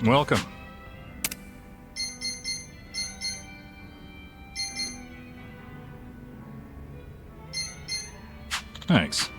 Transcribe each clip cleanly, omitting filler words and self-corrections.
Welcome. Thanks.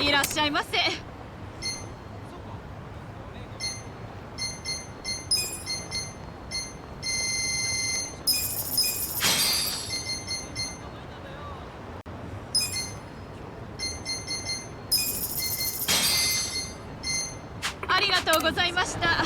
いらっしゃいませ。ありがとうございました。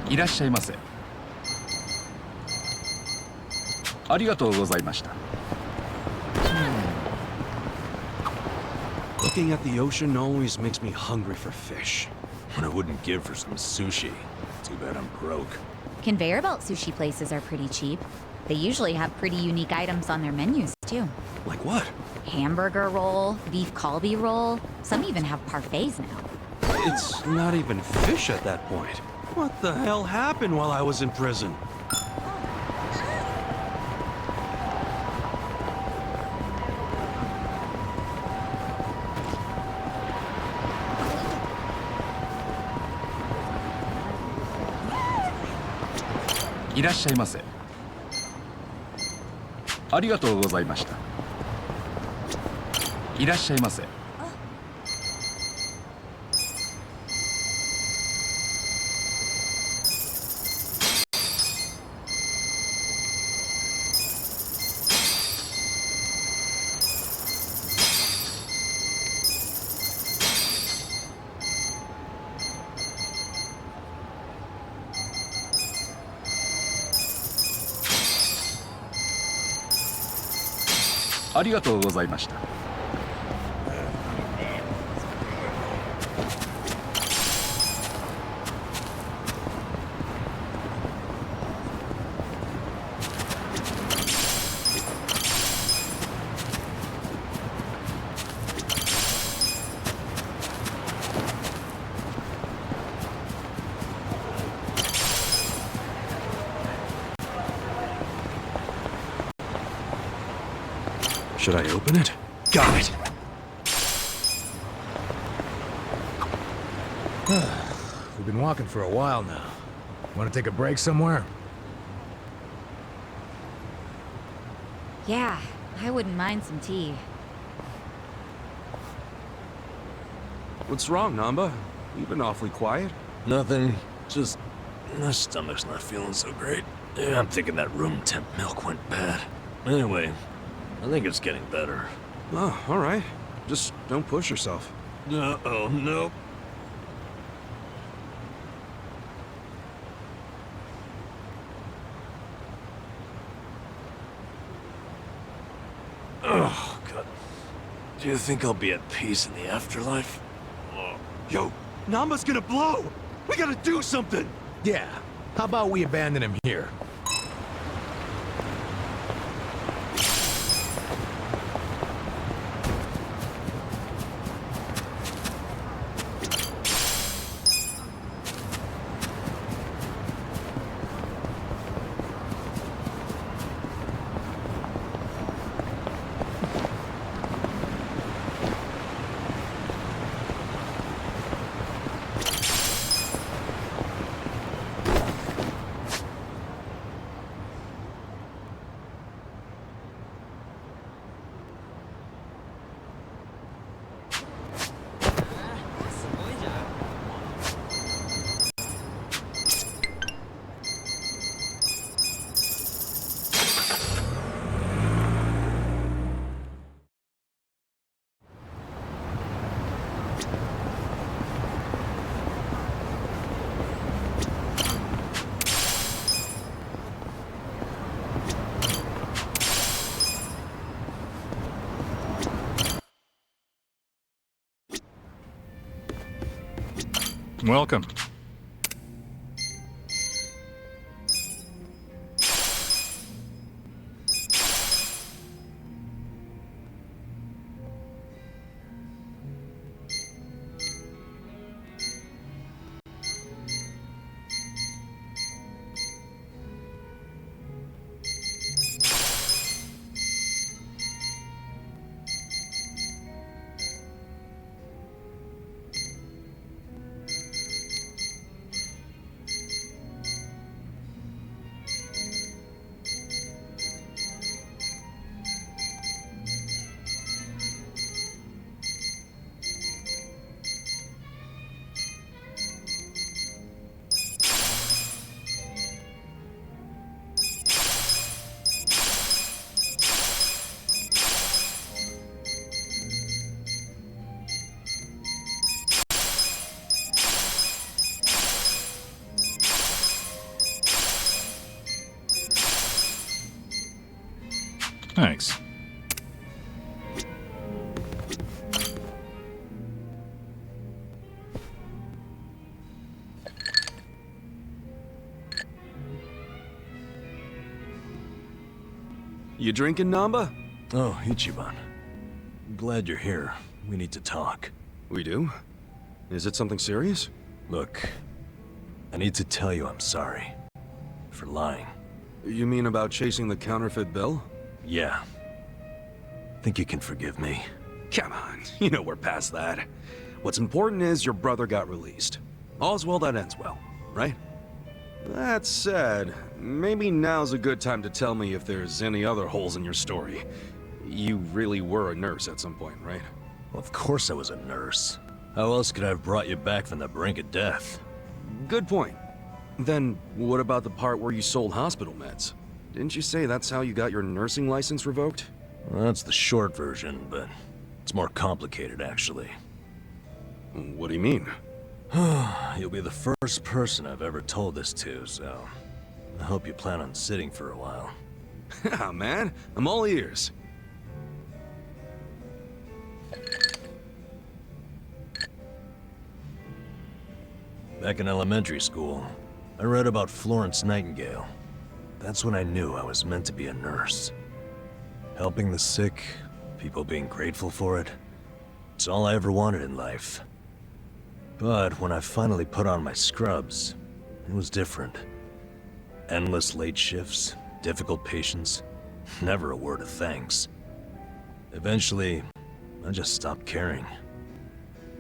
いらっしゃいませ。ありがとうございました。Looking at the ocean always makes me hungry for fish. What I wouldn't give for some sushi. Too bad I'm broke. Conveyor belt sushi places are pretty cheap. They usually have pretty unique items on their menus, too. Like what? Hamburger roll, beef kalbi roll. Some even have parfaits now. It's not even fish at that point. What the hell happened while I was in prison? "いらっしゃいませ。ありがとうございました。いらっしゃいませ。ありがとうございました。Should I open it? Got it! We've been walking for a while now. Want to take a break somewhere? Yeah, I wouldn't mind some tea. What's wrong, Namba? You've been awfully quiet. Nothing. Just my stomach's not feeling so great. Yeah, I'm thinking that room temp milk went bad. Anyway, I think it's getting better. Oh, all right. Just don't push yourself. Uh-oh, nope. Oh, God. Do you think I'll be at peace in the afterlife? Yo, Namba's gonna blow! We gotta do something! Yeah. How about we abandon him here? Welcome. Thanks. You drinking, Namba? Oh, Ichiban. I'm glad you're here. We need to talk. We do? Is it something serious? Look, I need to tell you I'm sorry. For lying. You mean about chasing the counterfeit bill? Yeah. Think you can forgive me? Come on, you know we're past that. What's important is your brother got released. All's well that ends well, right? That said, maybe now's a good time to tell me if there's any other holes in your story. You really were a nurse at some point, right? Well, of course I was a nurse. How else could I have brought you back from the brink of death? Good point. Then, what about the part where you sold hospital meds? Didn't you say that's how you got your nursing license revoked? Well, that's the short version, but it's more complicated, actually. What do you mean? You'll be the first person I've ever told this to, so I hope you plan on sitting for a while. Ah, man, I'm all ears. Back in elementary school, I read about Florence Nightingale. That's when I knew I was meant to be a nurse. Helping the sick, people being grateful for it, it's all I ever wanted in life. But when I finally put on my scrubs, it was different. Endless late shifts, difficult patients, never a word of thanks. Eventually, I just stopped caring.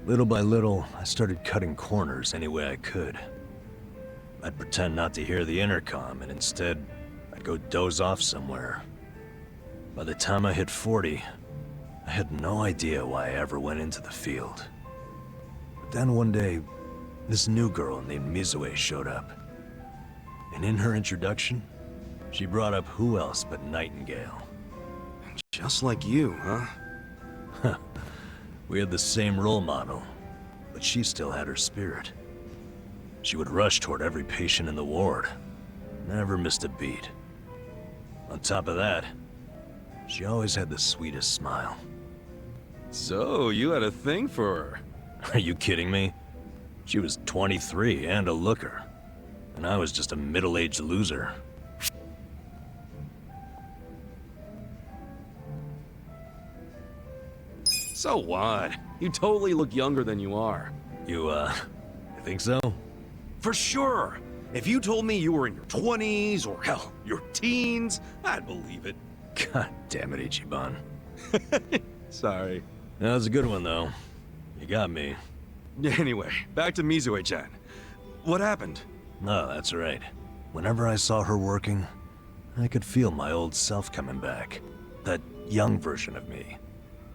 Little by little, I started cutting corners any way I could. I'd pretend not to hear the intercom, and instead, I'd go doze off somewhere. By the time I hit 40, I had no idea why I ever went into the field. But then one day, this new girl named Mizue showed up. And in her introduction, she brought up who else but Nightingale. Just like you, huh? We had the same role model, but she still had her spirit. She would rush toward every patient in the ward. Never missed a beat. On top of that, she always had the sweetest smile. So, you had a thing for her. Are you kidding me? She was 23 and a looker. And I was just a middle-aged loser. So what? You totally look younger than you are. You think so? For sure. If you told me you were in your 20s, or hell, your teens, I'd believe it. God damn it, Ichiban. Sorry. That was a good one, though. You got me. Anyway, back to Mizue-chan. What happened? No, that's right. Whenever I saw her working, I could feel my old self coming back. That young version of me,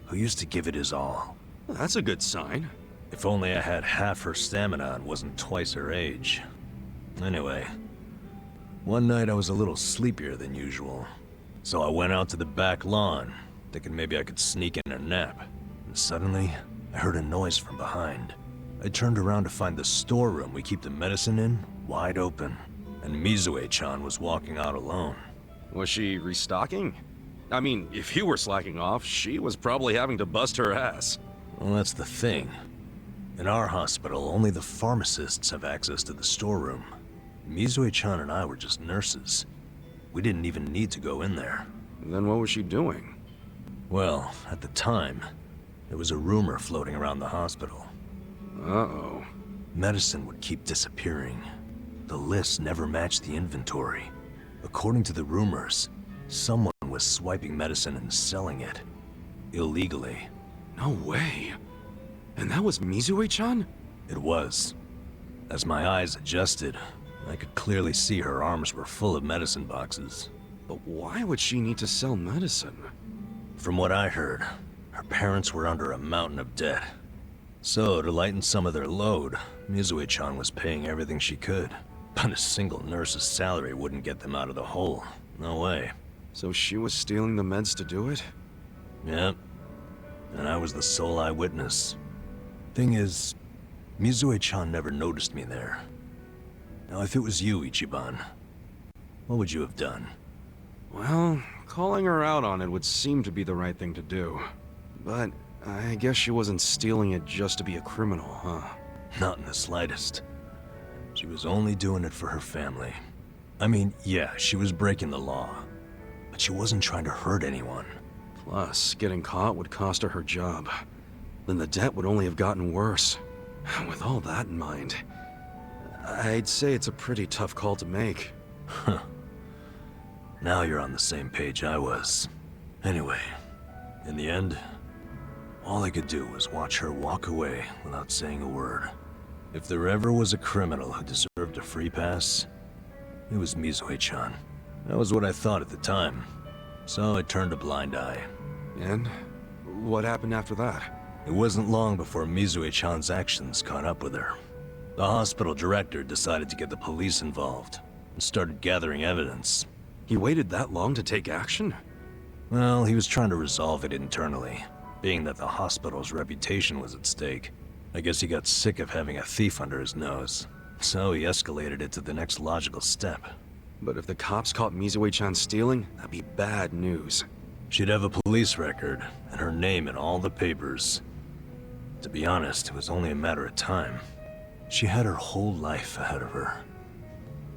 who used to give it his all. That's a good sign. If only I had half her stamina and wasn't twice her age. Anyway, one night I was a little sleepier than usual. So I went out to the back lawn, thinking maybe I could sneak in a nap. And suddenly, I heard a noise from behind. I turned around to find the storeroom we keep the medicine in wide open, and Mizue-chan was walking out alone. Was she restocking? I mean, if you were slacking off, she was probably having to bust her ass. Well, that's the thing. In our hospital, only the pharmacists have access to the storeroom. Mizue-chan and I were just nurses. We didn't even need to go in there. Then what was she doing? Well, at the time, there was a rumor floating around the hospital. Uh-oh. Medicine would keep disappearing. The list never matched the inventory. According to the rumors, someone was swiping medicine and selling it. Illegally. No way. And that was Mizue-chan? It was. As my eyes adjusted, I could clearly see her arms were full of medicine boxes. But why would she need to sell medicine? From what I heard, her parents were under a mountain of debt. So, to lighten some of their load, Mizue-chan was paying everything she could. But a single nurse's salary wouldn't get them out of the hole. No way. So she was stealing the meds to do it? Yep. And I was the sole eyewitness. Thing is, Mizue-chan never noticed me there. Now, if it was you, Ichiban, what would you have done? Well, calling her out on it would seem to be the right thing to do. But I guess she wasn't stealing it just to be a criminal, huh? Not in the slightest. She was only doing it for her family. I mean, yeah, she was breaking the law. But she wasn't trying to hurt anyone. Plus, getting caught would cost her her job. Then the debt would only have gotten worse. With all that in mind, I'd say it's a pretty tough call to make. Huh. Now you're on the same page I was. Anyway, in the end, all I could do was watch her walk away without saying a word. If there ever was a criminal who deserved a free pass, it was Mizue-chan. That was what I thought at the time. So I turned a blind eye. And what happened after that? It wasn't long before Mizue-chan's actions caught up with her. The hospital director decided to get the police involved and started gathering evidence. He waited that long to take action? Well, he was trying to resolve it internally, being that the hospital's reputation was at stake. I guess he got sick of having a thief under his nose, so he escalated it to the next logical step. But if the cops caught Mizue-chan stealing, that'd be bad news. She'd have a police record, and her name in all the papers. To be honest, it was only a matter of time. She had her whole life ahead of her.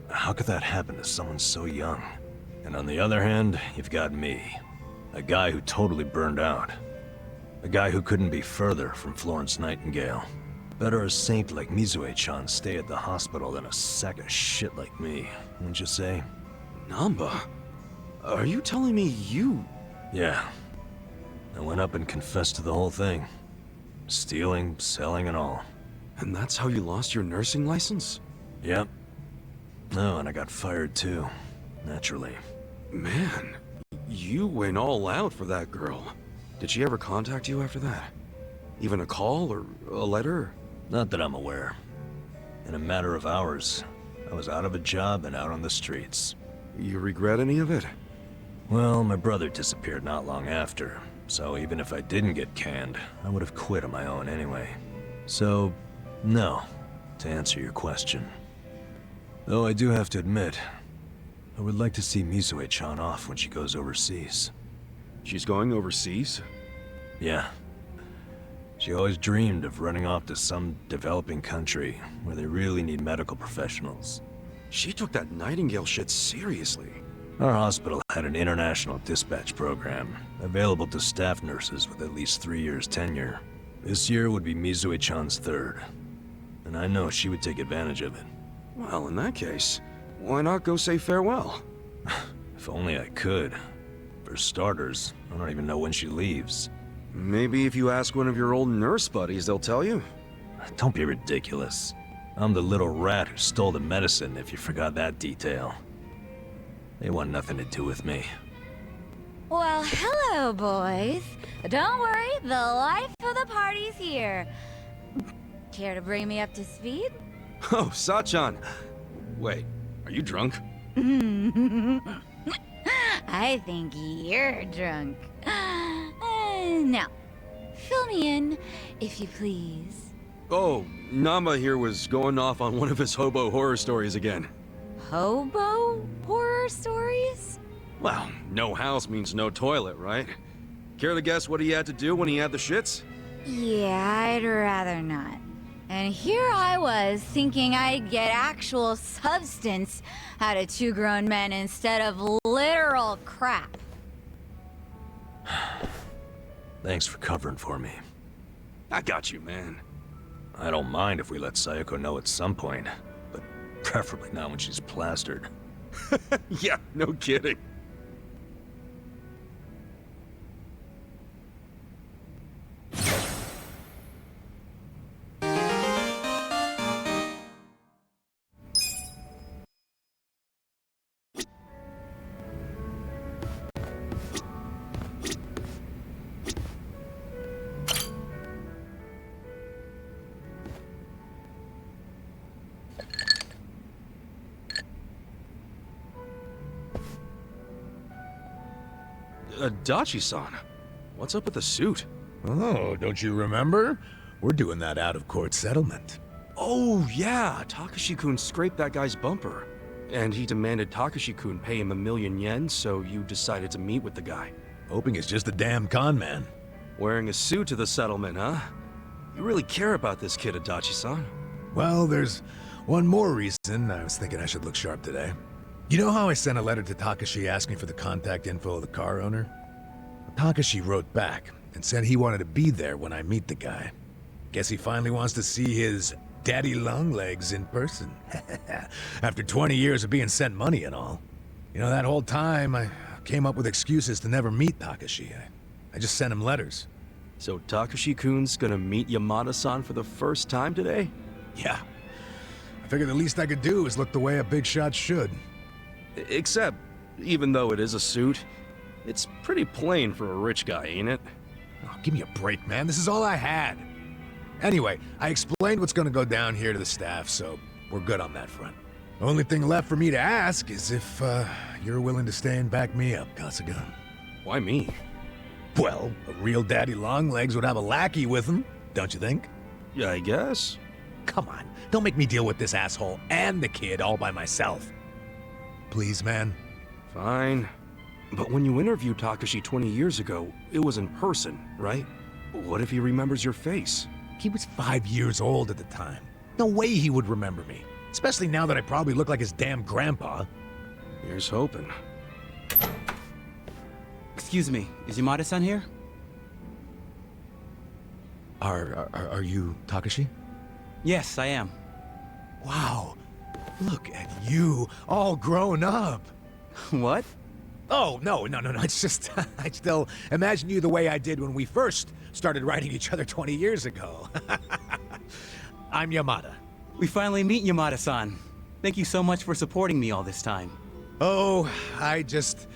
How could that happen to someone so young? And on the other hand, you've got me. A guy who totally burned out. A guy who couldn't be further from Florence Nightingale. Better a saint like Mizue-chan stay at the hospital than a sack of shit like me, wouldn't you say? Namba? Are you telling me you... Yeah. I went up and confessed to the whole thing. Stealing, selling, and all. And that's how you lost your nursing license? Yep. No, and I got fired too. Naturally. Man, You went all out for that girl. Did she ever contact you after that? Even a call or a letter? Not that I'm aware. In a matter of hours, I was out of a job and out on the streets. You regret any of it? Well, my brother disappeared not long after, so even if I didn't get canned, I would have quit on my own anyway. So, no, to answer your question. Though I do have to admit, I would like to see Mizue-chan off when she goes overseas. She's going overseas? Yeah. She always dreamed of running off to some developing country where they really need medical professionals. She took that Nightingale shit seriously. Our hospital had an international dispatch program, available to staff nurses with at least 3 years tenure. This year would be Mizue-chan's third, and I know she would take advantage of it. Well, in that case, why not go say farewell? If only I could. For starters, I don't even know when she leaves. Maybe if you ask one of your old nurse buddies, they'll tell you. Don't be ridiculous. I'm the little rat who stole the medicine, if you forgot that detail. They want nothing to do with me. Well, hello, boys. Don't worry, the life of the party's here. Care to bring me up to speed? Oh, Sachan. Wait, are you drunk? I think you're drunk. Now, fill me in, if you please. Oh, Nama here was going off on one of his hobo horror stories again. Hobo horror stories? Well, no house means no toilet, right? Care to guess what he had to do when he had the shits? Yeah, I'd rather not. And here I was thinking I'd get actual substance out of two grown men instead of literal crap. Thanks for covering for me. I got you, man. I don't mind if we let Sayoko know at some point, but preferably not when she's plastered. Yeah, no kidding. Dachi-san, what's up with the suit? Oh, don't you remember? We're doing that out-of-court settlement. Oh, yeah, Takashi-kun scraped that guy's bumper. And he demanded Takashi-kun pay him 1,000,000 yen, so you decided to meet with the guy. Hoping it's just a damn con man. Wearing a suit to the settlement, huh? You really care about this kid, Adachi-san. Well, there's one more reason I was thinking I should look sharp today. You know how I sent a letter to Takashi asking for the contact info of the car owner? Takashi wrote back and said he wanted to be there when I meet the guy. Guess he finally wants to see his daddy longlegs in person. After 20 years of being sent money and all. You know, that whole time I came up with excuses to never meet Takashi. I just sent him letters. So Takashi-kun's gonna meet Yamada-san for the first time today? Yeah. I figured the least I could do is look the way a big shot should. Except, even though it is a suit, it's pretty plain for a rich guy, ain't it? Oh, give me a break, man. This is all I had. Anyway, I explained what's gonna go down here to the staff, so we're good on that front. Only thing left for me to ask is if, you're willing to stay and back me up, Kasuga. Why me? Well, a real daddy longlegs would have a lackey with him, don't you think? Yeah, I guess. Come on, don't make me deal with this asshole and the kid all by myself. Please, man. Fine. But when you interviewed Takashi 20 years ago, it was in person, right? What if he remembers your face? He was 5 years old at the time. No way he would remember me. Especially now that I probably look like his damn grandpa. Here's hoping. Excuse me, is Yamada-san here? Are you Takashi? Yes, I am. Wow. Look at you, all grown up. What? Oh, no. It's just, I still imagine you the way I did when we first started writing each other 20 years ago. I'm Yamada. We finally meet Yamada-san. Thank you so much for supporting me all this time. Oh, I just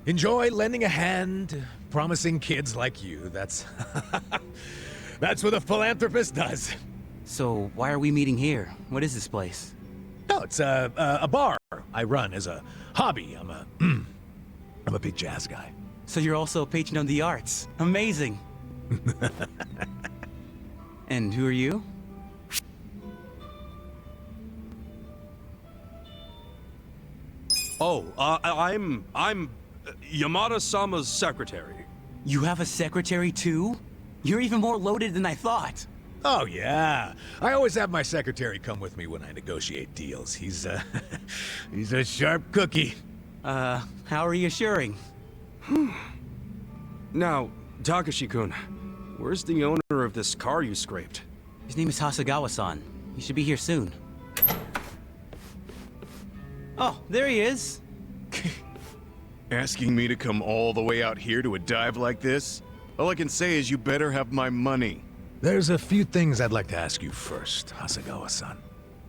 Enjoy lending a hand to promising kids like you. That's... that's what a philanthropist does. So, why are we meeting here? What is this place? No, it's a bar I run as a hobby. I'm a... I'm a big jazz guy. So you're also a patron of the arts. Amazing. And who are you? Oh, I'm Yamada-sama's secretary. You have a secretary too? You're even more loaded than I thought. Oh, yeah. I always have my secretary come with me when I negotiate deals. He's he's a sharp cookie. How reassuring. Now, Takashi-kun, where's the owner of this car you scraped? His name is Hasegawa-san. He should be here soon. Oh, there he is. Asking me to come all the way out here to a dive like this? All I can say is you better have my money. There's a few things I'd like to ask you first, Hasegawa-san.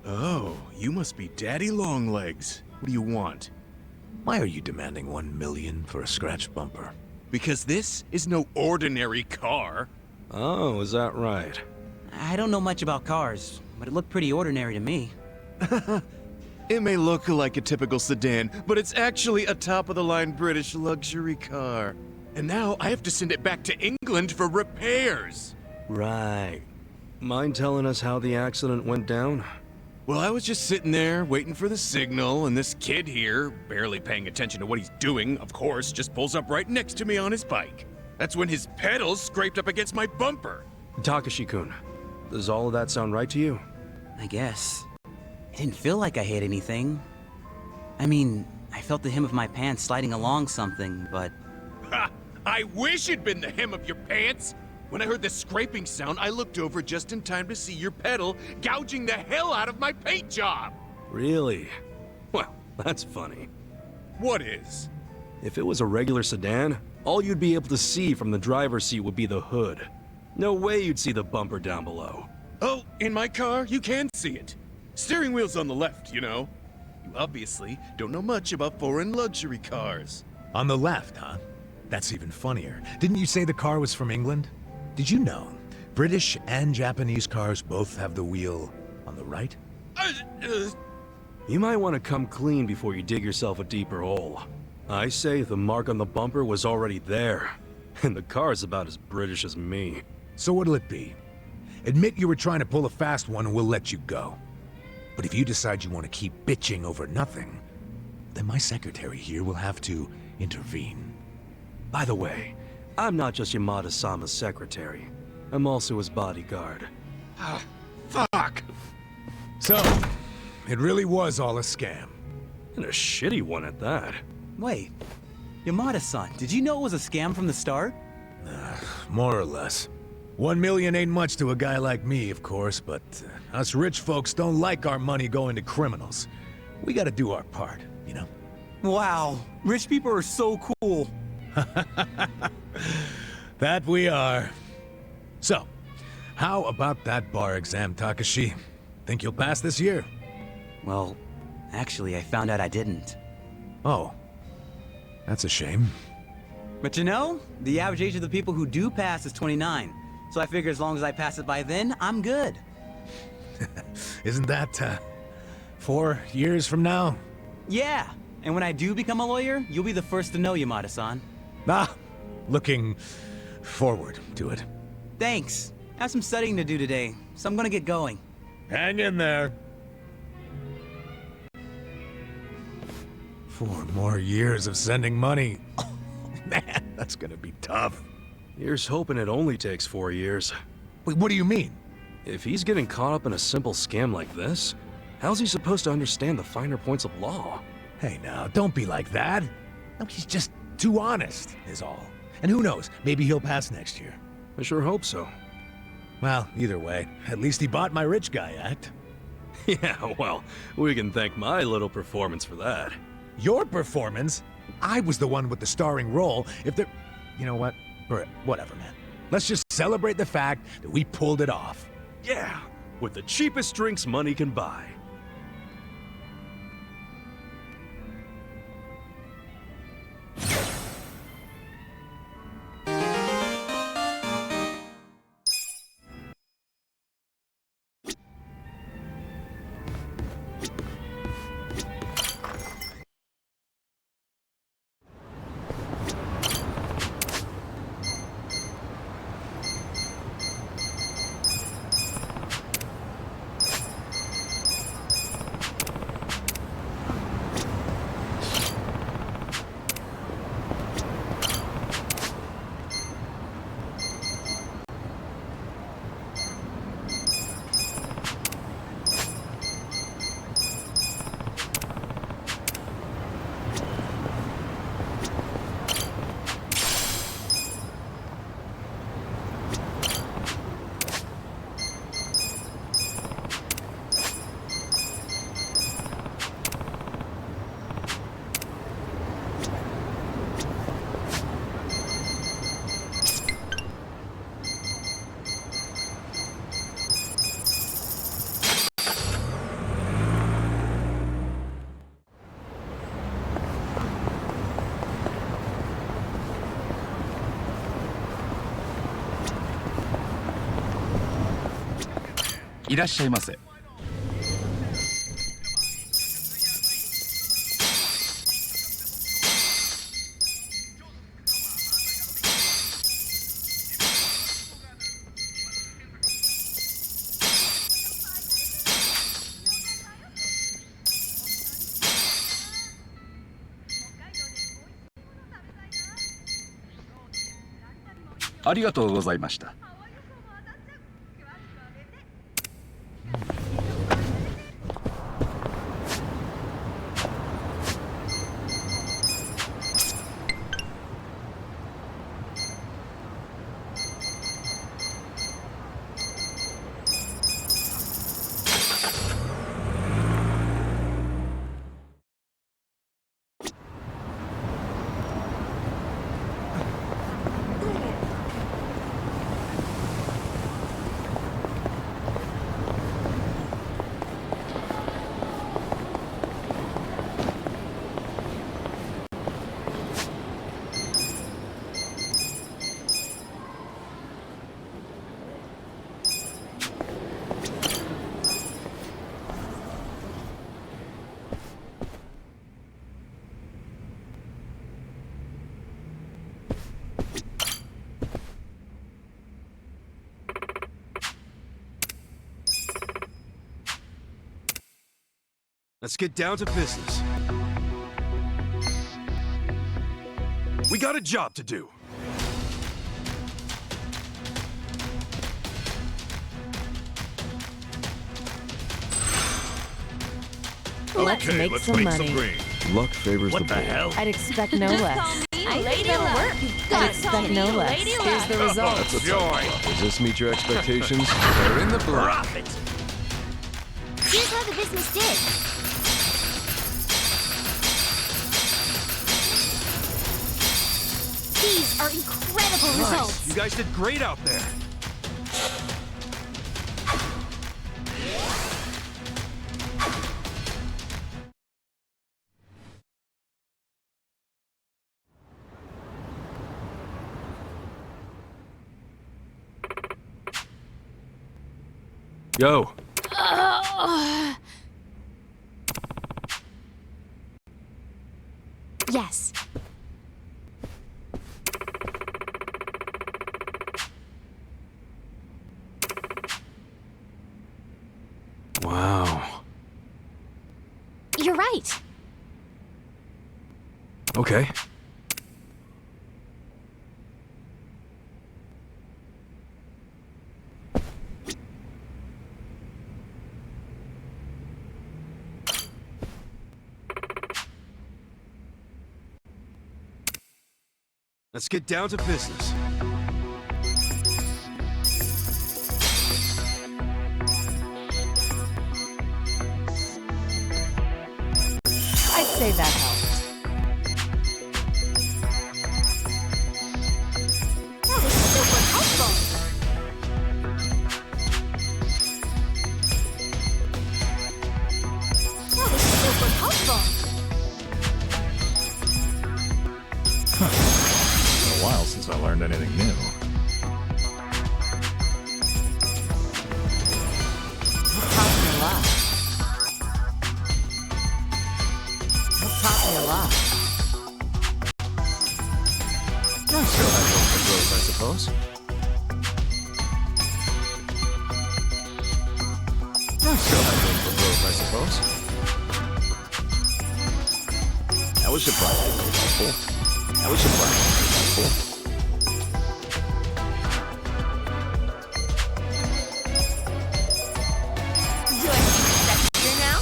Oh, you must be Daddy Longlegs. What do you want? Why are you demanding 1 million for a scratch bumper? Because this is no ordinary car. Oh, is that right? I don't know much about cars, but it looked pretty ordinary to me. It may look like a typical sedan, but it's actually a top-of-the-line British luxury car. And now I have to send it back to England for repairs. Right. Mind telling us how the accident went down? Well, I was just sitting there, waiting for the signal, and this kid here, barely paying attention to what he's doing, of course, just pulls up right next to me on his bike. That's when his pedals scraped up against my bumper. Takashi-kun, does all of that sound right to you? I guess. It didn't feel like I hit anything. I mean, I felt the hem of my pants sliding along something, but... Ha! I wish it'd been the hem of your pants! When I heard the scraping sound, I looked over just in time to see your pedal gouging the hell out of my paint job! Really? Well, that's funny. What is? If it was a regular sedan, all you'd be able to see from the driver's seat would be the hood. No way you'd see the bumper down below. Oh, in my car, you can see it. Steering wheel's on the left, you know. You obviously don't know much about foreign luxury cars. On the left, huh? That's even funnier. Didn't you say the car was from England? Did you know British and Japanese cars both have the wheel on the right? You might want to come clean before you dig yourself a deeper hole. I say the mark on the bumper was already there, and the car's about as British as me. So what'll it be? Admit you were trying to pull a fast one and we'll let you go. But if you decide you want to keep bitching over nothing, then my secretary here will have to intervene. By the way, I'm not just Yamada-sama's secretary. I'm also his bodyguard. Fuck! So, it really was all a scam. And a shitty one at that. Wait. Yamada-san, did you know it was a scam from the start? More or less. 1 million ain't much to a guy like me, of course, but us rich folks don't like our money going to criminals. We gotta do our part, you know? Wow, rich people are so cool. That we are. So, how about that bar exam, Takashi? Think you'll pass this year? Well, actually, I found out I didn't. Oh. That's a shame. But you know, the average age of the people who do pass is 29. So I figure as long as I pass it by then, I'm good. Isn't that, 4 years from now? Yeah, and when I do become a lawyer, you'll be the first to know, Yamada-san. Ah, looking forward to it. Thanks. I have some studying to do today, so I'm gonna get going. Hang in there. 4 more years of sending money. Oh, man, that's gonna be tough. Here's hoping it only takes 4 years. Wait, what do you mean? If he's getting caught up in a simple scam like this, how's he supposed to understand the finer points of law? Hey now, don't be like that. No, he's just too honest, is all. And who knows, maybe he'll pass next year. I sure hope so. Well, either way, at least he bought my rich guy act. Yeah, well, we can thank my little performance for that. Your performance? I was the one with the starring role. If there... You know what? Whatever, man. Let's just celebrate the fact that we pulled it off. Yeah, with the cheapest drinks money can buy. いらっしゃいませ。ありがとうございました。Let's get down to business. We got a job to do. Let's make some money. Luck favors the bold. I'd expect no less. Lady luck. I'd expect no less. Here's the result. That's a joy. Does this meet your expectations? They're in the black. Here's how the business did. These are incredible results. You guys did great out there. Yo. Yes. Wow. You're right. Okay. Let's get down to business. I'd say that helped. That was super helpful. That was super helpful. Been a while since I learned anything new. Taught me a lot. Taught me a lot. I still have room for growth, I suppose. I still have room for growth, I suppose. That was surprisingly helpful. That was surprisingly helpful. Do I seem sexier now?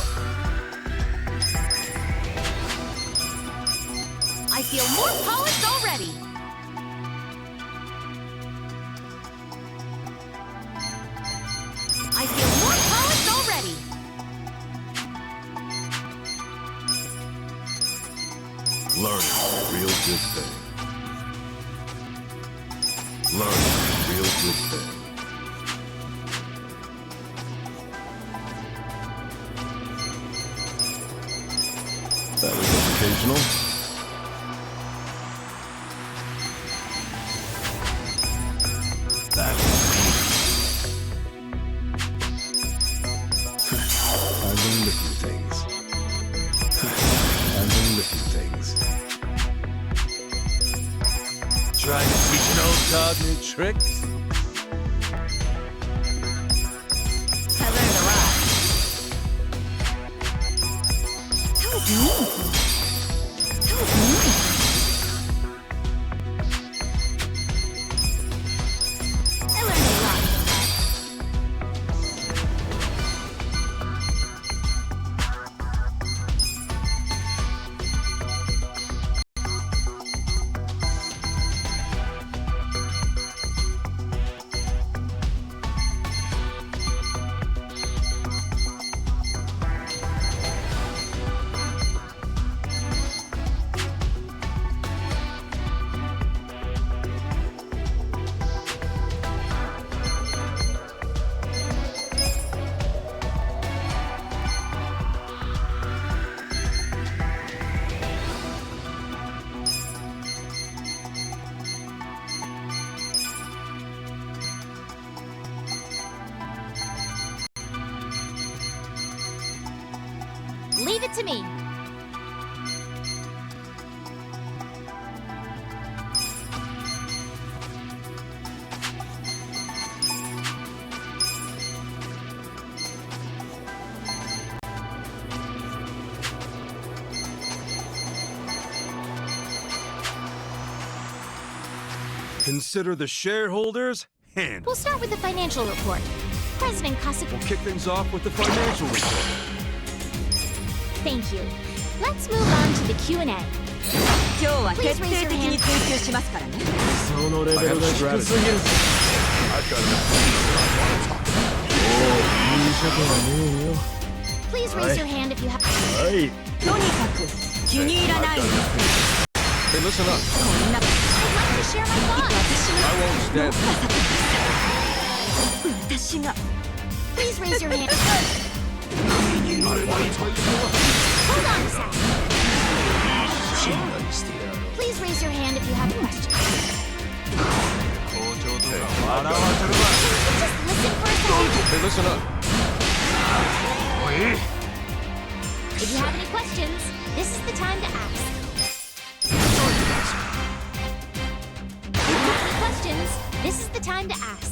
I feel more polished already. I feel more polished already. Learning is a real good thing. Learning is a real good thing. That was educational. That was a few things. I've learned a few things. Trying to teach an old dog new tricks? I learned a lot. That was meaningful. That was meaningful. I learned a lot. Leave it to me. Consider the shareholders handled. We'll start with the financial report. President Kasuga. We'll kick things off with the financial report. Thank you. Let's move on to the Q&A. 今日は徹底的に追求しますからね。そのレベルが低すぎる。Please raise your hand if you have. とにかく気に入らないの。 Hey, listen up. こんな I'd like to share my thoughts. I won't stand. 私が Please raise your hand. Hold on a sec. Please raise your hand if you have a question. Just listen for a second. Hey, listen up. If you have any questions, this is the time to ask. If you have any questions, this is the time to ask.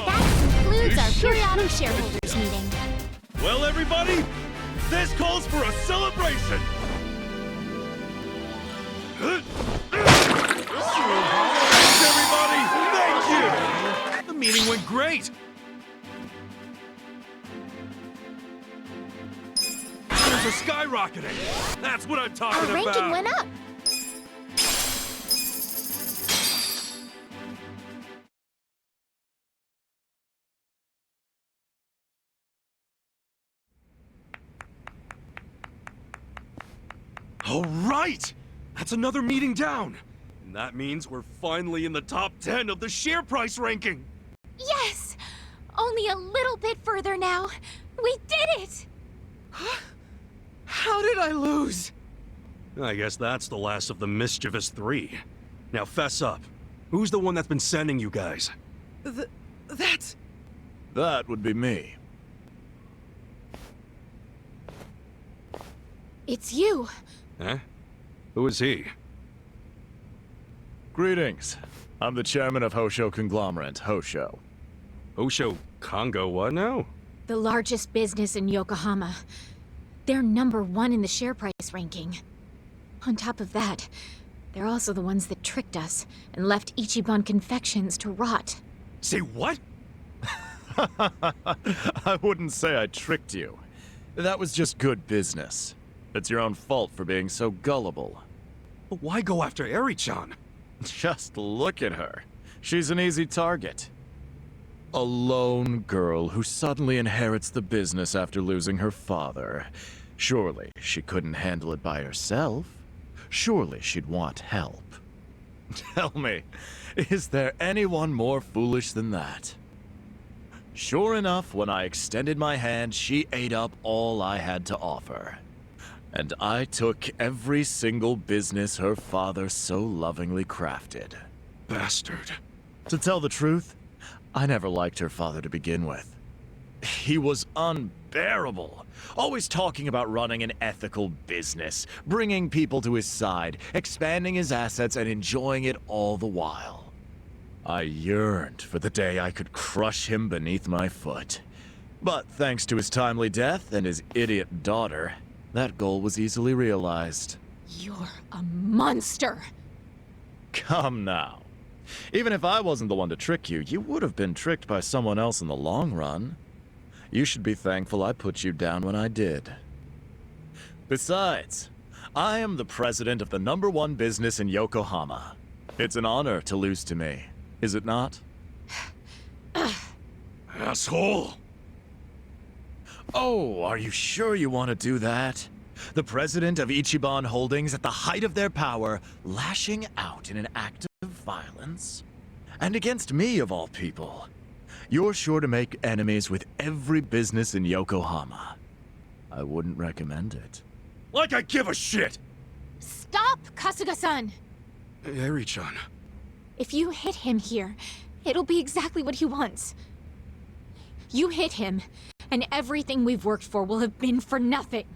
That concludes our periodic shareholders meeting. Well, everybody, this calls for a celebration. Thanks, everybody. Thank you. The meeting went great. Shares are skyrocketing. That's what I'm Our talking about. ranking went up. All right! That's another meeting down. And that means we're finally in the top 10 of the share price ranking. Yes! Only a little bit further now. We did it! How did I lose? I guess that's the last of the mischievous three. Now fess up. Who's the one that's been sending you guys? That's... That would be me. It's you. Huh? Who is he? Greetings. I'm the chairman of Hosho Conglomerate, Hosho. Osho Congo what now? The largest business in Yokohama. They're #1 in the share price ranking. On top of that, they're also the ones that tricked us and left Ichiban Confections to rot. Say what? I wouldn't say I tricked you. That was just good business. It's your own fault for being so gullible. But why go after Eri-chan? Just look at her. She's an easy target. A lone girl who suddenly inherits the business after losing her father. Surely she couldn't handle it by herself. Surely she'd want help. Tell me, is there anyone more foolish than that? Sure enough, when I extended my hand, she ate up all I had to offer. And I took every single business her father so lovingly crafted. Bastard. To tell the truth, I never liked her father to begin with. He was unbearable, always talking about running an ethical business, bringing people to his side, expanding his assets, and enjoying it all the while. I yearned for the day I could crush him beneath my foot. But thanks to his timely death and his idiot daughter, that goal was easily realized. You're a monster! Come now. Even if I wasn't the one to trick you, you would have been tricked by someone else in the long run. You should be thankful I put you down when I did. Besides, I am the president of the #1 business in Yokohama. It's an honor to lose to me, is it not? Asshole! Oh, are you sure you want to do that? The president of Ichiban Holdings at the height of their power, lashing out in an act of violence? And against me, of all people. You're sure to make enemies with every business in Yokohama. I wouldn't recommend it. Like I give a shit! Stop, Kasuga-san! Eri-chan. If you hit him here, it'll be exactly what he wants. You hit him, and everything we've worked for will have been for nothing.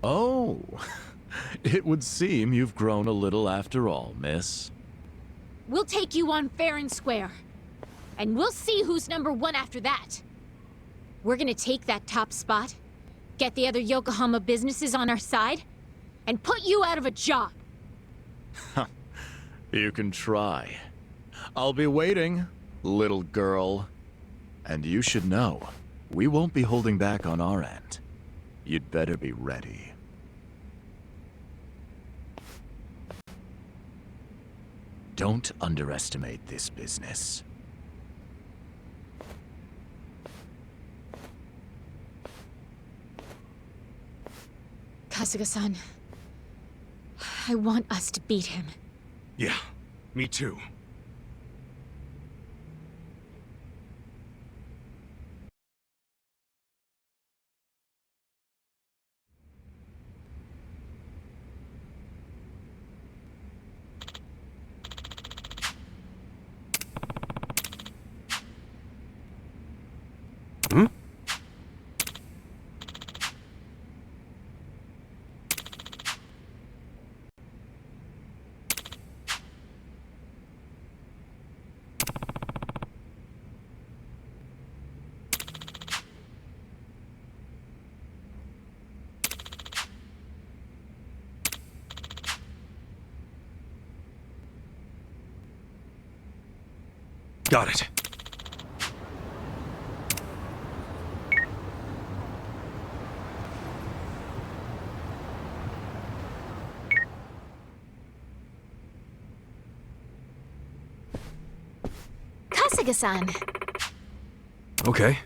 Oh, it would seem you've grown a little after all, miss. We'll take you on fair and square. And we'll see who's #1 after that. We're gonna take that top spot, get the other Yokohama businesses on our side, and put you out of a job. You can try. I'll be waiting, little girl. And you should know, we won't be holding back on our end. You'd better be ready. Don't underestimate this business. Kasuga-san, I want us to beat him. Yeah, me too. Hmm? Got it. Kasuga-san. Okay.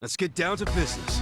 Let's get down to business.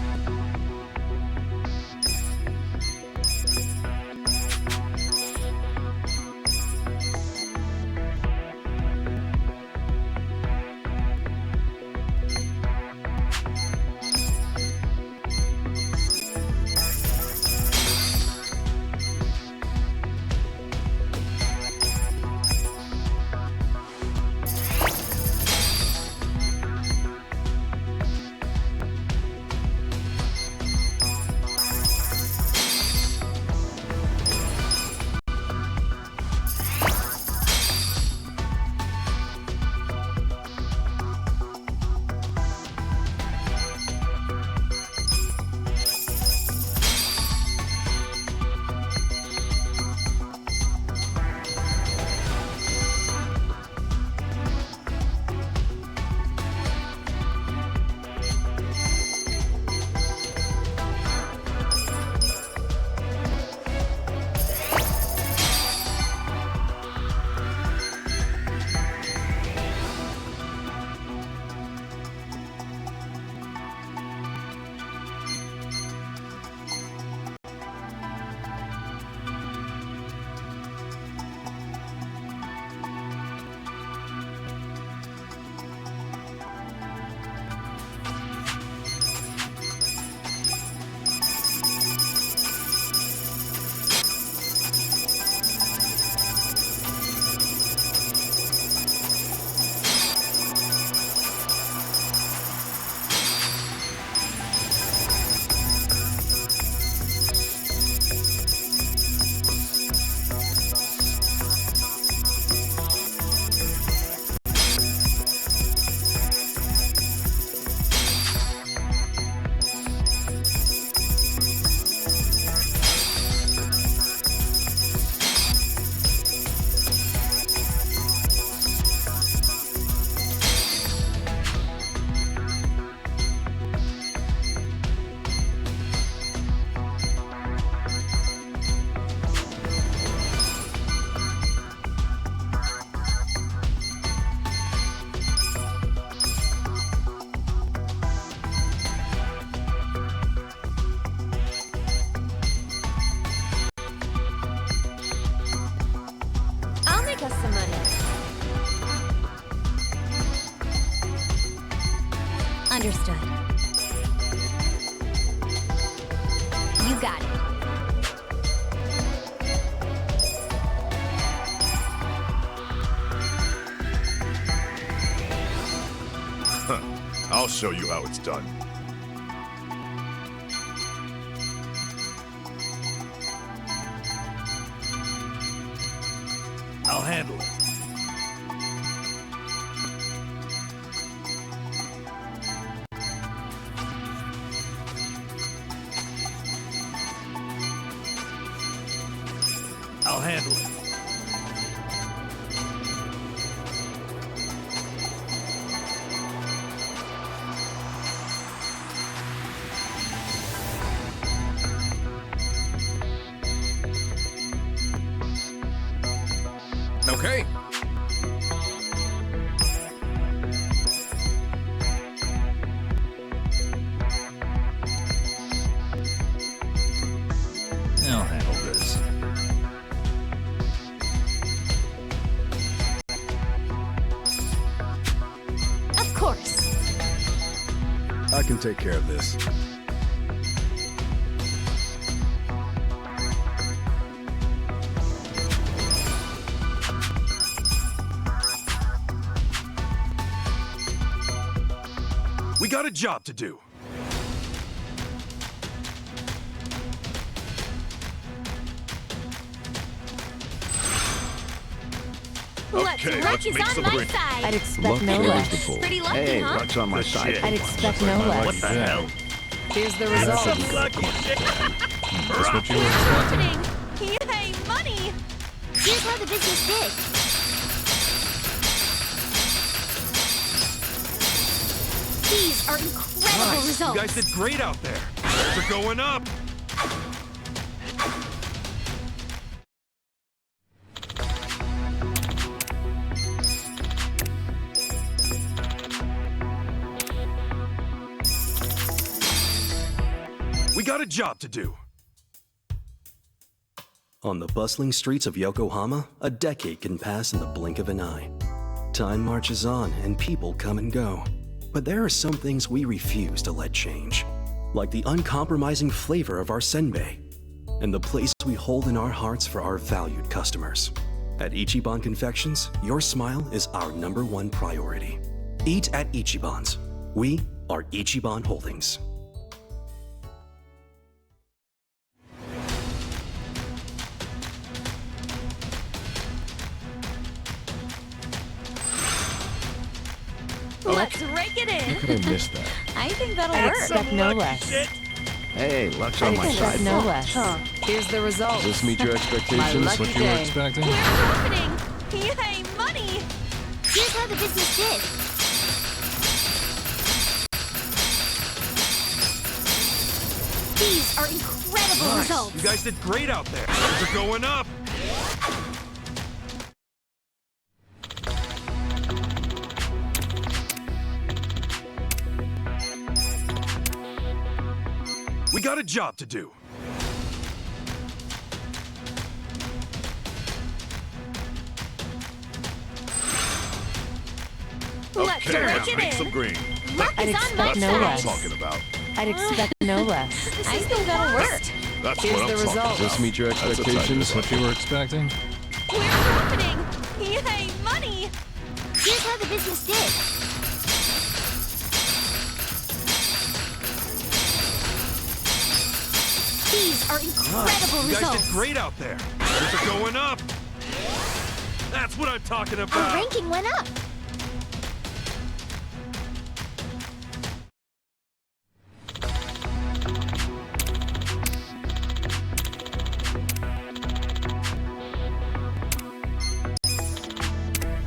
Understood. You got it. I'll show you how it's done. I'll handle it. I'll handle it. Okay. I'll handle this. Of course. I can take care of this. We got a job to do. Luck let's is make on some my green. side. I'd expect no less. Pretty lucky, huh? Luck's on my side. I'd expect no less. What the hell? Here's the results. That's what you were expecting? Happening. Yay, money! Here's how the business did. These are incredible results. You guys did great out there. They're going up. We got a job to do. On the bustling streets of Yokohama, a decade can pass in the blink of an eye. Time marches on and people come and go. But there are some things we refuse to let change, like the uncompromising flavor of our senbei and the place we hold in our hearts for our valued customers. At Ichiban Confections, your smile is our #1 priority. Eat at Ichiban's. We are Ichiban Holdings. Let's rake it in. How could I miss that? I think that'll I'd work. expect no less. Hey, luck's I'd on my expect side. no less. Here's the results. Does this meet your expectations? lucky What you were day. expecting? We're happening. Yay, money! Here's how the business did. These are incredible results. You guys did great out there. They're going up. We got a job to do. Let's Okay, rake let's it make in. some green. Luck I'd is on my expect no That's what I'm less. talking about. I'd expect no less. I think that'll work. That's Here's what I'm the talking results. about. Does this meet your That's the type of expectations? stuff. What you were expecting? We're happening. Yay, money! Here's how the business did. These are incredible You guys results. did great out there. They're going up. That's what I'm talking Our about. ranking went up.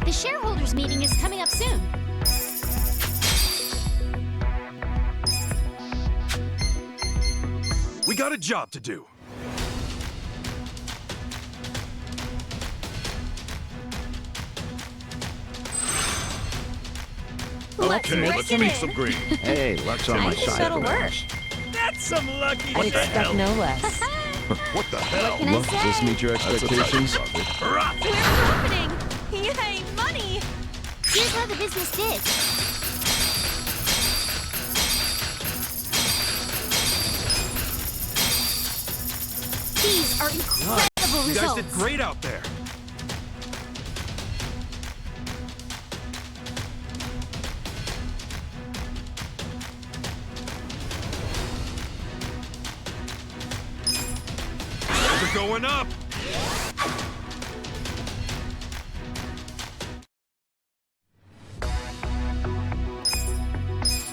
The shareholders meeting is coming up soon. We got a job to do. Let's Okay, rake let's it make in. some green. Hey, luck's on I my think side. that'll work. I'd expect no less. What the hell? Can I Does this say? meet your That's the type of expectations? stuff. We're happening. Yay, money! Here's how the business did. These are incredible You guys results. did great out there. They're going up.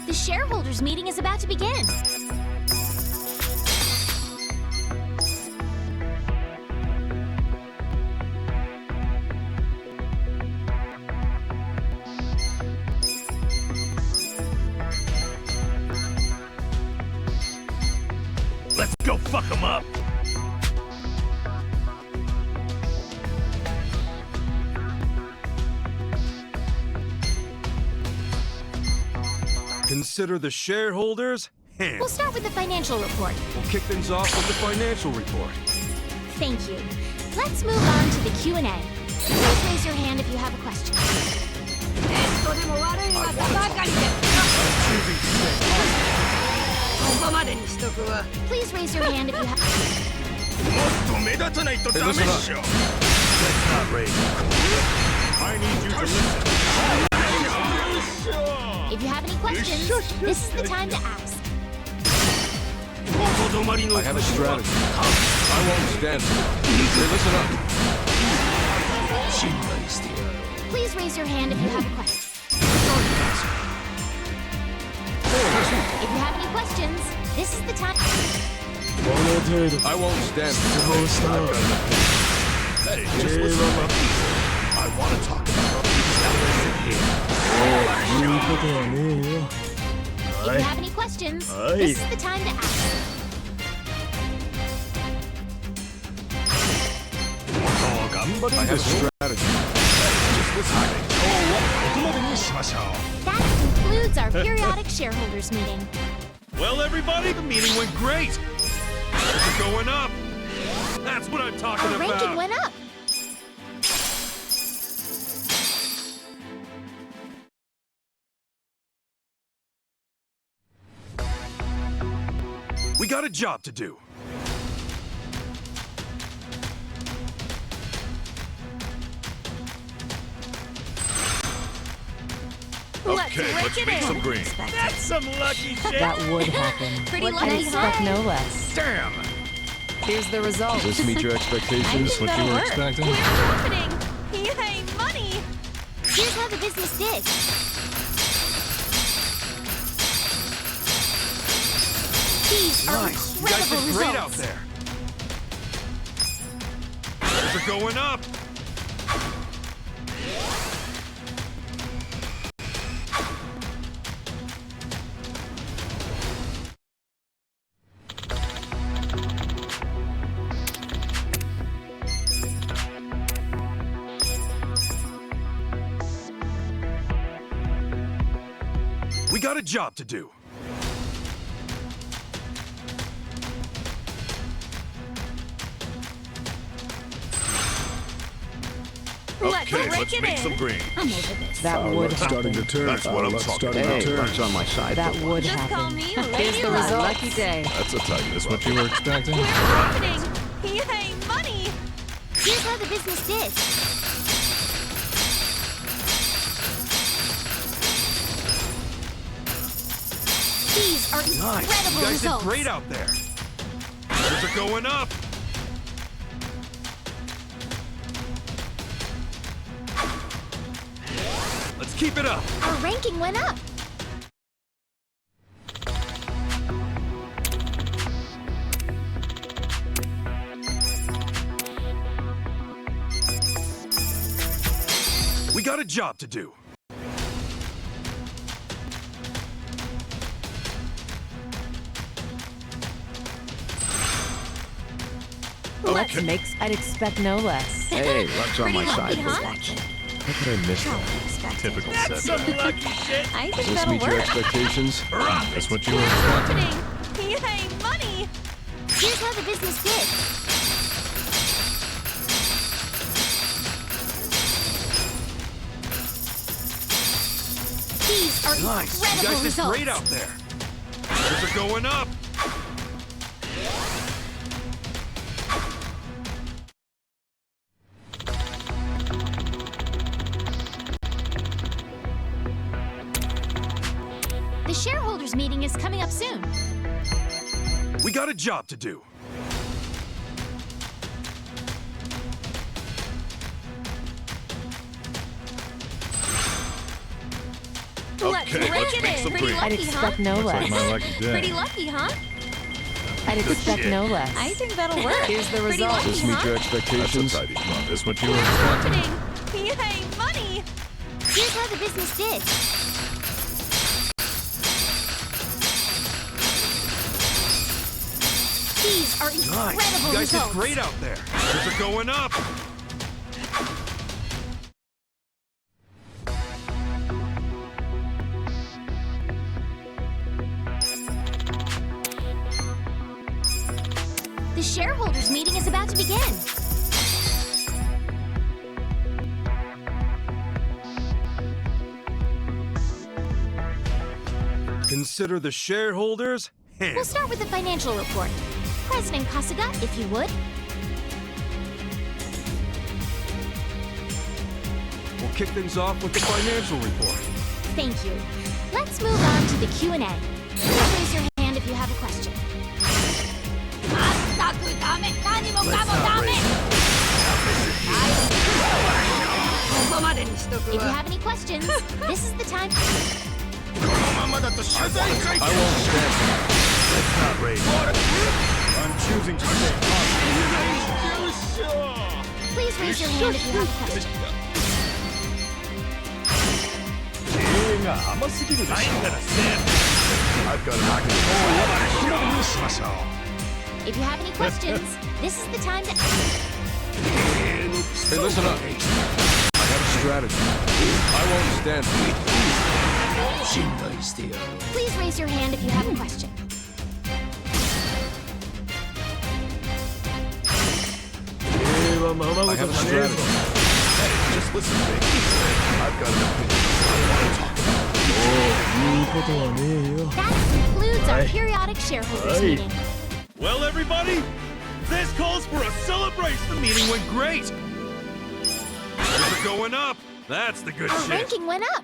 The shareholders meeting is about to begin. Let's go fuck them up. Consider the shareholders We'll hands. start with the financial report. We'll kick things off with the financial report. Thank you. Let's move on to the Q&A. Please raise your hand if you have a question. とでも悪い技ばかりでここまでにしとくわ Please raise your hand if you have... もっと目立たないとダメっしょ。 Let's not raise. I need you to listen. If you have any questions, this is the time to ask. 元止まりの I have a strategy. I won't stand for it. Hey, listen up. Please raise your hand if you have a question. If you have any questions, this is the time... I won't stand for it. Hey, just listen up. I want to talk about If you have any questions, this is the time to ask. I have a strategy. That concludes our periodic shareholders meeting. Well, everybody, the meeting went great. We're going up. That's what I'm talking Our ranking about. went up. We got a job to do. Okay, let's make some green. That's some lucky shit That would happen. Pretty And lucky, expect huh? no less. Damn. Here's the result. Does this meet your expectations? What you were expecting? We're opening! Yay, money! Here's how the business did. These are Nice. You guys incredible did great out results. there. They're going up. We got a job to do. Okay, let's make some green. I'm over this. That would happen. That's what I'm talking about. Hey, luck's on my side. That would Just call happen. me Here's Lady the Luck. result. Lucky day. That's a tight. Is this what you were expecting? We're opening! Yay, money! Here's how the business did. These are Nice. incredible You guys results. did great out there. They're going up. Let's keep it up. Our ranking went up. We got a job to do. Let's make. I'd expect no less. Hey, luck's on my side. Lucky, huh? How could I miss that? Typical That's some setback. lucky shit I Does think this that'll meet your work. expectations? That's what you were We're expecting? opening! Yay, money! Here's how the business did. These are Nice. You incredible guys did results. great out there. They're going up. The shareholders meeting is coming up soon. We got a job to do. Let's Okay, break let's it make in. some Pretty green. I'd lucky, expect huh? no less. My lucky day. Pretty lucky, huh? I'd expect no less. I think that'll work. Here's the Pretty result. lucky, This meet your huh? expectations? That's a tidy plot. This what you were What's expecting? happening? Yay, money! Here's how the business did. These are incredible You guys did results. great out there. Shares are going up. The shareholders meeting is about to begin. Consider the shareholders We'll handled. start with the financial report. President Kasuga, if you would. We'll kick things off with the financial report. Thank you. Let's move on to the Q&A. Please raise your hand if you have a question. If you have any questions, this is the time. I won't stand for that. Let's not raise. I'm choosing to stay Please raise your hand if you have a question. I've got an argument. If you have any questions, this is the time to. Hey, listen up. I have a strategy. I won't stand for it. Please raise your hand if you have a question. I have a strategy. Just listen to me. I've got an opinion. That concludes our periodic shareholders meeting. Well, everybody, this calls for a celebration. The meeting went great. Shares are going up. That's the good Our shit. ranking went up.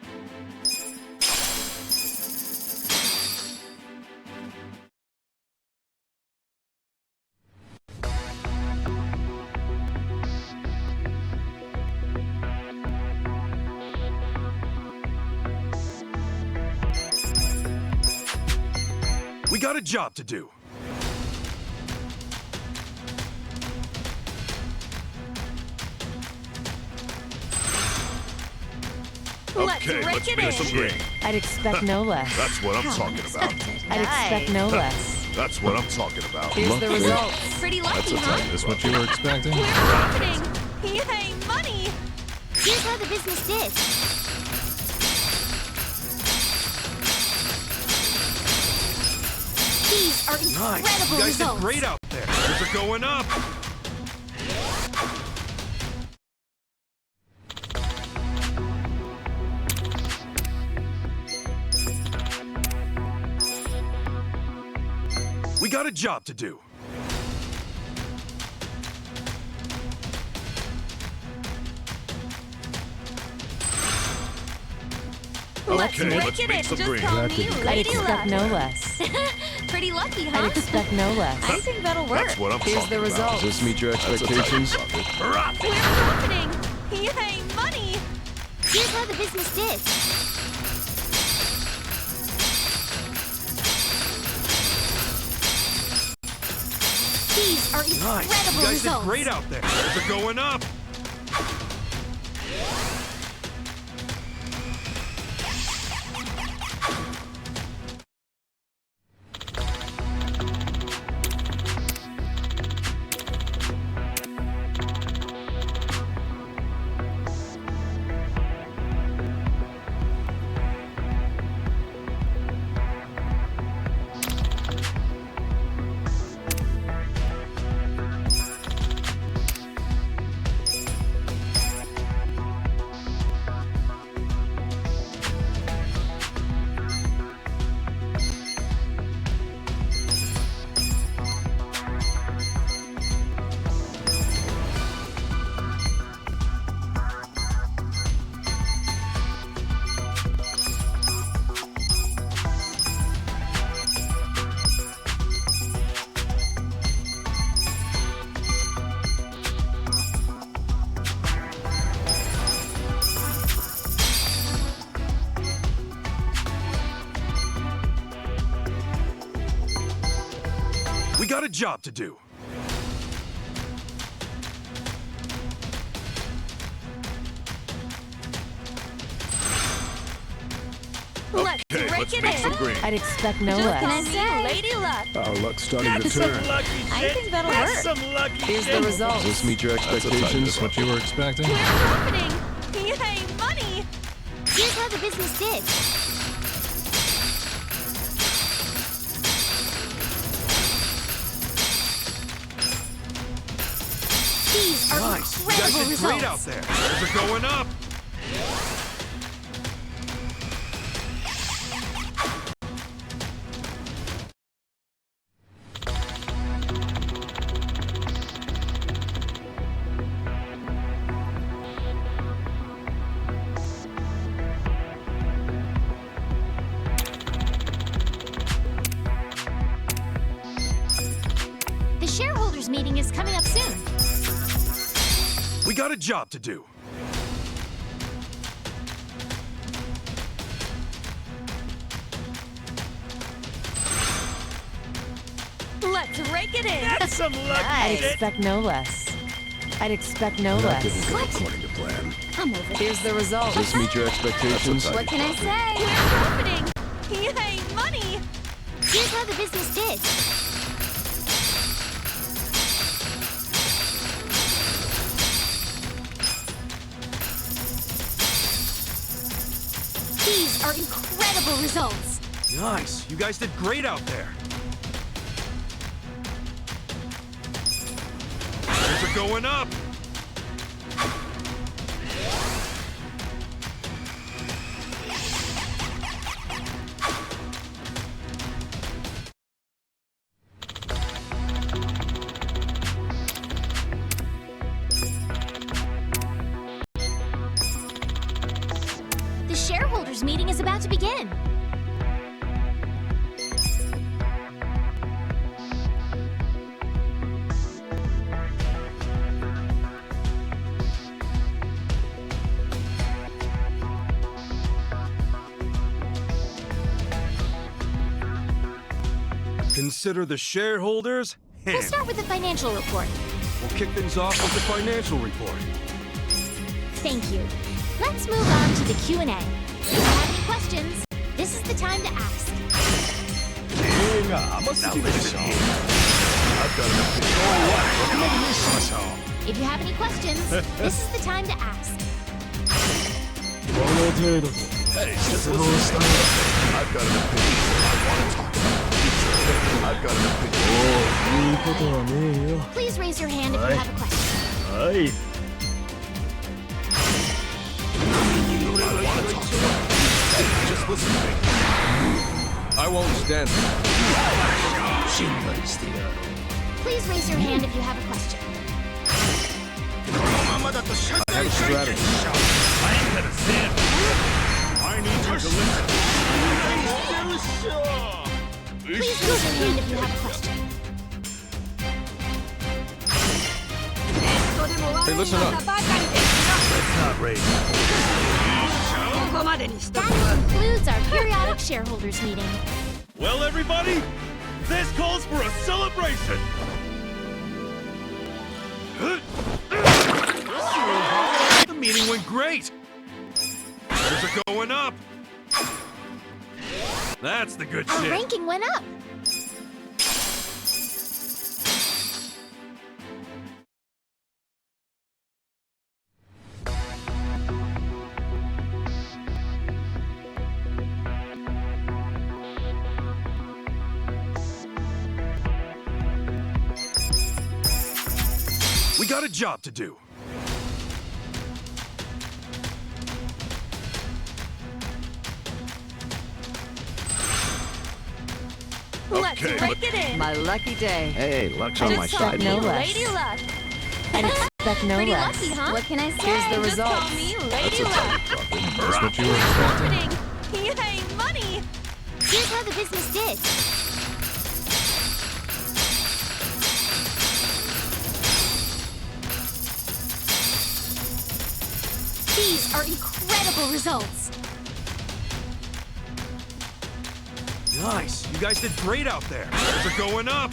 We got a job to do. Let's Okay, break let's it make in. some green. I'd expect no less. That's what I'm talking about. I'd expect no less. That's what I'm talking about. Here's the result. Pretty lucky, huh? This what you were expecting? What's happening? Yay, money! Here's how the business did. These are incredible You guys results. did great out there. Shares are going up. We got a job to do. Let's Okay, break let's it make in. some Just green. call me I'd Lady expect Luck. no less. Pretty lucky, I'd huh? expect no less. I think that'll work. That's what I'm Here's talking the about. result. Does this meet your That's a tidy expectations? plot. What's happening? Yay, money! Here's how the business did. These are incredible You guys results. did great out there. Shares are going up. got a job to do. Let's break it in. I'd expect no What can I less. say? Lady luck. Our luck's starting to turn. I think that'll work. Here's the results. Does this meet your expectations? What you were expecting? We're profiting. Yay, money. Here's how the business did. These are Nice. You guys incredible did great out results. there. Shares are going up. The shareholders meeting is coming up soon. We got a job to do. Let's rake it in. I'd expect no less. I'd expect no That didn't less. go according to plan. I'm over it. Here's the results. Does this meet your expectations? What can I say? We're profiting. Yay, money. Here's how the business did. These are incredible results. Nice. You guys did great out there. Shares are going up. The shareholders meeting is about to begin. Consider the shareholders We'll in. start with the financial report. We'll kick things off with the financial report. Thank you. Let's move on to the Q&A. If you have any questions, this is the time to ask. Now listen here. I've got an opinion. If you have any questions, this is the time to ask. Hey, just listen. I've got an opinion. I want to talk about the future. I've got an opinion. Please raise your hand if you have a question. I want to talk about the future. Hey, just listen to me. I won't stand for that. Please raise your hand if you have a question. I have a strategy. I ain't gonna stand for it. I need you to listen. Please raise your hand if you have a question. Hey, listen up. Let's not raise That concludes our periodic shareholders meeting. Well, everybody, this calls for a celebration. The meeting went great. Shares are going up. That's the good Our shit. ranking went up. We got a job to do. Let's rake it in. My lucky day. Hey, luck's on my Just call side. me No less. Lady Luck. I'd expect no Pretty less. lucky, huh? What can I say? Here's the Just call results. me Lady Luck. That's what you were expecting? Profiting. Yay, money. Here's how the business did. These are incredible results. Nice. You guys did great out there. Shares are going up.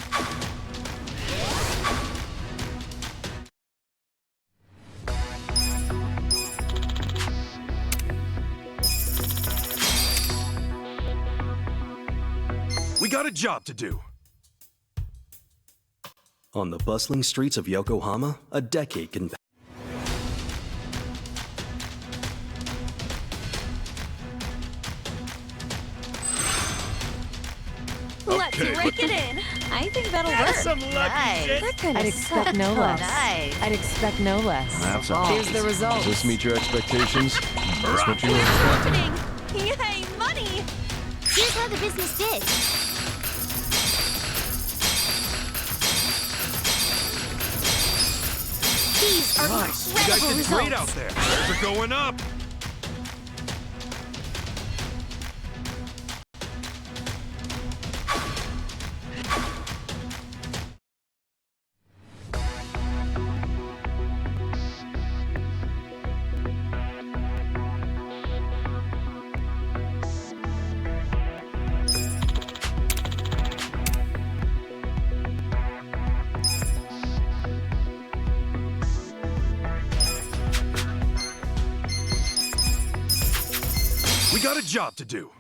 got a job to do. On the bustling streets of Yokohama, a decade can pass. Let's rake it in. I think that'll work. Some lucky shit. I'd expect no less. Nice. I'd expect no less. That's all. Here's the results. Does this meet your expectations? That's what you were expecting. Happening. Yay, money. Here's how the business did. These are Nice. You guys incredible did results. great out there. They're going up. We got a job to do.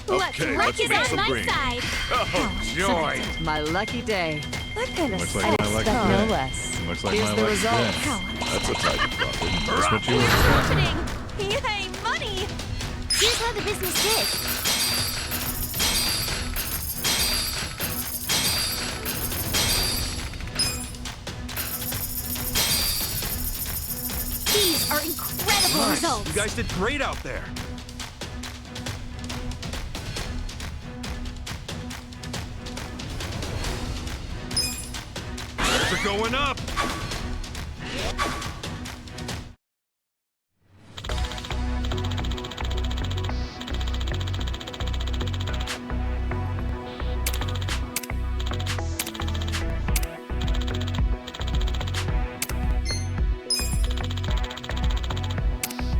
Let's Luck is on my side. Oh, joy. My lucky day. What kind of Looks stuff? like I'd my expect lucky no day. less. Looks like Here's my the lucky results. day. That's a target profit. That's what you were expecting. Happening. Yay, money. Here's how the business did. These are incredible Nice. results. You guys did great out there. They're going up.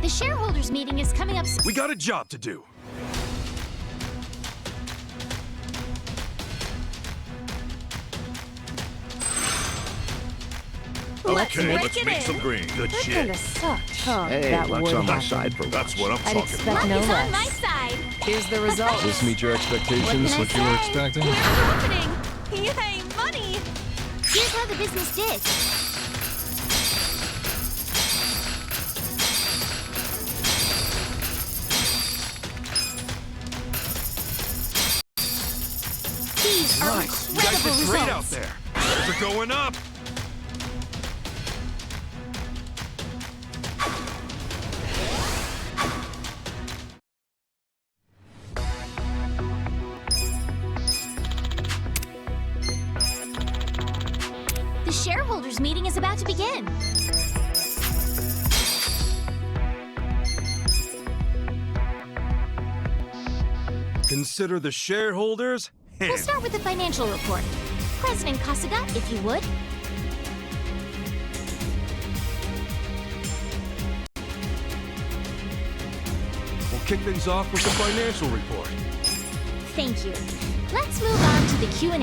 The shareholders meeting is coming up soon. We got a job to do. Let's rake let's it make in. some green. Good That shit. kind of sucked. Oh, Hey, that luck's would on my happen. side for That's once. what I'm I'd talking expect about. no Luck is on my less. side. Here's the Does results. this meet your expectations? What What can you I were say? expecting? Happening. Yay, money. Here's how the business did. These are Nice. You guys incredible did great out results. there. They're going up. The shareholders meeting is about to begin. Consider the shareholders. We'll start with the financial report. President Kasuga, if you would. We'll kick things off with the financial report. Thank you. Let's move on to the Q&A.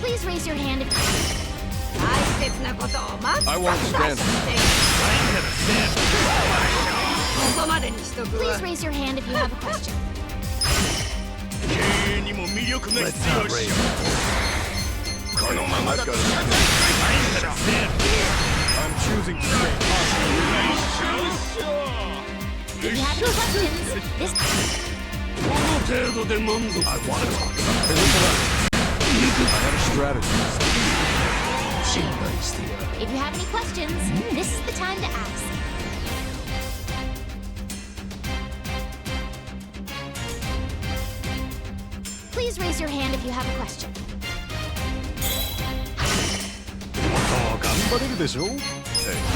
Please raise your hand if... I won't stand. Please raise your hand if you have a question. Let's not raise I'm choosing to stay If you have any questions, this... I want to talk about it. I have a strategy. If you have any questions, this is the time to ask. Please raise your hand if you have a question. 頑張れるでしょ Hey,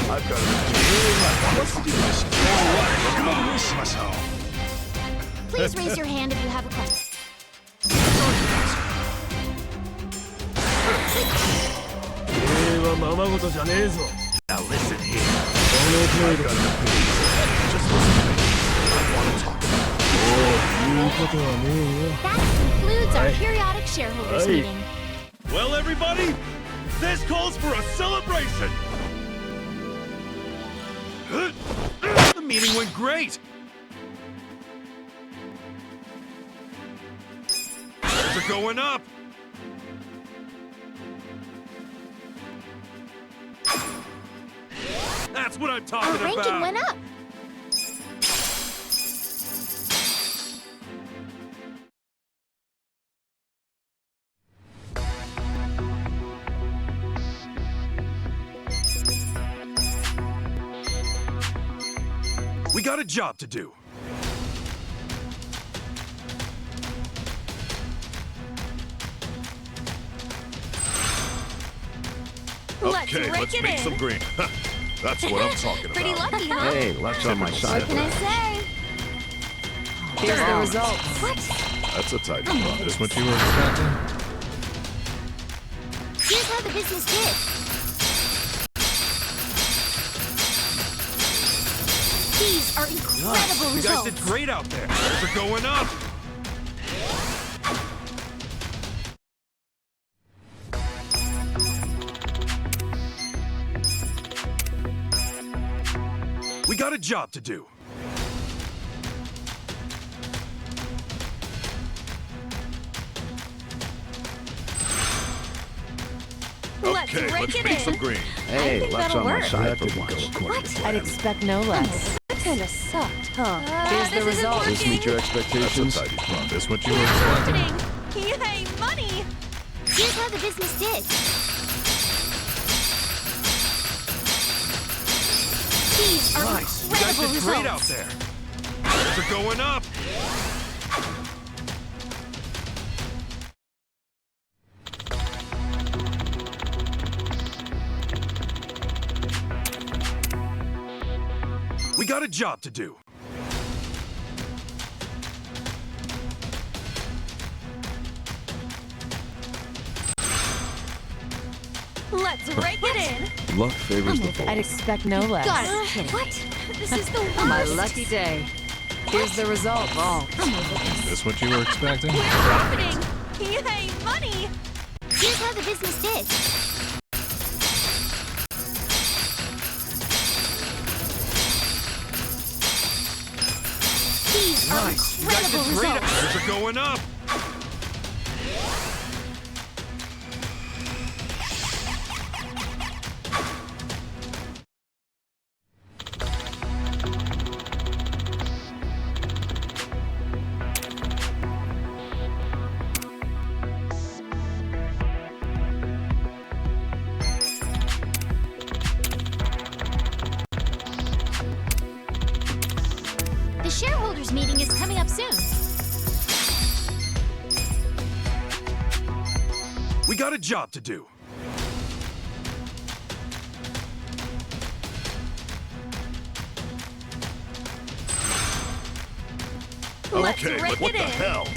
I've got an opinion. I want to talk about it. Please raise your hand if you have a question. はままごとじゃねえぞ Now listen here. この程度 Just listen to me. I want to talk about it. 言うことはねえよ That concludes our periodic shareholders Hey. meeting. Well, everybody, this calls for a celebration. The meeting went great! They're going up! That's what I'm talking Our about! ranking went up. We got a job to do. Okay, let's make some green. That's what I'm talking about. Pretty lucky, huh? Hey, luck's on my side. What can I say? Here's the results. What? That's a tight spot. Is this what you were expecting? Here's how the business did. These are incredible You guys results. did great out there. They're going up. We got a job to do. Okay, let's make some green. Hey, think luck's that'll on my work. side That for didn't go once. according to I'd plan. expect no less. That kind of sucked, huh? Here's the this isn't results. Does this meet your That's a expectations? tidy spot. Is this what you were expecting? Yay, money! Here's how the business did. These are Nice. You guys incredible did great out results. there. They're going up. We got a job to do. Let's rake it in. Luck favors the bold. I'd expect no less. Got it. What? This is the worst. My lucky day. Here's the results. Is this what you were expecting? We're profiting. Yay, money! Here's how the business did. These are Nice. You guys incredible did great out results. there. They're going up. The shareholders meeting is coming up soon. We got a job to do. Let's Okay, rake but what it the in. hell?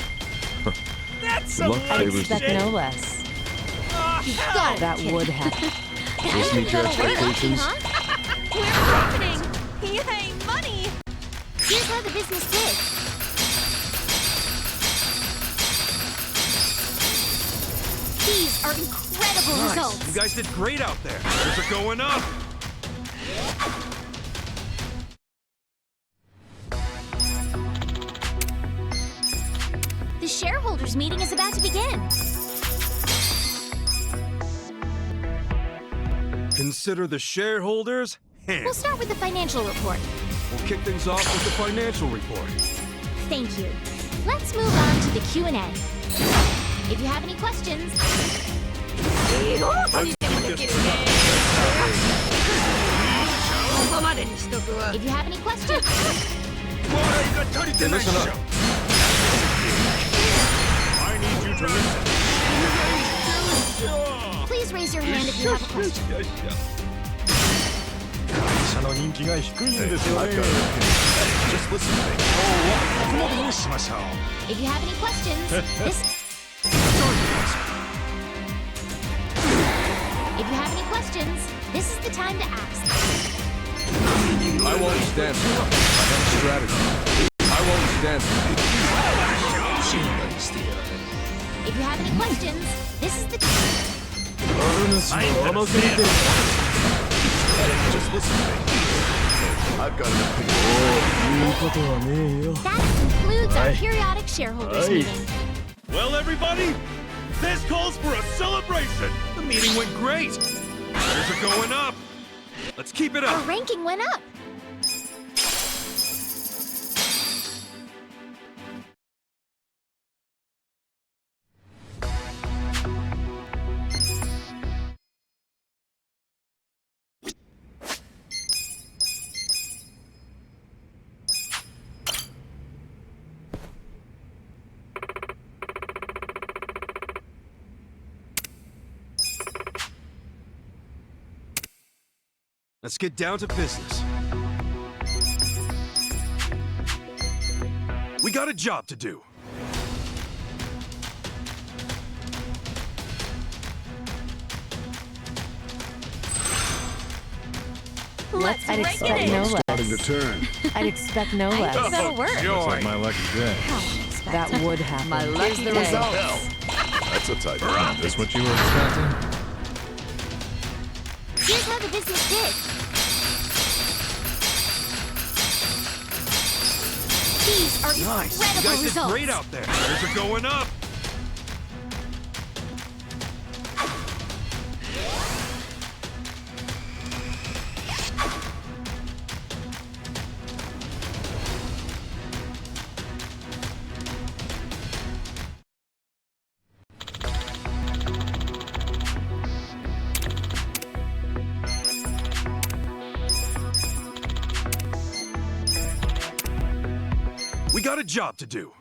Luck I'd favors the expect no bold. less. Got it. That would happen. Does this meet your expectations? We're profiting. Yay, money! Here's how the business did. These are incredible Nice. results. You guys did great out there. They're going up. The shareholders meeting is about to begin. Consider the shareholders We'll hands. start with the financial report. We'll kick things off with the financial report. Thank you. Let's move on to the Q&A. If you have any questions, if you have any questions, Hey, listen up. I need you to listen. please raise your hand if you have a question. Hey, I've got an opinion. Hey, just listen to me. If you have any questions, If you have any questions, this is the time to ask. I won't stand for it. I have a strategy. I won't stand for it. If you have any questions, this is the Just listen to me. I've got an opinion. That concludes our periodic shareholders meeting. Well, everybody, this calls for a celebration. The meeting went great. Shares are going up. Let's keep it Our up. ranking went up. Let's get down to business. We got a job to do. Let's I'd rake expect it no in. Starting to less. turn. I'd expect no I think less. that'll work. Joy. My lucky day. That would happen. My Here's lucky the day. results. That's a tight Is one. this what you were expecting? Here's how the business did. These are Nice. You incredible guys did results. great out there. Shares are going up. We got a job to do.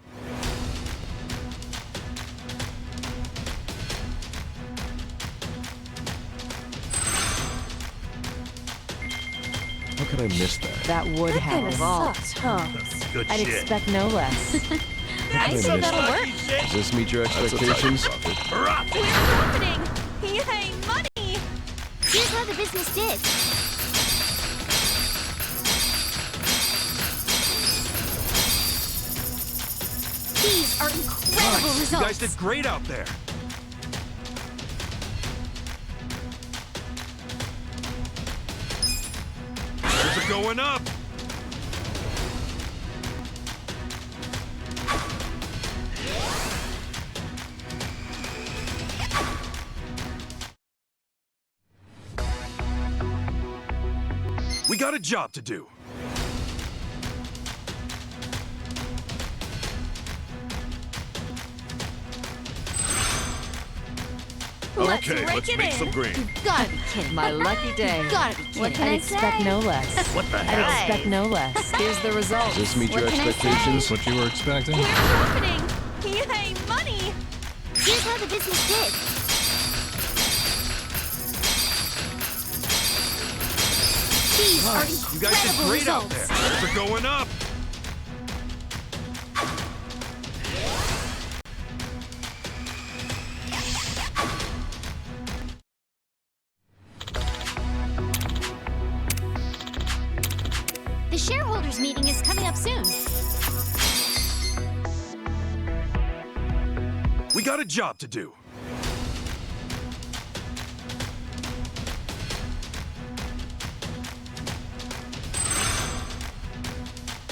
How could I miss that? That would happen. Good I'd expect no less. I say that'll work. Does this meet your That's a tight expectations? profit. We're profiting. Yay, money. Here's how the business did. These are incredible Nice. results. You guys did great out there. Shares are going up. We got a job to do. Let's Okay, rake let's it make in. some green. Gotta be kidding. My lucky day. Gotta be kidding. What can I'd I expect say? no less. What the I'd hell? expect no less. Here's the results. Does this meet your What can I expectations? say? What you were expecting? We're profiting. Yay, money. Here's how the business did. These are Nice. You guys did incredible great out results. there. Shares are going up. The shareholders meeting is coming up soon. We got a job to do.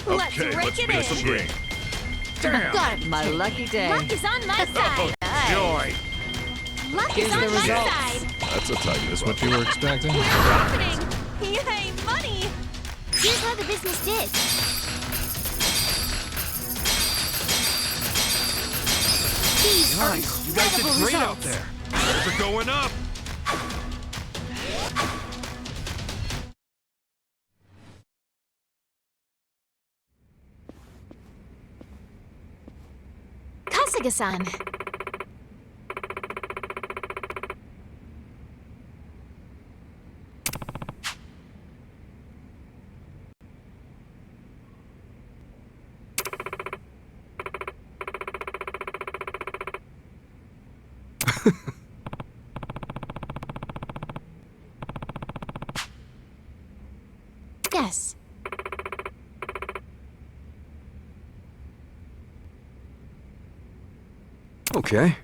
Let's Okay, rake let's it make in. some green. Gotta be My kidding. lucky day. Luck is on my side. Joy. Luck Here's is on the my results. side. That's a tight Is this what profit. you were expecting? We're profiting. Yay, money. Here's how the business did. These are Nice. You guys did incredible great out results. there. Shares are going up. Kasuga-san. Yes. Okay.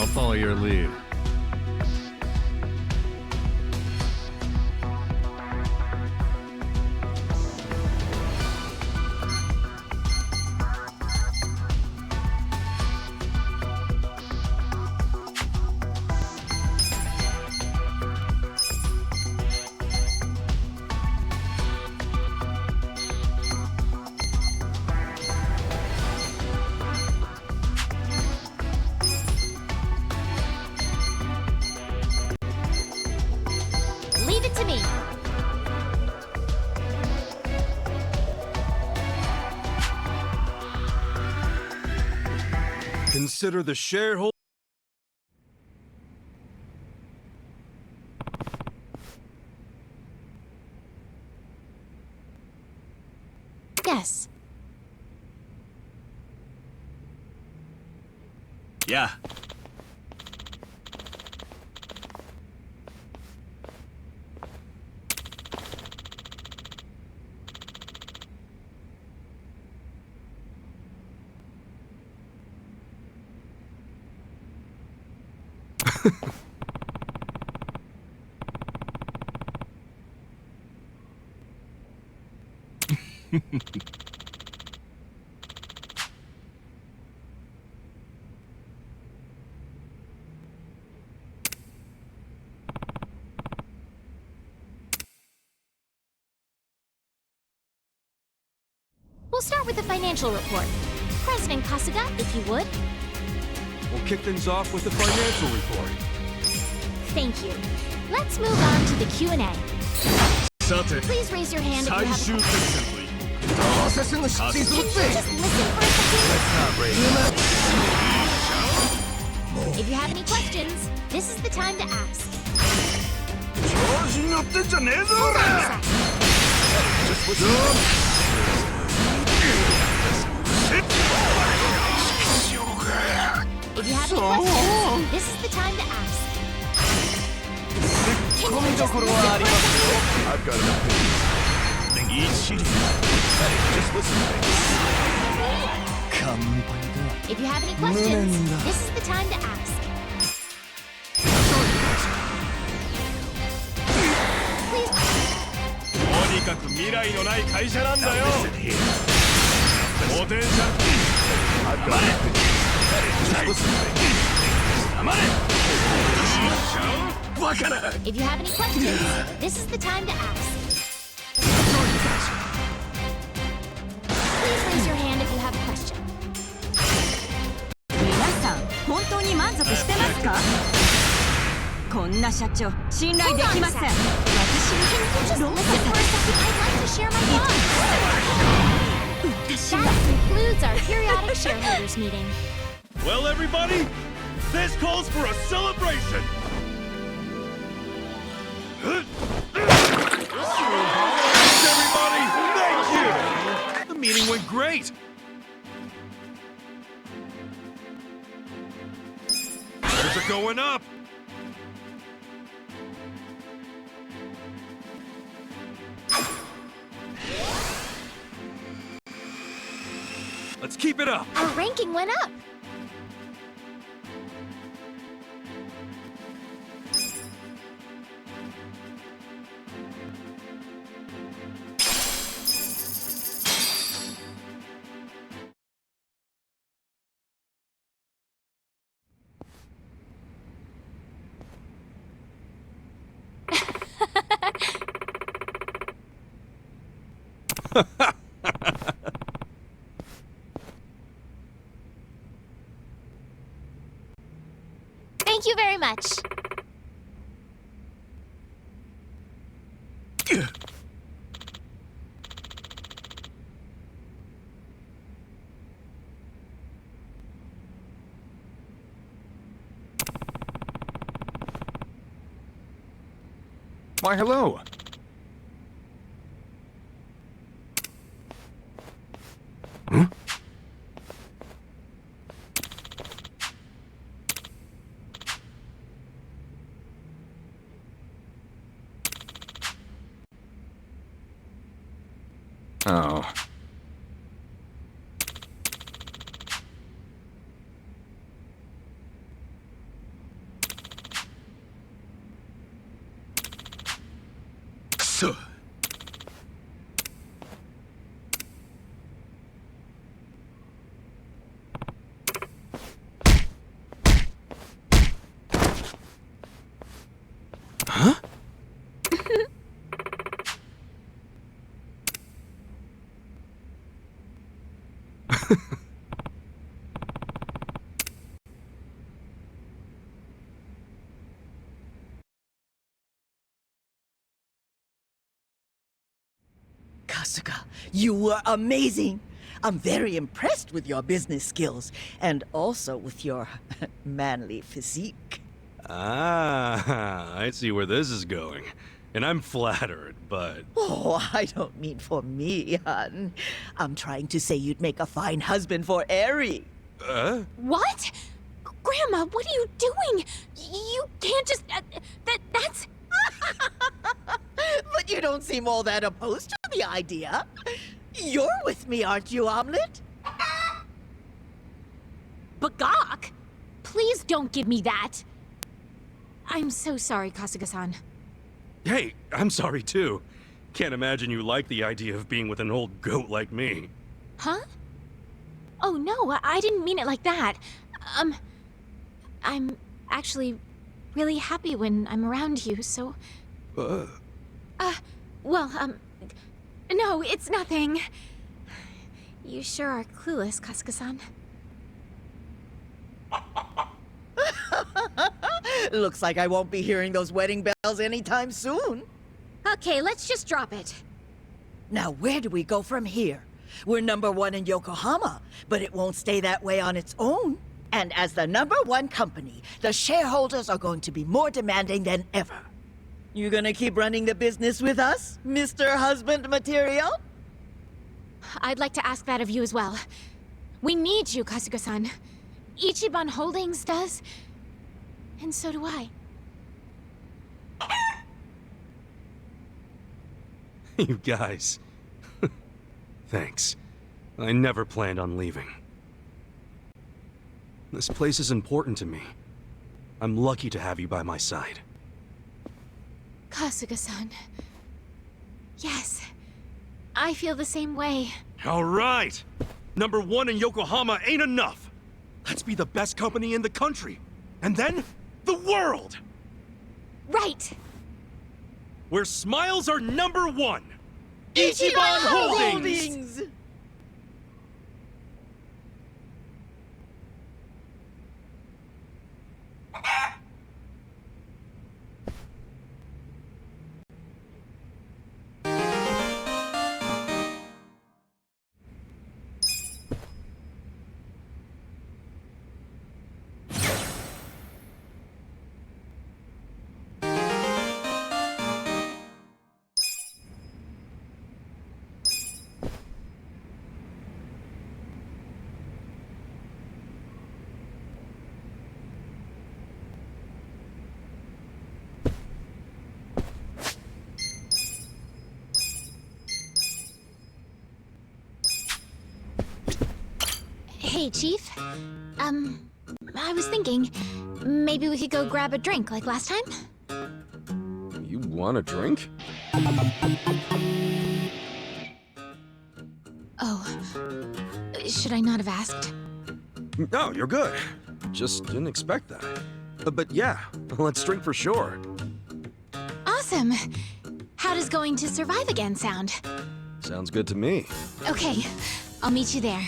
I'll follow your lead. Leave it to me. Consider the shareholder. Yes. Yeah. We'll start with the financial report. President Kasuga, if you would. We'll kick things off with the financial report. Thank you. Let's move on to the Q&A. Please raise your hand if you have a question. Can you just listen for a second? If you have any questions, this is the time to ask. Hold on a sec. If you have any questions, this is the time to ask. Can you just listen for a second? I've got an opinion. Just listen to me. If you have any questions, this is the time to ask. Please. I've got an opinion. Just listen to me. If you have any questions, this is the time to ask. Please raise your hand if you have a question. 皆さん、本当に満足してますか？こんな社長、信頼できません。私 Can you just listen for a second? I'd like to share my thoughts. That concludes our periodic shareholders meeting. Well, everybody, this calls for a celebration. Everybody, thank you. The meeting went great. Shares are going up. Let's keep it up. Our ranking went up. Thank you very much. Why, hello. Oh. So. Huh? Kasuga, you were amazing. I'm very impressed with your business skills and also with your manly physique. Ah, I see where this is going. And I'm flattered, but... Oh, I don't mean for me, hon. I'm trying to say you'd make a fine husband for Eri. What? Grandma, what are you doing? You can't just... that's... But you don't seem all that opposed to the idea. You're with me, aren't you, Omelette? Bagak? Please don't give me that. I'm so sorry, Kasuga-san. Hey, I'm sorry too. Can't imagine you like the idea of being with an old goat like me. Huh? Oh, no, I didn't mean it like that. I'm actually really happy when I'm around you, so... no, it's nothing. You sure are clueless, Kasuga-san. Looks like I won't be hearing those wedding bells anytime soon. Okay, let's just drop it. Now, where do we go from here? We're #1 in Yokohama, but it won't stay that way on its own. And as the #1 company, the shareholders are going to be more demanding than ever. You gonna keep running the business with us, Mr. Husband Material? I'd like to ask that of you as well. We need you, Kasuga-san. Ichiban Holdings does. And so do I. You guys. Thanks. I never planned on leaving. This place is important to me. I'm lucky to have you by my side. Kasuga-san. Yes. I feel the same way. All right! #1 in Yokohama ain't enough! Let's be the best company in the country! And then, the world! Right! Where smiles are #1! Ichiban Holdings! Hey, Chief. I was thinking, maybe we could go grab a drink like last time? You want a drink? Oh. Should I not have asked? No, you're good. Just didn't expect that. But yeah, let's drink for sure. Awesome. How does going to survive again sound? Sounds good to me. Okay, I'll meet you there.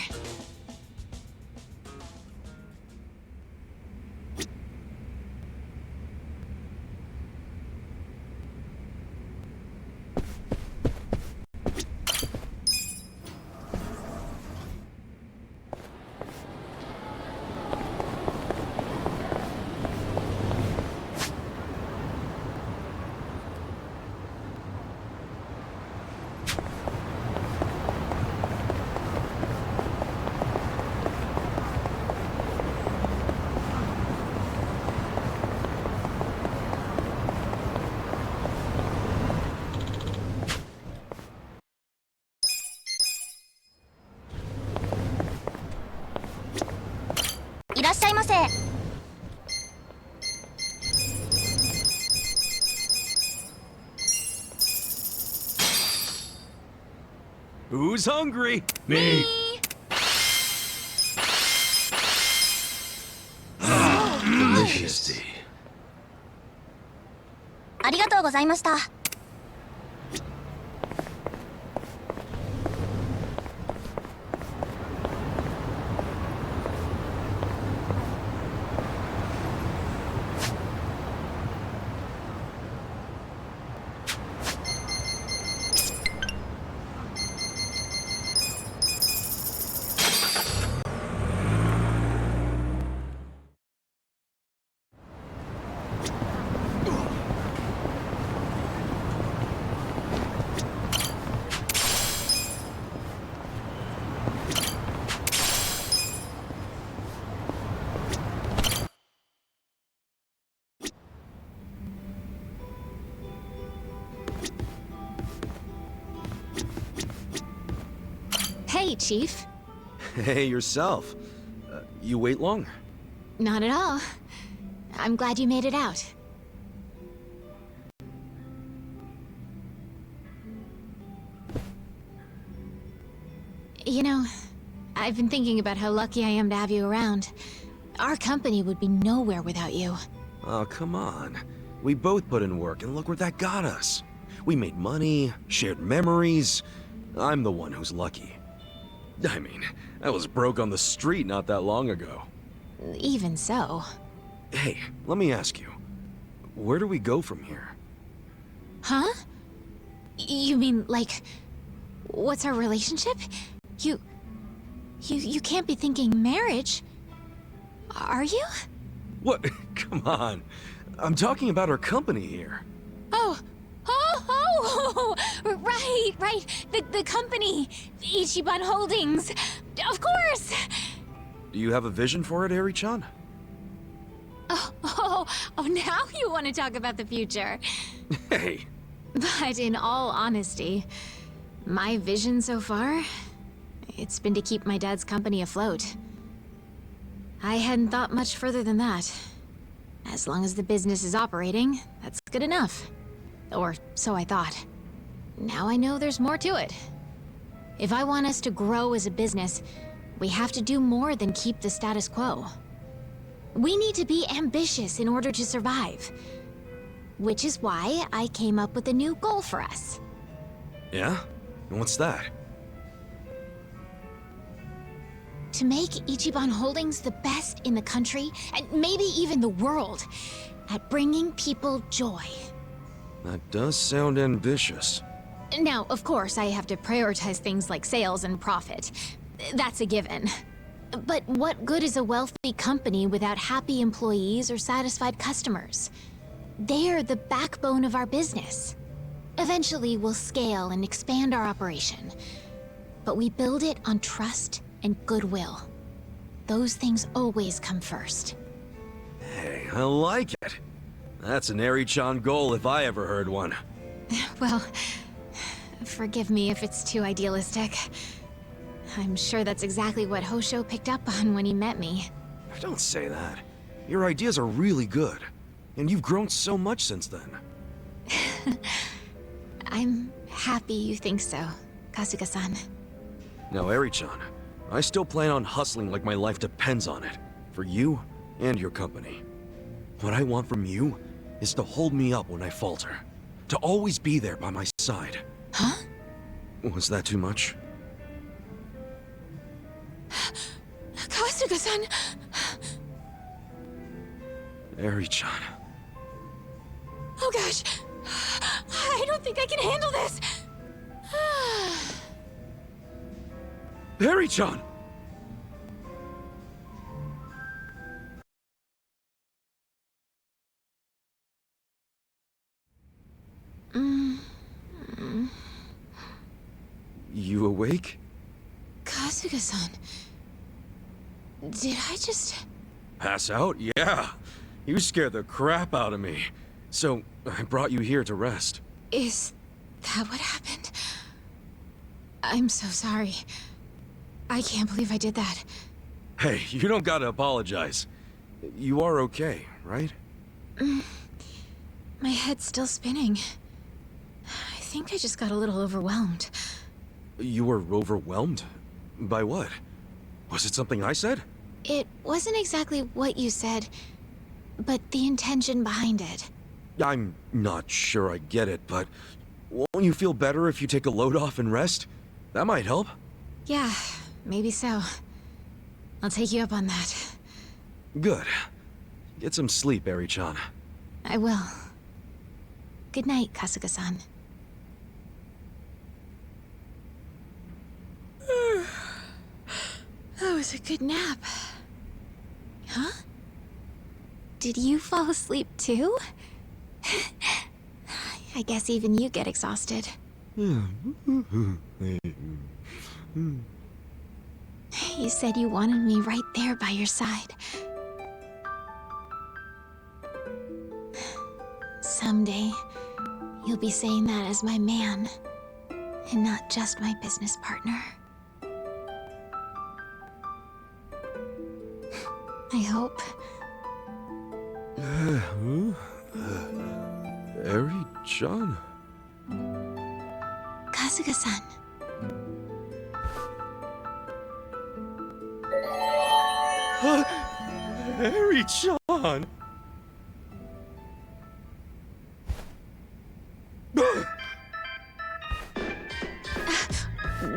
Who's hungry? Me. Delicious tea. ありがとうございました。Hey, Chief. Hey, yourself. You wait long? Not at all. I'm glad you made it out. You know, I've been thinking about how lucky I am to have you around. Our company would be nowhere without you. Oh, come on. We both put in work, and look where that got us. We made money, shared memories. I'm the one who's lucky. I mean, I was broke on the street not that long ago. Even so. Hey, let me ask you. Where do we go from here? Huh? You mean, like, what's our relationship? You can't be thinking marriage. Are you? What? Come on. I'm talking about our company here. Oh, right. The company, Ichiban Holdings. Of course. Do you have a vision for it, Eri-chan? Oh, now you want to talk about the future. Hey. But in all honesty, my vision so far, it's been to keep my dad's company afloat. I hadn't thought much further than that. As long as the business is operating, that's good enough. Or so I thought. Now I know there's more to it. If I want us to grow as a business, we have to do more than keep the status quo. We need to be ambitious in order to survive. Which is why I came up with a new goal for us. Yeah? And what's that? To make Ichiban Holdings the best in the country, and maybe even the world, at bringing people joy. That does sound ambitious. Now, of course, I have to prioritize things like sales and profit. That's a given. But what good is a wealthy company without happy employees or satisfied customers? They're the backbone of our business. Eventually, we'll scale and expand our operation. But we build it on trust and goodwill. Those things always come first. Hey, I like it. That's an Eri-chan goal if I ever heard one. Well, forgive me if it's too idealistic. I'm sure that's exactly what Hosho picked up on when he met me. Don't say that. Your ideas are really good. And you've grown so much since then. I'm happy you think so, Kasuga-san. Now, Eri-chan, I still plan on hustling like my life depends on it. For you and your company. What I want from you is to hold me up when I falter. To always be there by my side. Huh? Was that too much? Kasuga-san! Eri-chan. Oh gosh! I don't think I can handle this! Eri-chan! You awake? Kasuga-san... Did I just... Pass out? Yeah. You scared the crap out of me. So, I brought you here to rest. Is that what happened? I'm so sorry. I can't believe I did that. Hey, you don't gotta apologize. You are okay, right? My head's still spinning. I think I just got a little overwhelmed. You were overwhelmed? By what? Was it something I said? It wasn't exactly what you said, but the intention behind it. I'm not sure I get it, but won't you feel better if you take a load off and rest? That might help. Yeah, maybe so. I'll take you up on that. Good. Get some sleep, Eri-chan. I will. Good night, Kasuga-san. That was a good nap. Huh? Did you fall asleep too? I guess even you get exhausted. You said you wanted me right there by your side. Someday, you'll be saying that as my man, and not just my business partner. I hope. Eri-chan? Kasuga-san. Eri-chan!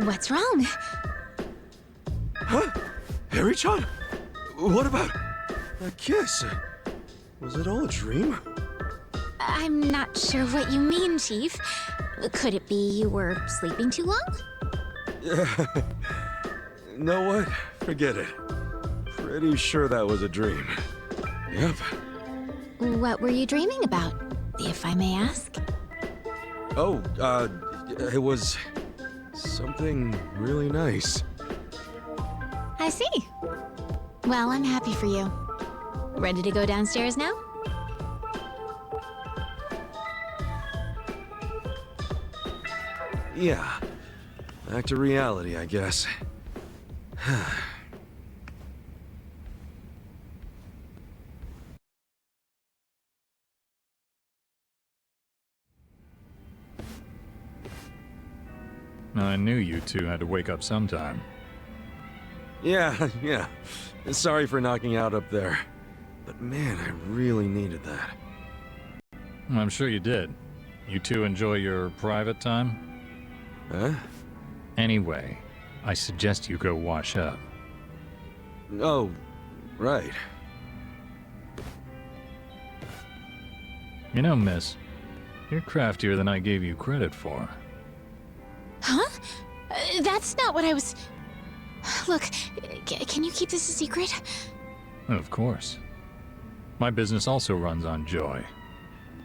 What's wrong? Huh? Eri-chan? What about that kiss? Was it all a dream? I'm not sure what you mean, Chief. Could it be you were sleeping too long? Know what? Forget it. Pretty sure that was a dream. Yep. What were you dreaming about, if I may ask? Oh, it was something really nice. I see. Well, I'm happy for you. Ready to go downstairs now? Yeah. Back to reality, I guess. I knew you two had to wake up sometime. Yeah. Sorry for knocking out up there. But man, I really needed that. I'm sure you did. You two enjoy your private time? Huh? Anyway, I suggest you go wash up. Oh, right. You know, miss, you're craftier than I gave you credit for. Huh? That's not what I was... Look, can you keep this a secret? Of course. My business also runs on joy.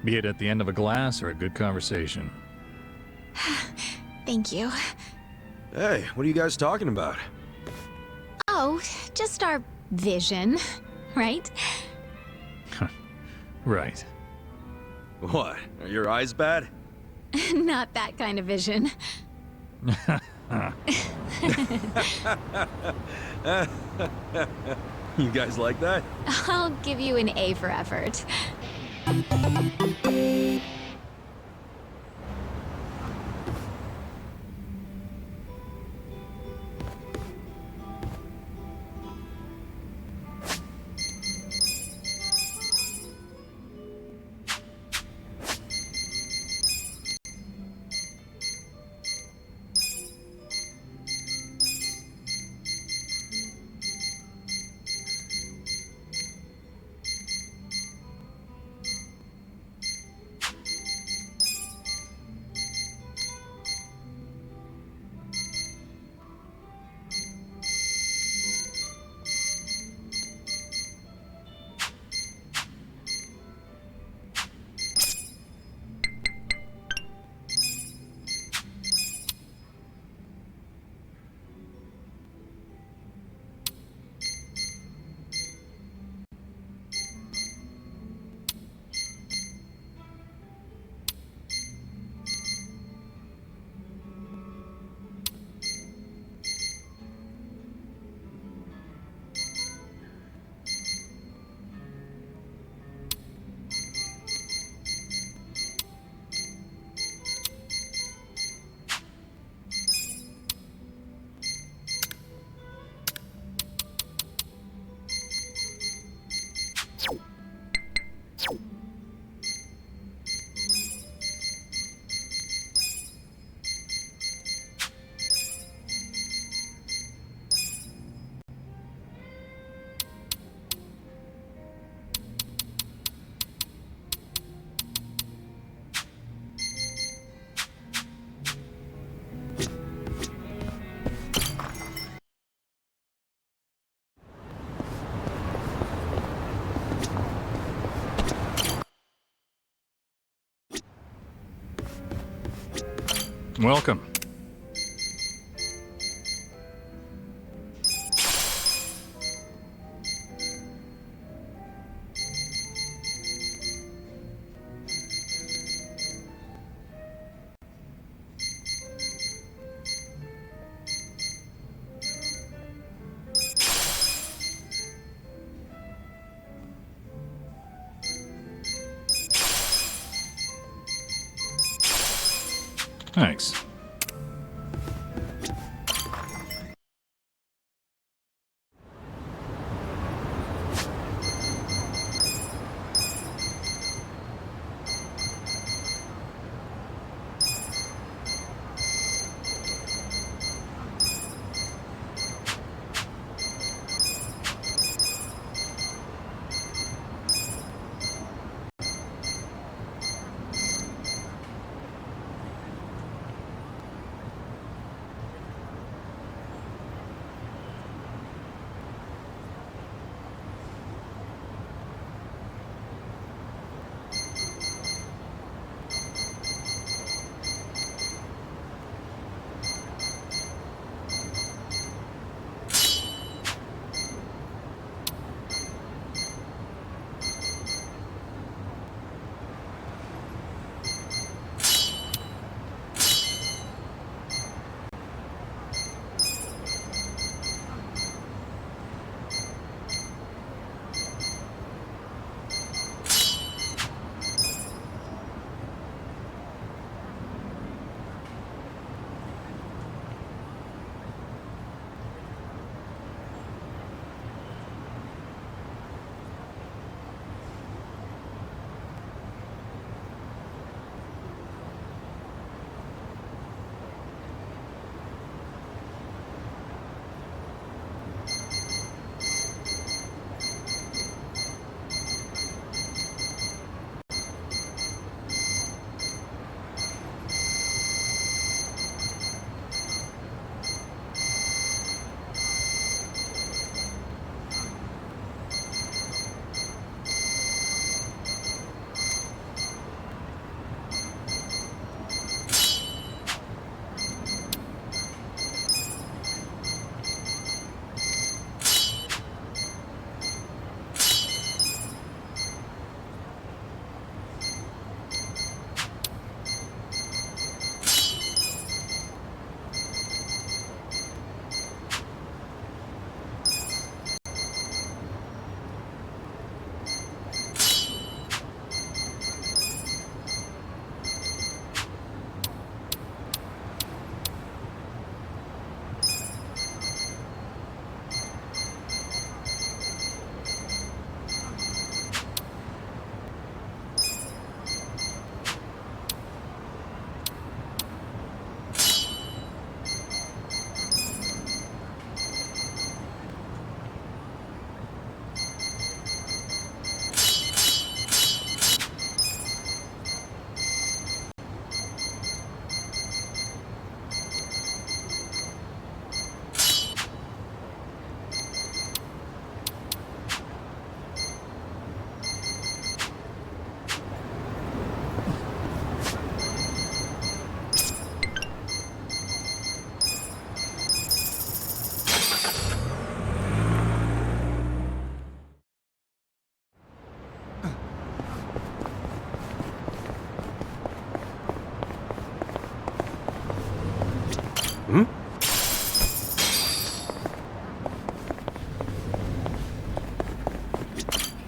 Be it at the end of a glass or a good conversation. Thank you. Hey, what are you guys talking about? Oh, just our vision, right? Right. What? Are your eyes bad? Not that kind of vision. You guys like that? I'll give you an A for effort. Welcome. Thanks.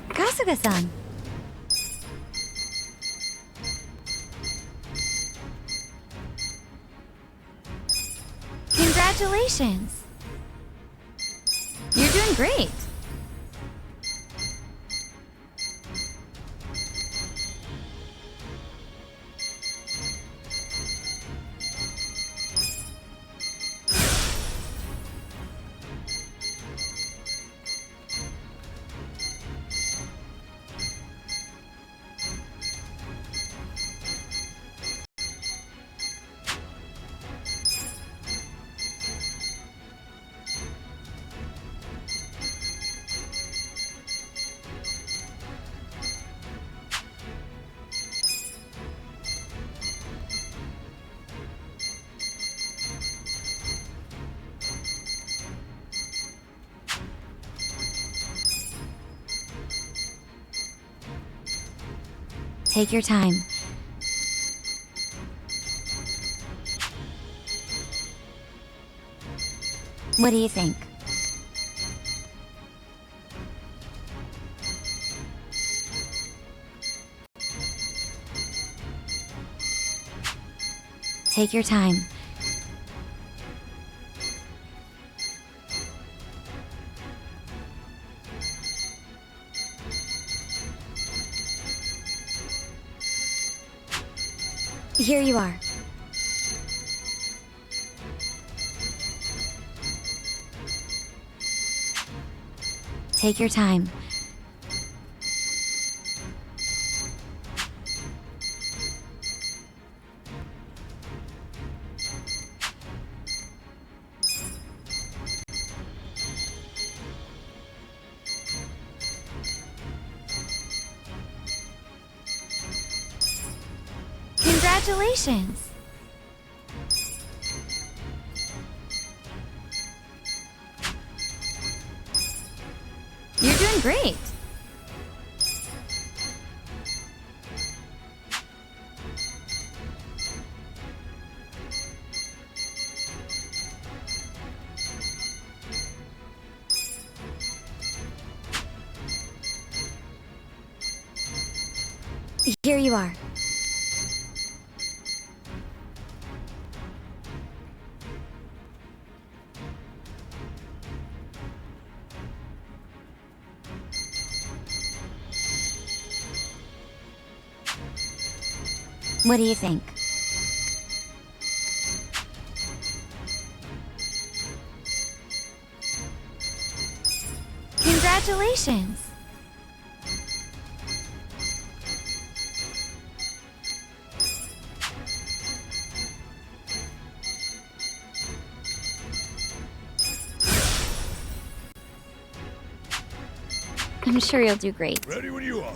Kasuga-san. Congratulations. You're doing great. Take your time. What do you think? Take your time. Here you are. Take your time. Congratulations! You're doing great. Here you are. What do you think? Congratulations! I'm sure you'll do great. Ready when you are.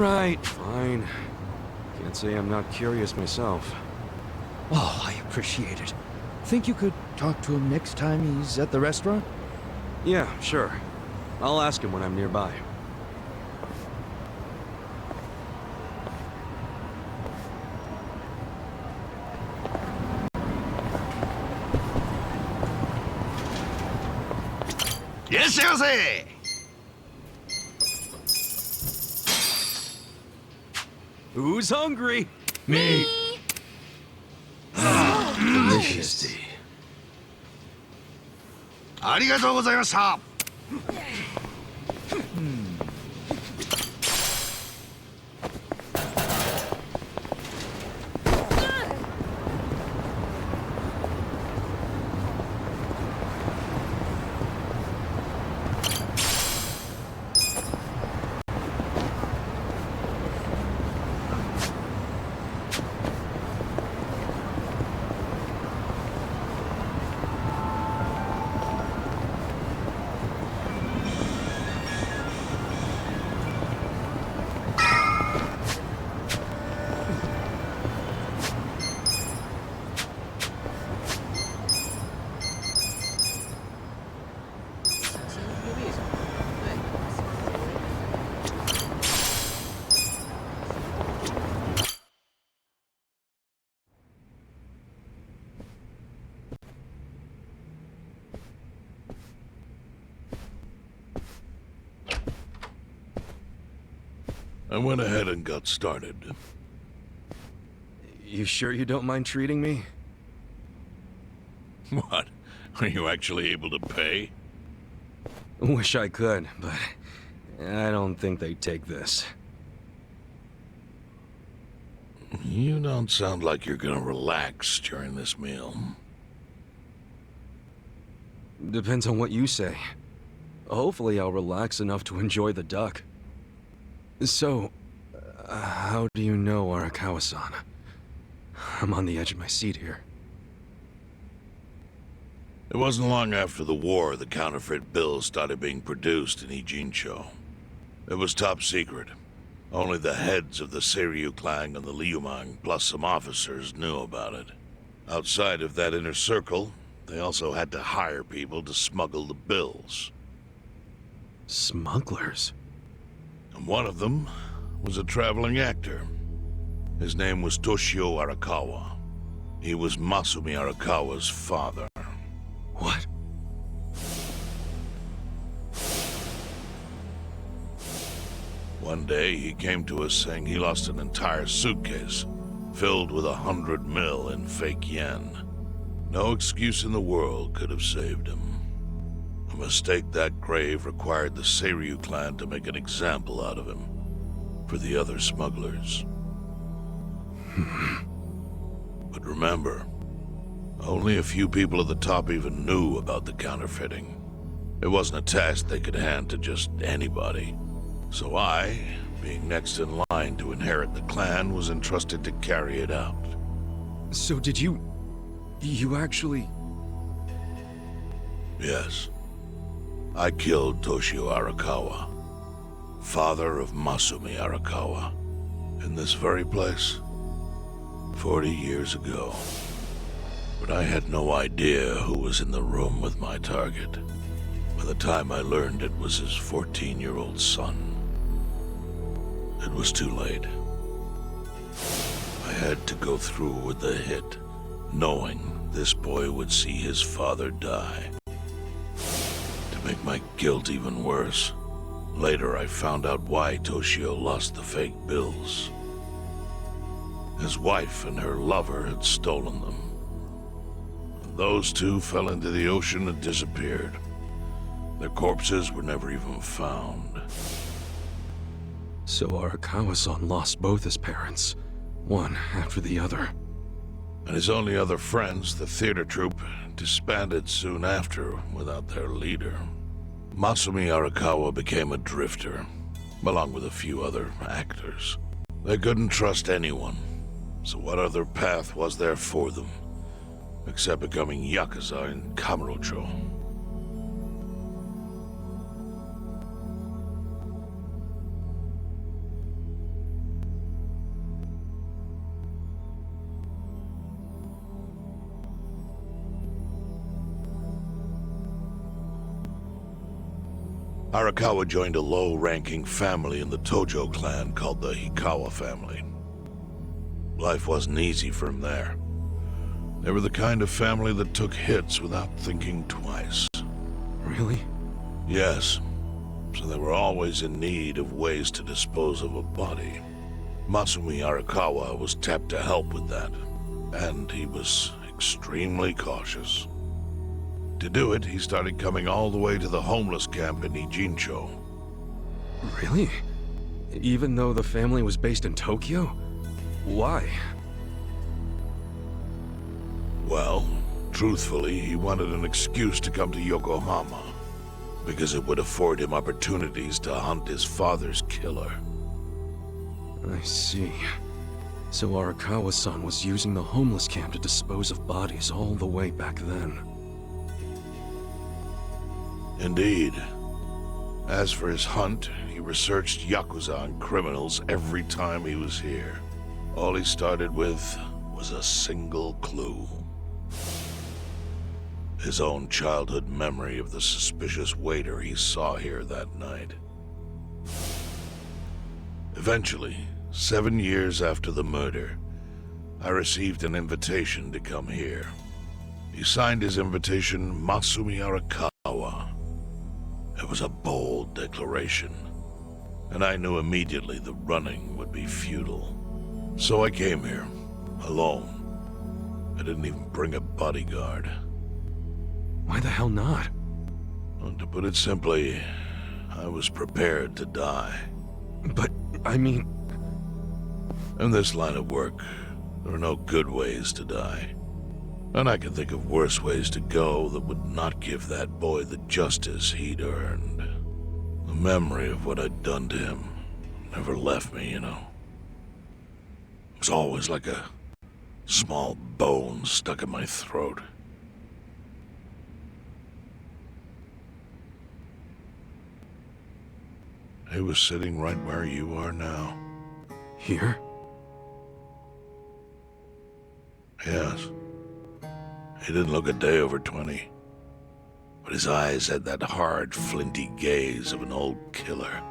Alright, fine. Can't say I'm not curious myself. Oh, I appreciate it. Think you could talk to him next time he's at the restaurant? Yeah, sure. I'll ask him when I'm nearby. Yes, sir. Who's hungry? Me. Delicious tea. ありがとうございました。I went ahead and got started. You sure you don't mind treating me? What? Are you actually able to pay? Wish I could, but I don't think they'd take this. You don't sound like you're gonna relax during this meal. Depends on what you say. Hopefully I'll relax enough to enjoy the duck. So, how do you know Arakawa-san? I'm on the edge of my seat here. It wasn't long after the war the counterfeit bills started being produced in Ijincho. It was top secret. Only the heads of the Seiryu clan and the Liumang, plus some officers, knew about it. Outside of that inner circle, they also had to hire people to smuggle the bills. Smugglers? And one of them was a traveling actor. His name was Toshio Arakawa. He was Masumi Arakawa's father. What? One day, he came to us saying he lost an entire suitcase filled with 100 mil in fake yen. No excuse in the world could have saved him. A mistake that grave required the Seiryu clan to make an example out of him for the other smugglers. But remember, only a few people at the top even knew about the counterfeiting. It wasn't a task they could hand to just anybody. So I, being next in line to inherit the clan, was entrusted to carry it out. So did you actually... Yes. I killed Toshio Arakawa, father of Masumi Arakawa, in this very place, 40 years ago. But I had no idea who was in the room with my target. By the time I learned it was his 14-year-old son. It was too late. I had to go through with the hit, knowing this boy would see his father die. To make my guilt even worse, later I found out why Toshio lost the fake bills. His wife and her lover had stolen them. Those two fell into the ocean and disappeared. Their corpses were never even found. So Arakawa-san lost both his parents, one after the other. And his only other friends, the theater troupe, disbanded soon after without their leader. Masumi Arakawa became a drifter, along with a few other actors. They couldn't trust anyone, so what other path was there for them, except becoming Yakuza in Kamurocho? Arakawa joined a low-ranking family in the Tojo clan called the Hikawa family. Life wasn't easy for him there. They were the kind of family that took hits without thinking twice. Really? Yes. So they were always in need of ways to dispose of a body. Masumi Arakawa was tapped to help with that, and he was extremely cautious. To do it, he started coming all the way to the homeless camp in Ijincho. Really? Even though the family was based in Tokyo? Why? Well, truthfully, he wanted an excuse to come to Yokohama, because it would afford him opportunities to hunt his father's killer. I see. So Arakawa-san was using the homeless camp to dispose of bodies all the way back then. Indeed. As for his hunt, he researched Yakuza and criminals every time he was here. All he started with was a single clue. His own childhood memory of the suspicious waiter he saw here that night. Eventually, 7 years after the murder, I received an invitation to come here. He signed his invitation Masumi Arakawa. It was a bold declaration, and I knew immediately the running would be futile. So I came here, alone. I didn't even bring a bodyguard. Why the hell not? Well, to put it simply, I was prepared to die. But, I mean... In this line of work, there are no good ways to die. And I can think of worse ways to go that would not give that boy the justice he'd earned. The memory of what I'd done to him never left me, you know. It was always like a small bone stuck in my throat. He was sitting right where you are now. Here? Yes. He didn't look a day over 20. But his eyes had that hard, flinty gaze of an old killer.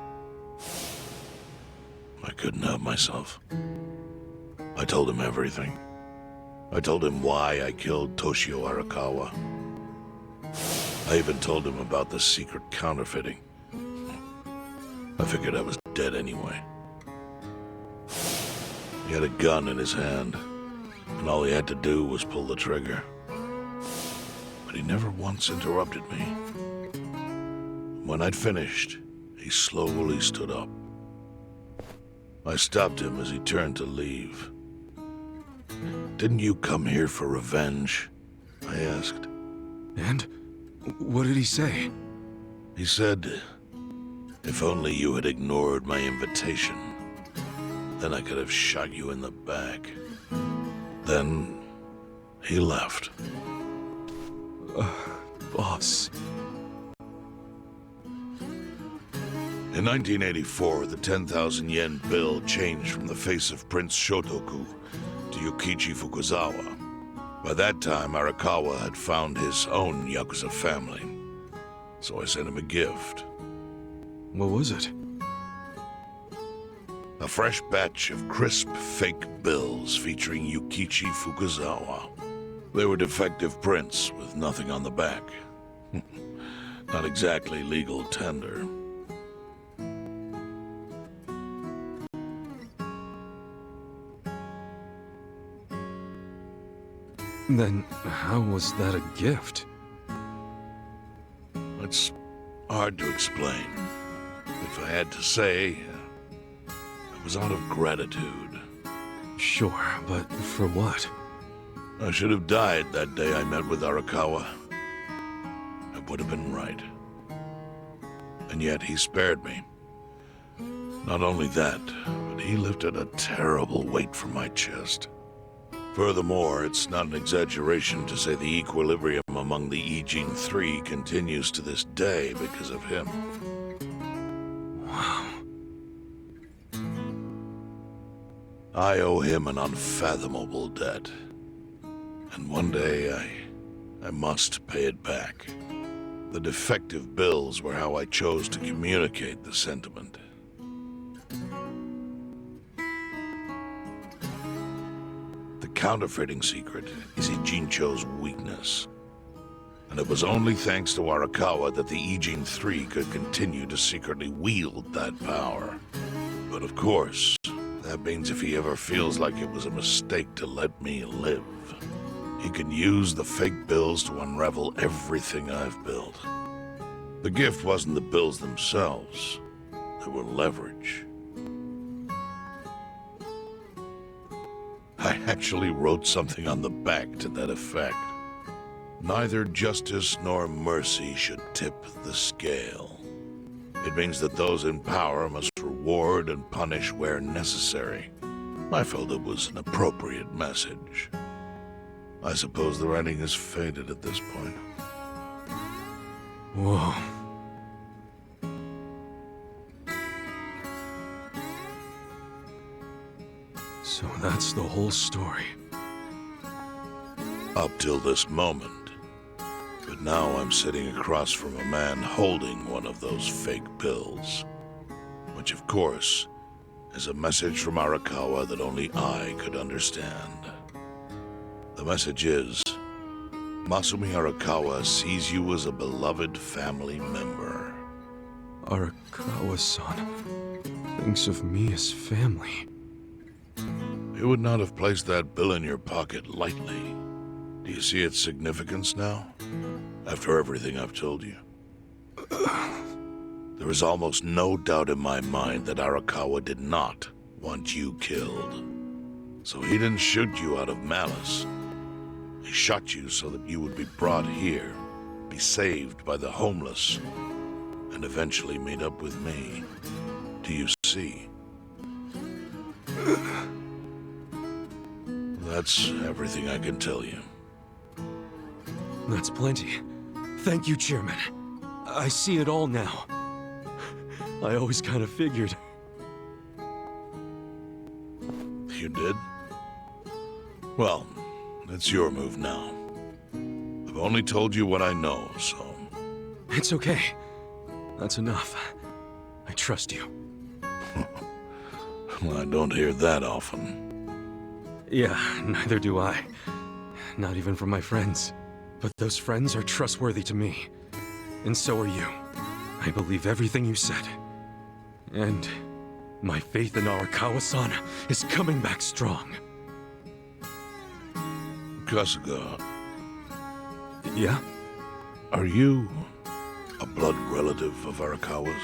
I couldn't help myself. I told him everything. I told him why I killed Toshio Arakawa. I even told him about the secret counterfeiting. I figured I was dead anyway. He had a gun in his hand, and all he had to do was pull the trigger. But he never once interrupted me. When I'd finished, he slowly stood up. I stopped him as he turned to leave. "Didn't you come here for revenge?" I asked. And? What did he say? He said, "If only you had ignored my invitation, then I could have shot you in the back." Then he left. Boss. In 1984, the 10,000 yen bill changed from the face of Prince Shotoku to Yukichi Fukuzawa. By that time, Arakawa had found his own Yakuza family, so I sent him a gift. What was it? A fresh batch of crisp, fake bills featuring Yukichi Fukuzawa. They were defective prints with nothing on the back. Not exactly legal tender. Then how was that a gift? It's hard to explain. If I had to say, it was out of gratitude. Sure, but for what? I should have died that day I met with Arakawa. It would have been right. And yet he spared me. Not only that, but he lifted a terrible weight from my chest. Furthermore, it's not an exaggeration to say the equilibrium among the Ijin Three continues to this day because of him. Wow. I owe him an unfathomable debt. And one day, I must pay it back. The defective bills were how I chose to communicate the sentiment. The counterfeiting secret is Ijincho's weakness. And it was only thanks to Arakawa that the Ijin 3 could continue to secretly wield that power. But of course, that means if he ever feels like it was a mistake to let me live, he can use the fake bills to unravel everything I've built. The gift wasn't the bills themselves, they were leverage. I actually wrote something on the back to that effect. Neither justice nor mercy should tip the scale. It means that those in power must reward and punish where necessary. I felt it was an appropriate message. I suppose the writing is faded at this point. Whoa. So that's the whole story. Up till this moment. But now I'm sitting across from a man holding one of those fake bills. Which, of course, is a message from Arakawa that only I could understand. The message is, Masumi Arakawa sees you as a beloved family member. Arakawa-san thinks of me as family. You would not have placed that bill in your pocket lightly. Do you see its significance now? After everything I've told you? There is almost no doubt in my mind that Arakawa did not want you killed. So he didn't shoot you out of malice. He shot you so that you would be brought here, be saved by the homeless, and eventually meet up with me. Do you see? That's everything I can tell you. That's plenty. Thank you, Chairman. I see it all now. I always kind of figured. You did? Well, it's your move now. I've only told you what I know, so... It's okay. That's enough. I trust you. Well, I don't hear that often. Yeah, neither do I. Not even from my friends. But those friends are trustworthy to me. And so are you. I believe everything you said. And my faith in Arakawa-san is coming back strong. Kasuga. Yeah? Are you a blood relative of Arakawa's?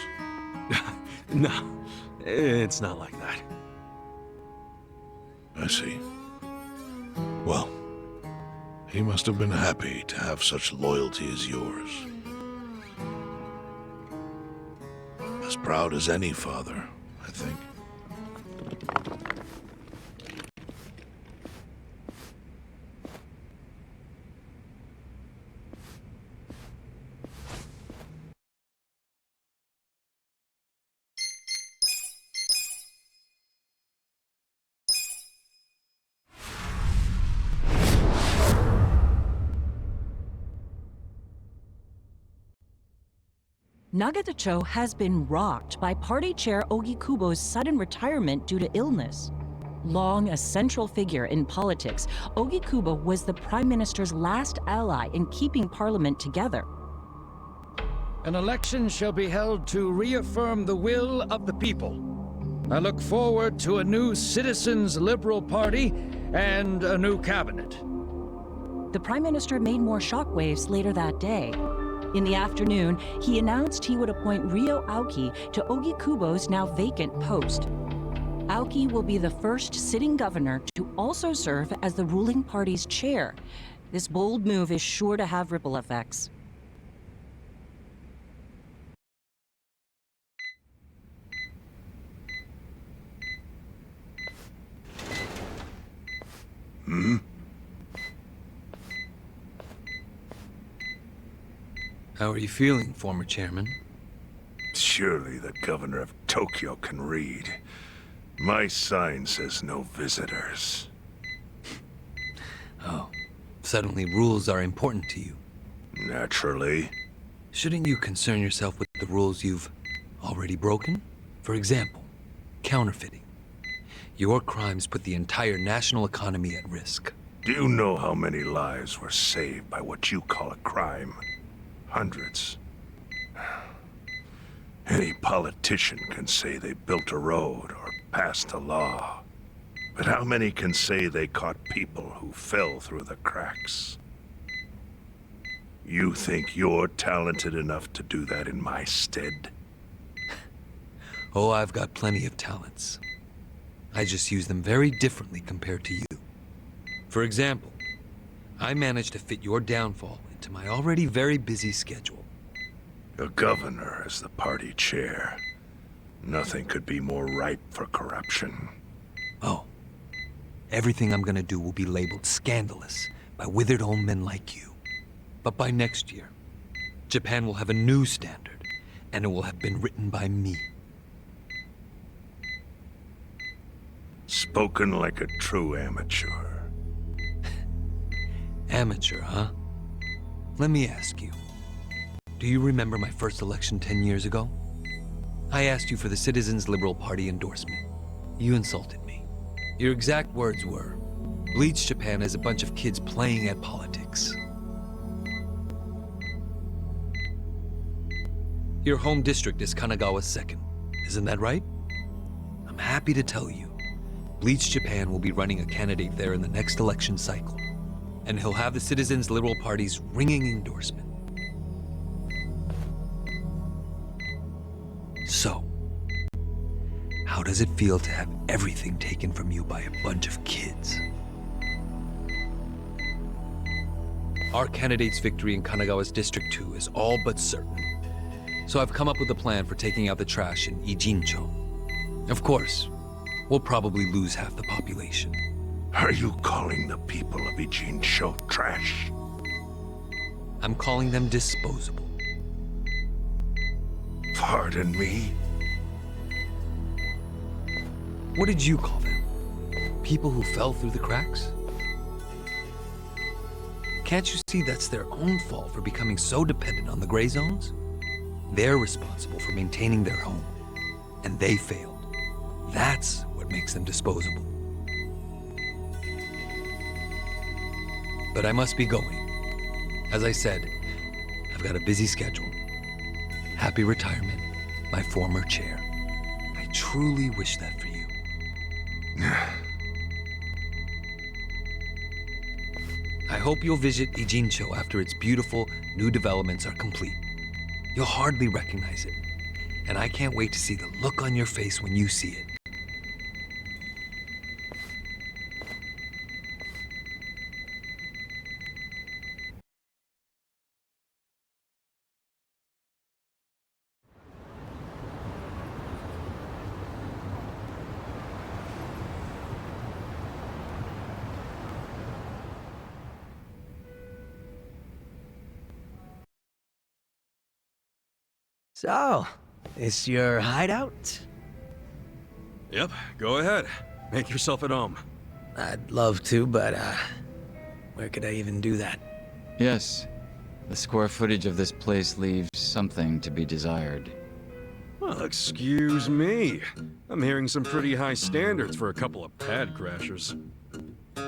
No, it's not like that. I see. Well, he must have been happy to have such loyalty as yours. As proud as any father, I think. Nagatacho has been rocked by party chair Ogikubo's sudden retirement due to illness. Long a central figure in politics, Ogikubo was the Prime Minister's last ally in keeping Parliament together. An election shall be held to reaffirm the will of the people. I look forward to a new Citizens' Liberal Party and a new cabinet. The Prime Minister made more shockwaves later that day. In the afternoon, he announced he would appoint Ryo Aoki to Ogikubo's now vacant post. Aoki will be the first sitting governor to also serve as the ruling party's chair. This bold move is sure to have ripple effects. How are you feeling, former chairman? Surely the governor of Tokyo can read. My sign says no visitors. Oh, suddenly rules are important to you. Naturally. Shouldn't you concern yourself with the rules you've already broken? For example, counterfeiting. Your crimes put the entire national economy at risk. Do you know how many lives were saved by what you call a crime? Hundreds. Any politician can say they built a road or passed a law. But how many can say they caught people who fell through the cracks? You think you're talented enough to do that in my stead? Oh, I've got plenty of talents. I just use them very differently compared to you. For example, I managed to fit your downfall into my already very busy schedule. A governor as the party chair. Nothing could be more ripe for corruption. Oh, everything I'm gonna do will be labeled scandalous by withered old men like you. But by next year, Japan will have a new standard, and it will have been written by me. Spoken like a true amateur. Amateur, huh? Let me ask you. Do you remember my first election 10 years ago? I asked you for the Citizens Liberal Party endorsement. You insulted me. Your exact words were, "Bleach Japan is a bunch of kids playing at politics." Your home district is Kanagawa's second. Isn't that right? I'm happy to tell you, Bleach Japan will be running a candidate there in the next election cycle. And he'll have the Citizens Liberal Party's ringing endorsement. So, how does it feel to have everything taken from you by a bunch of kids? Our candidate's victory in Kanagawa's District 2 is all but certain. So I've come up with a plan for taking out the trash in Ijincho. Of course, we'll probably lose half the population. Are you calling the people of Ijincho trash? I'm calling them disposable. Pardon me? What did you call them? People who fell through the cracks? Can't you see that's their own fault for becoming so dependent on the gray zones? They're responsible for maintaining their home, and they failed. That's what makes them disposable. But I must be going. As I said, I've got a busy schedule. Happy retirement, my former chair. I truly wish that for you. I hope you'll visit Ijincho after its beautiful new developments are complete. You'll hardly recognize it, and I can't wait to see the look on your face when you see it. So, this your hideout? Yep, go ahead. Make yourself at home. I'd love to, but, where could I even do that? Yes. The square footage of this place leaves something to be desired. Well, excuse me. I'm hearing some pretty high standards for a couple of pad crashers.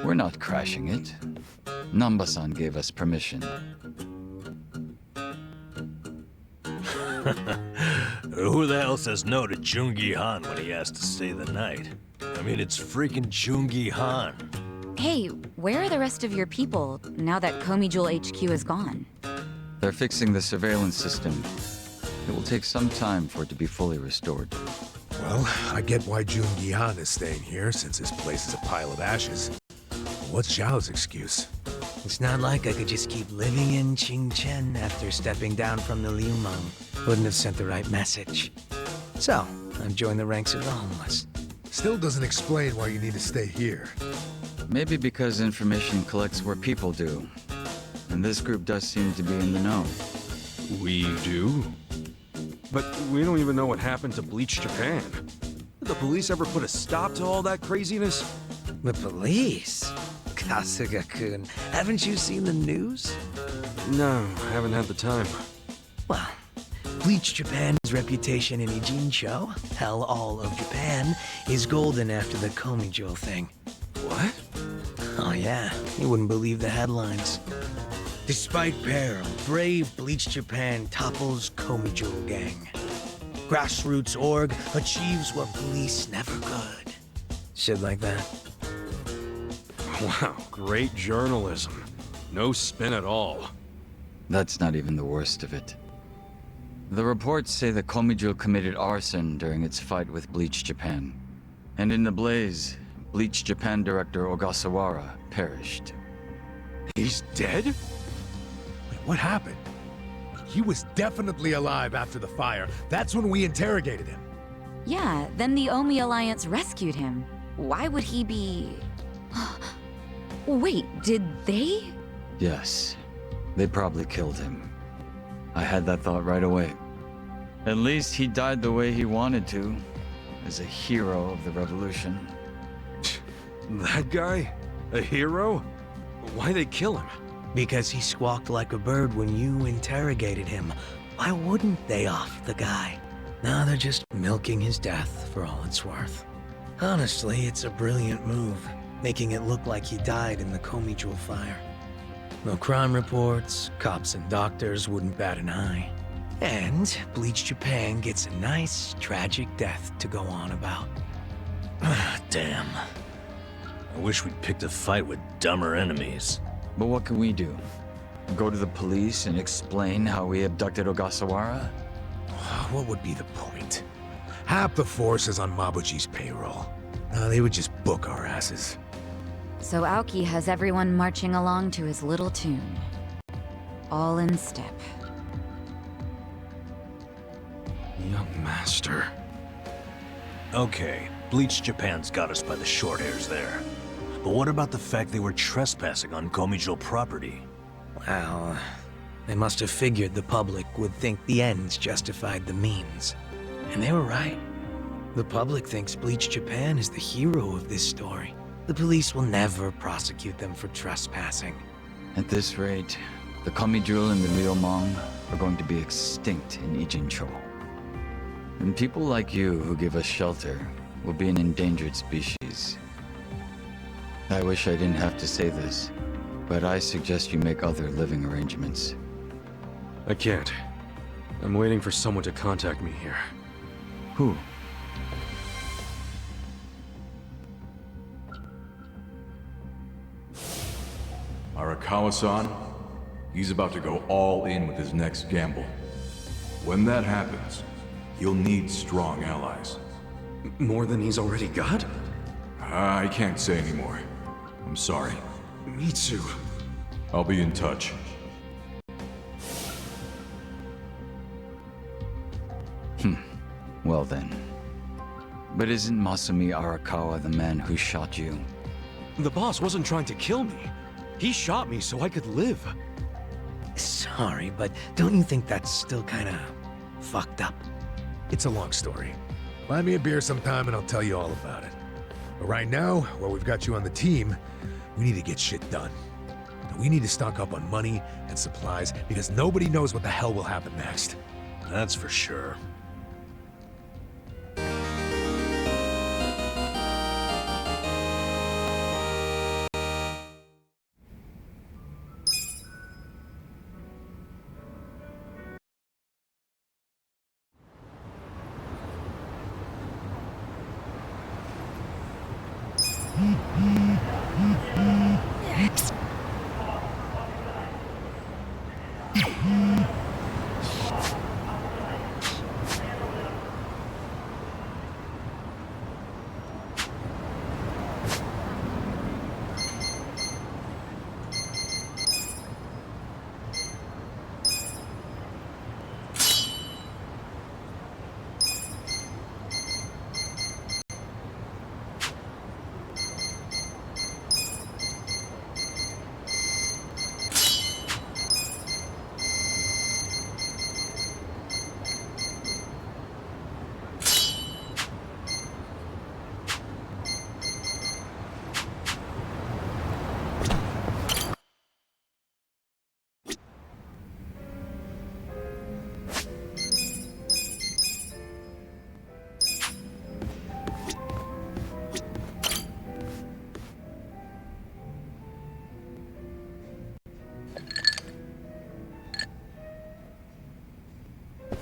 We're not crashing it. Namba-san gave us permission. Who the hell says no to Jungi Han when he has to stay the night? I mean, it's freaking Jungi Han. Hey, where are the rest of your people now that Komi Jewel HQ is gone? They're fixing the surveillance system. It will take some time for it to be fully restored. Well, I get why Jungi Han is staying here, since his place is a pile of ashes. What's Xiao's excuse? It's not like I could just keep living in Qingchen after stepping down from the Liu Meng. Wouldn't have sent the right message. So, I've joined the ranks of the homeless. Still doesn't explain why you need to stay here. Maybe because information collects where people do. And this group does seem to be in the know. We do? But we don't even know what happened to Bleach Japan. Did the police ever put a stop to all that craziness? The police? Kasuga-kun, haven't you seen the news? No, I haven't had the time. Well, Bleach Japan's reputation in Ijincho, hell, all of Japan, is golden after the Komijo thing. What? Oh yeah, you wouldn't believe the headlines. Despite peril, brave Bleach Japan topples Komijo gang. Grassroots org achieves what police never could. Shit like that. Wow, great journalism. No spin at all. That's not even the worst of it. The reports say the Komijo committed arson during its fight with Bleach Japan. And in the blaze, Bleach Japan director Ogasawara perished. He's dead? Wait, what happened? He was definitely alive after the fire. That's when we interrogated him. Yeah, then the Omi Alliance rescued him. Why would he be... Wait, did they? Yes, they probably killed him. I had that thought right away. At least he died the way he wanted to, as a hero of the revolution. That guy? A hero? Why'd they kill him? Because he squawked like a bird when you interrogated him. Why wouldn't they off the guy? Now they're just milking his death for all it's worth. Honestly, it's a brilliant move, making it look like he died in the Komijo fire. No crime reports, cops and doctors wouldn't bat an eye. And Bleach Japan gets a nice, tragic death to go on about. Damn. I wish we'd picked a fight with dumber enemies. But what can we do? Go to the police and explain how we abducted Ogasawara? What would be the point? Half the force is on Mabuchi's payroll. They would just book our asses. So Aoki has everyone marching along to his little tune. All in step. Young master. Okay, Bleach Japan's got us by the short hairs there. But what about the fact they were trespassing on Komijo property? Well, they must have figured the public would think the ends justified the means. And they were right. The public thinks Bleach Japan is the hero of this story. The police will never prosecute them for trespassing. At this rate, the Komijo and the Liumang are going to be extinct in Ijincho. And people like you who give us shelter will be an endangered species. I wish I didn't have to say this, but I suggest you make other living arrangements. I can't. I'm waiting for someone to contact me here. Who? Arakawa-san, he's about to go all in with his next gamble. When that happens, he'll need strong allies. More than he's already got? I can't say anymore. I'm sorry. Me too. I'll be in touch. Well then. But isn't Masumi Arakawa the man who shot you? The boss wasn't trying to kill me. He shot me so I could live. Sorry, but don't you think that's still kinda fucked up? It's a long story. Buy me a beer sometime and I'll tell you all about it. But right now, while we've got you on the team, we need to get shit done. We need to stock up on money and supplies because nobody knows what the hell will happen next. That's for sure.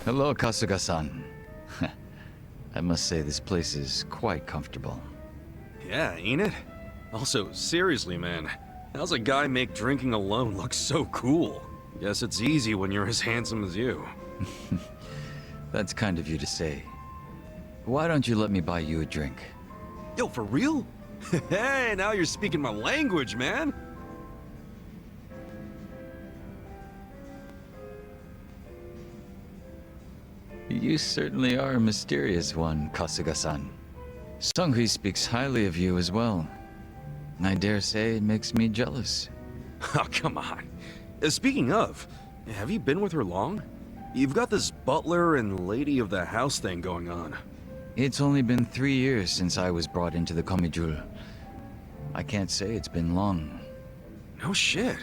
Hello, Kasuga-san. I must say this place is quite comfortable. Yeah, ain't it? Also, seriously, man, how's a guy make drinking alone look so cool? Guess it's easy when you're as handsome as you. That's kind of you to say. Why don't you let me buy you a drink? Yo, for real? Hey, now you're speaking my language, man! You certainly are a mysterious one, Kasuga-san. Sunghui speaks highly of you as well. I dare say it makes me jealous. Oh, come on. Speaking of, have you been with her long? You've got this butler and lady of the house thing going on. It's only been 3 years since I was brought into the Komijul. I can't say it's been long. No shit.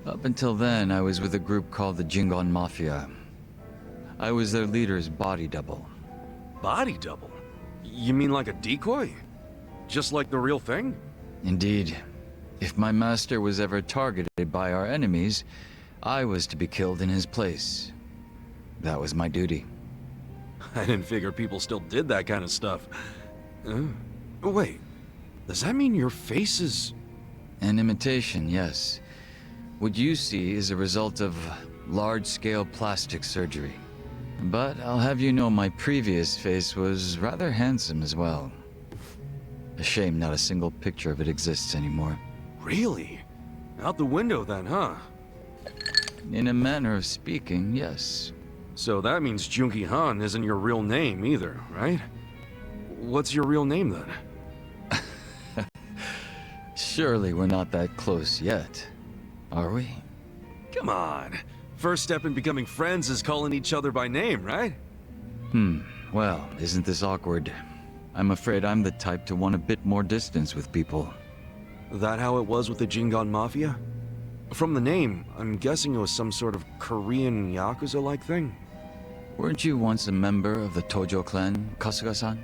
Up until then, I was with a group called the Jingon Mafia. I was their leader's body double. Body double? You mean like a decoy? Just like the real thing? Indeed. If my master was ever targeted by our enemies, I was to be killed in his place. That was my duty. I didn't figure people still did that kind of stuff. Wait, does that mean your face is... An imitation, yes. What you see is a result of large-scale plastic surgery. But I'll have you know my previous face was rather handsome as well. A shame not a single picture of it exists anymore. Really? Out the window then, huh? In a manner of speaking, yes. So that means Junki Han isn't your real name either, right? What's your real name then? Surely we're not that close yet, are we? Come on. First step in becoming friends is calling each other by name, right? Well, isn't this awkward? I'm afraid I'm the type to want a bit more distance with people. That how it was with the Jingon Mafia? From the name, I'm guessing it was some sort of Korean Yakuza-like thing? Weren't you once a member of the Tojo clan, Kasuga-san?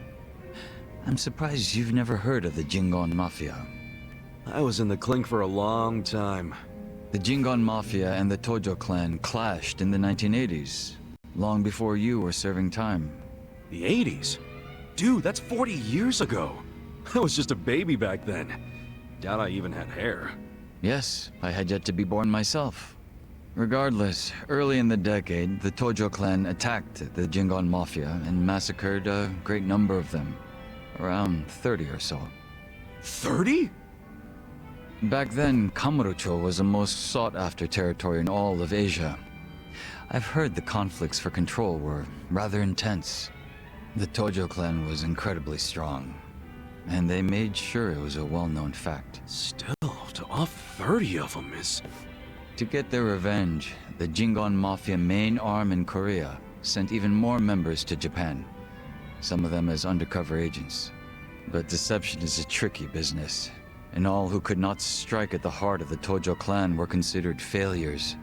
I'm surprised you've never heard of the Jingon Mafia. I was in the clink for a long time. The Jingon Mafia and the Tojo clan clashed in the 1980s, long before you were serving time. The 80s? Dude, that's 40 years ago. I was just a baby back then. Doubt I even had hair. Yes, I had yet to be born myself. Regardless, early in the decade, the Tojo clan attacked the Jingon Mafia and massacred a great number of them. Around 30 or so. 30? Back then, Kamurocho was the most sought-after territory in all of Asia. I've heard the conflicts for control were rather intense. The Tojo clan was incredibly strong, and they made sure it was a well-known fact. Still, to off 30 of them is... To get their revenge, the Jingon Mafia main arm in Korea sent even more members to Japan, some of them as undercover agents. But deception is a tricky business, and all who could not strike at the heart of the Tojo clan were considered failures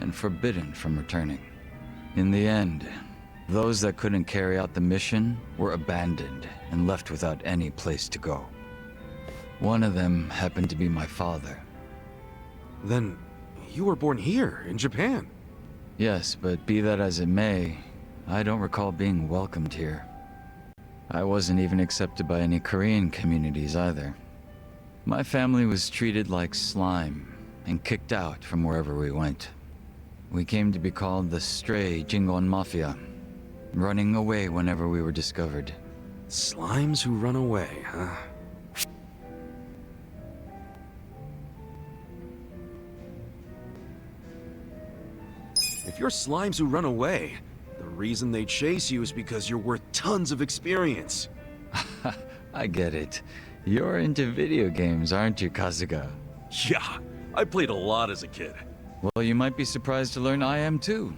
and forbidden from returning. In the end, those that couldn't carry out the mission were abandoned and left without any place to go. One of them happened to be my father. Then you were born here, in Japan? Yes, but be that as it may, I don't recall being welcomed here. I wasn't even accepted by any Korean communities either. My family was treated like slime and kicked out from wherever we went. We came to be called the Stray Jingon Mafia, running away whenever we were discovered. Slimes who run away, huh? If you're slimes who run away, the reason they chase you is because you're worth tons of experience. I get it. You're into video games, aren't you, Kasuga? Yeah, I played a lot as a kid. Well, you might be surprised to learn I am too.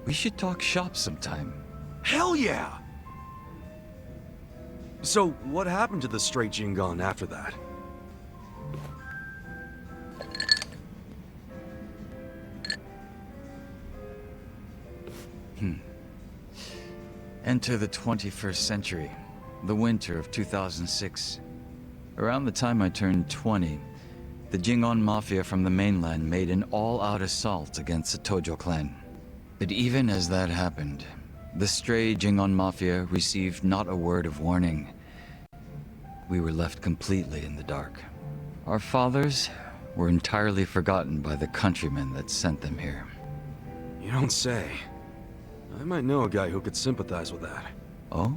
We should talk shop sometime. Hell yeah! So, what happened to the Stray Jingon after that? Enter the 21st century, the winter of 2006. Around the time I turned 20, the Jingon Mafia from the mainland made an all-out assault against the Tojo clan. But even as that happened, the stray Jingon Mafia received not a word of warning. We were left completely in the dark. Our fathers were entirely forgotten by the countrymen that sent them here. You don't say. I might know a guy who could sympathize with that. Oh?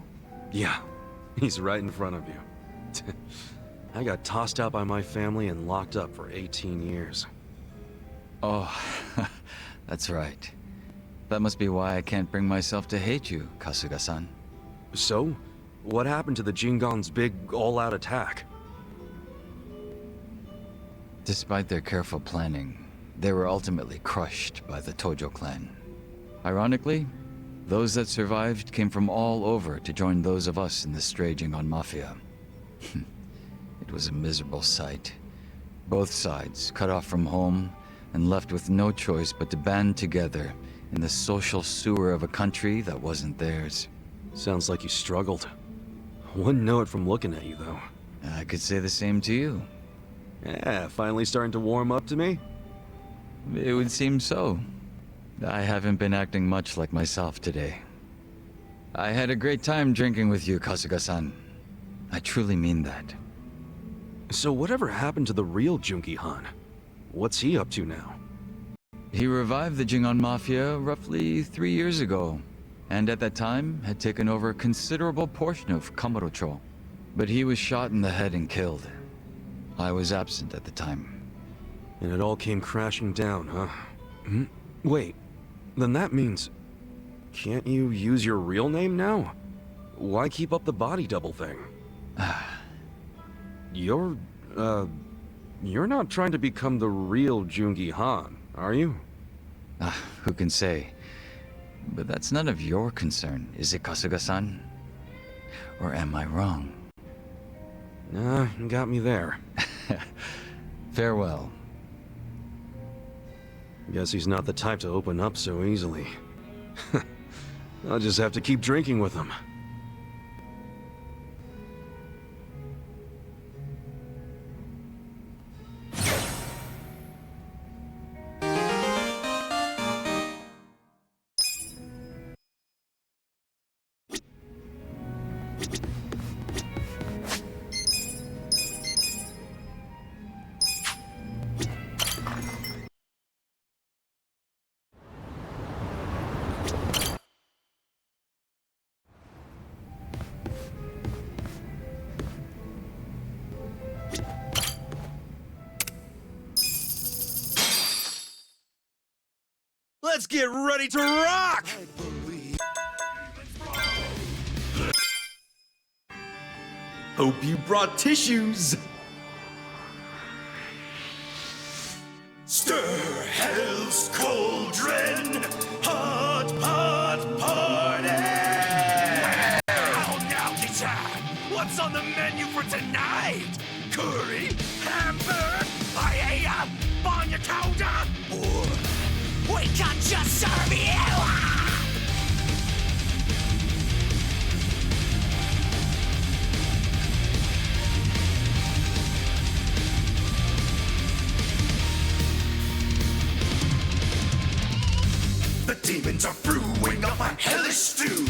Yeah, he's right in front of you. I got tossed out by my family and locked up for 18 years. Oh, that's right. That must be why I can't bring myself to hate you, Kasuga-san. So? What happened to the Jingon's big all-out attack? Despite their careful planning, they were ultimately crushed by the Tojo clan. Ironically, those that survived came from all over to join those of us in the stray Jingon Mafia. It was a miserable sight. Both sides cut off from home and left with no choice but to band together in the social sewer of a country that wasn't theirs. Sounds like you struggled. Wouldn't know it from looking at you, though. I could say the same to you. Yeah, finally starting to warm up to me? It would seem so. I haven't been acting much like myself today. I had a great time drinking with you, Kasuga-san. I truly mean that. So whatever happened to the real Junki Han? What's he up to now? He revived the Jingon Mafia roughly 3 years ago, and at that time had taken over a considerable portion of Kamurocho. But he was shot in the head and killed. I was absent at the time. And it all came crashing down, huh? Wait, then that means... Can't you use your real name now? Why keep up the body double thing? You're not trying to become the real Jungi Han, are you? Who can say? But that's none of your concern, is it, Kasuga-san? Or am I wrong? Nah, you got me there. Farewell. Guess he's not the type to open up so easily. I'll just have to keep drinking with him. Let's get ready to rock! Hope you brought tissues. Stir hell's cauldron, hot party! Now, guitar, what's on the menu for tonight? Curry, hamburger, paella, banya chowder, or we can just serve you! The demons are brewing up a hellish stew,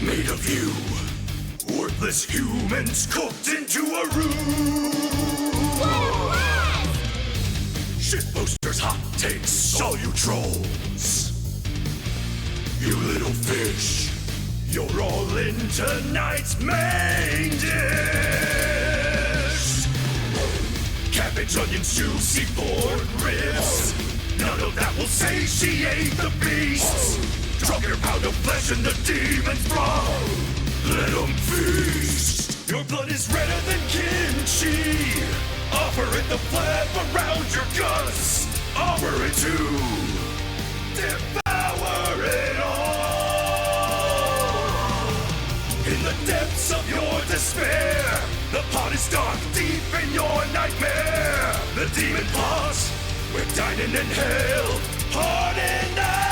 made of you, worthless humans cooked into a roux. Shitposters, hot takes, all you trolls. You little fish, you're all in tonight's main dish. Cabbage, onions, juicy pork ribs. None of that will satiate the beasts. Drunken pound of flesh in the demon's broth. Let them feast. Your blood is redder than kimchi. Offer it the flap around your guts. Offer it to devour it all. In the depths of your despair, the pot is dark deep in your nightmare. The demon plot, we're dining in hell, hard enough.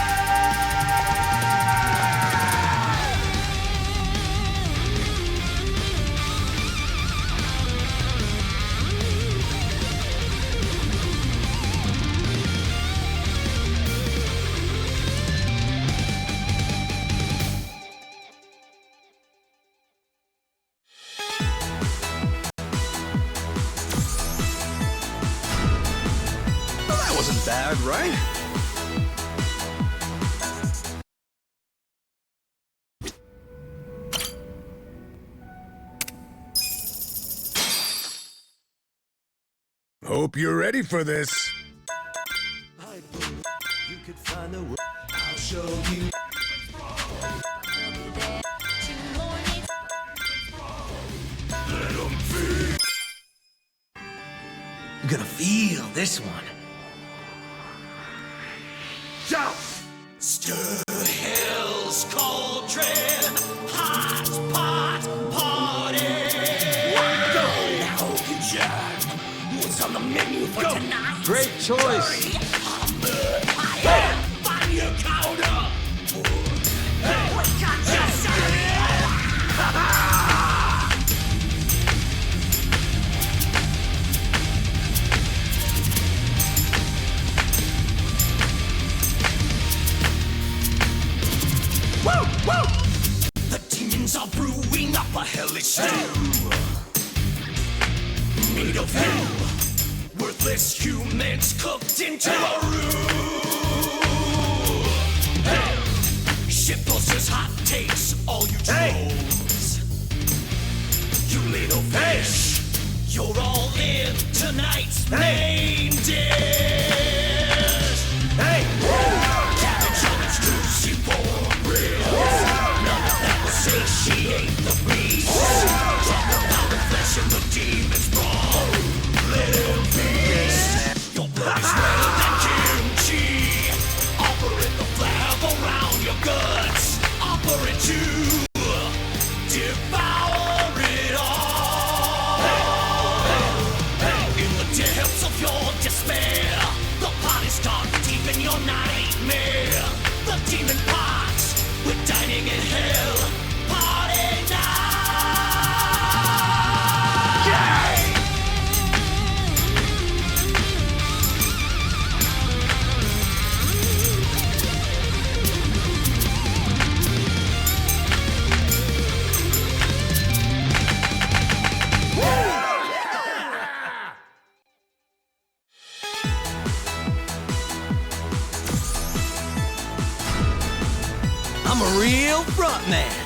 right? Hope you're ready for this. You could find the way. I'll show you. Let 'em feel. You're gonna feel this one. Down. Stir hell's cauldron. Hot pot party. Go now, Jack. What's on the menu for tonight? Great choice. Hey, find your counter. Hey, we got your Woo! Woo! The demons are brewing up a hellish stew. Made of hell, worthless humans cooked into a roux. Hey! Shitposters, hot takes, all you trolls. You little fish, you're all in tonight's main dish. Hey! Cabbage on its juicy ribs. None of that will say she ain't the beast. Talk about the flesh and the demon's brawn. Let him feast. Your blood is redder than kimchi. Offer it the flab around your guts. Offer it to devour it all. In the depths of your despair, the pot is dark, deep in your nightmare. The demon pot, we're dining in hell. Party night! Yeah! I'm a real front man.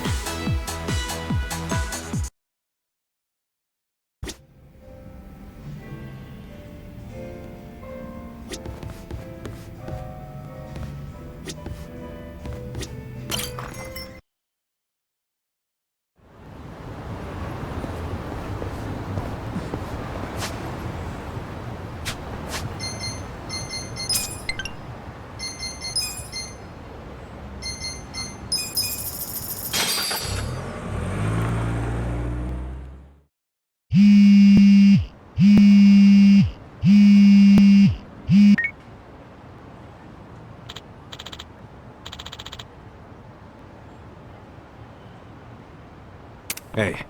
Hey.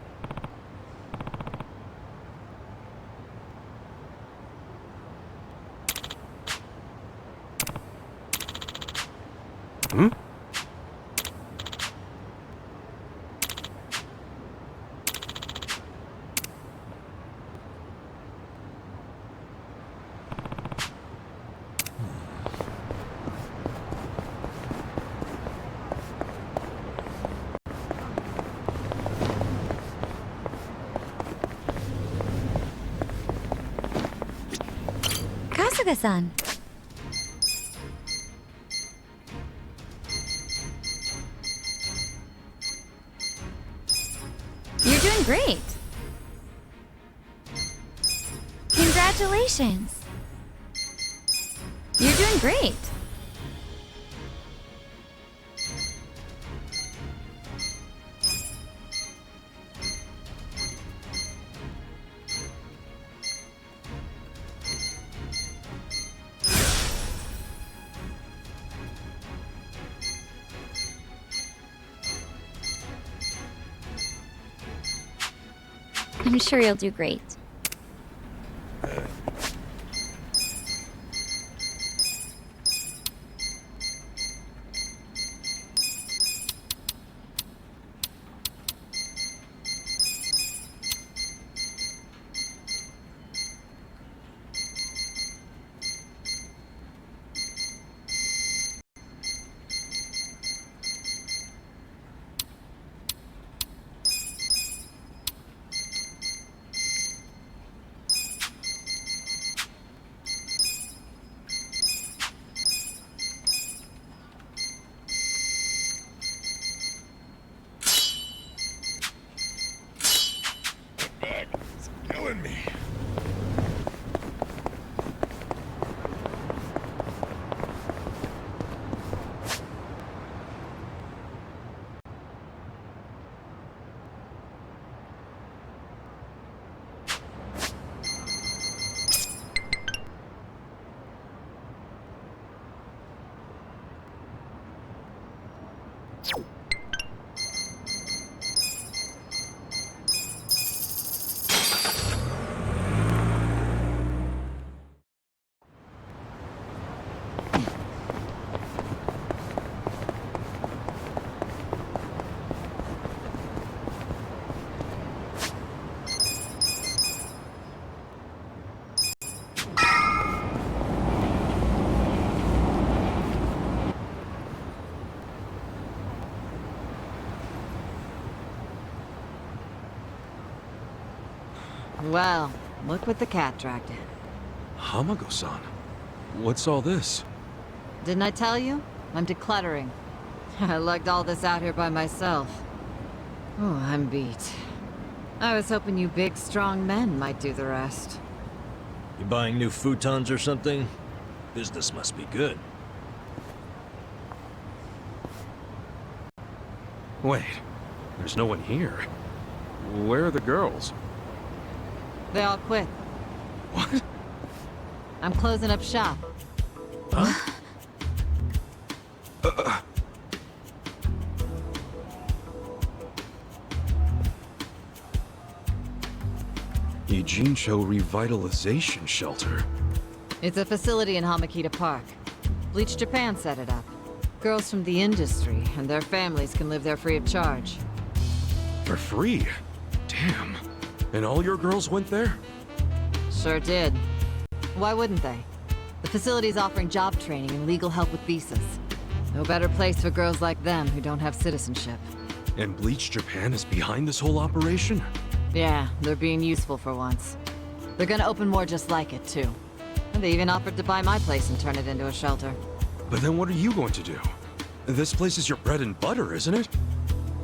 Hmm? Kasuga-san. You're doing great. Congratulations. You're doing great. I'm sure you'll do great. Well, look what the cat dragged in. Hamago-san, what's all this? Didn't I tell you? I'm decluttering. I lugged all this out here by myself. Oh, I'm beat. I was hoping you big, strong men might do the rest. You buying new futons or something? Business must be good. Wait, there's no one here. Where are the girls? They all quit. What? I'm closing up shop. Huh? Ijincho Revitalization Shelter. It's a facility in Hamakita Park. Bleach Japan set it up. Girls from the industry and their families can live there free of charge. For free? Damn. And all your girls went there? Sure did. Why wouldn't they? The facility's offering job training and legal help with visas. No better place for girls like them who don't have citizenship. And Bleach Japan is behind this whole operation? Yeah, they're being useful for once. They're gonna open more just like it, too. And they even offered to buy my place and turn it into a shelter. But then what are you going to do? This place is your bread and butter, isn't it?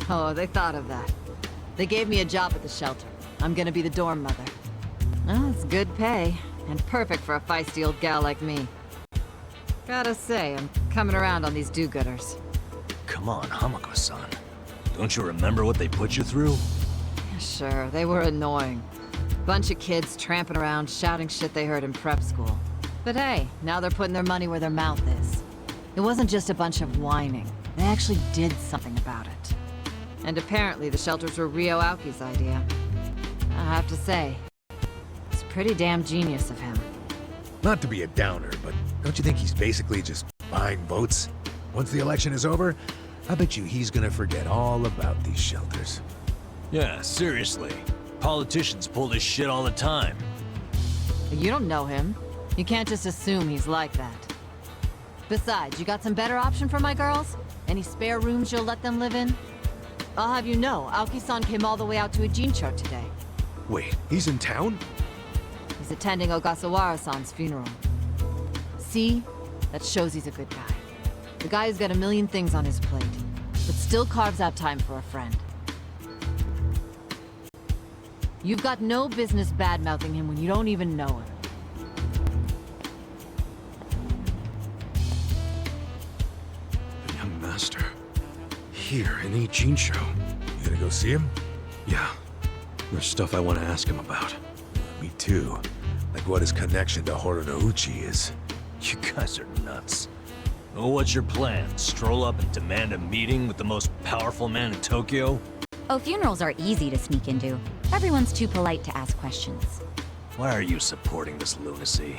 Oh, they thought of that. They gave me a job at the shelter. I'm gonna be the dorm mother. Well, it's good pay, and perfect for a feisty old gal like me. Gotta say, I'm coming around on these do-gooders. Come on, Hamako-san. Don't you remember what they put you through? Sure, they were annoying. Bunch of kids tramping around, shouting shit they heard in prep school. But hey, now they're putting their money where their mouth is. It wasn't just a bunch of whining. They actually did something about it. And apparently the shelters were Ryo Aoki's idea. I have to say, it's pretty damn genius of him. Not to be a downer, but don't you think he's basically just buying votes? Once the election is over, I bet you he's gonna forget all about these shelters. Yeah, seriously. Politicians pull this shit all the time. You don't know him. You can't just assume he's like that. Besides, you got some better option for my girls? Any spare rooms you'll let them live in? I'll have you know, Aoki-san came all the way out to Ijincho today. Wait, he's in town? He's attending Ogasawara-san's funeral. See? That shows he's a good guy. The guy who's got a million things on his plate, but still carves out time for a friend. You've got no business bad-mouthing him when you don't even know him. The young master. Here in Ijincho. You gonna go see him? Yeah. There's stuff I want to ask him about. Me too. Like what his connection to Horodouchi is. You guys are nuts. Well, what's your plan? Stroll up and demand a meeting with the most powerful man in Tokyo? Oh, funerals are easy to sneak into. Everyone's too polite to ask questions. Why are you supporting this lunacy?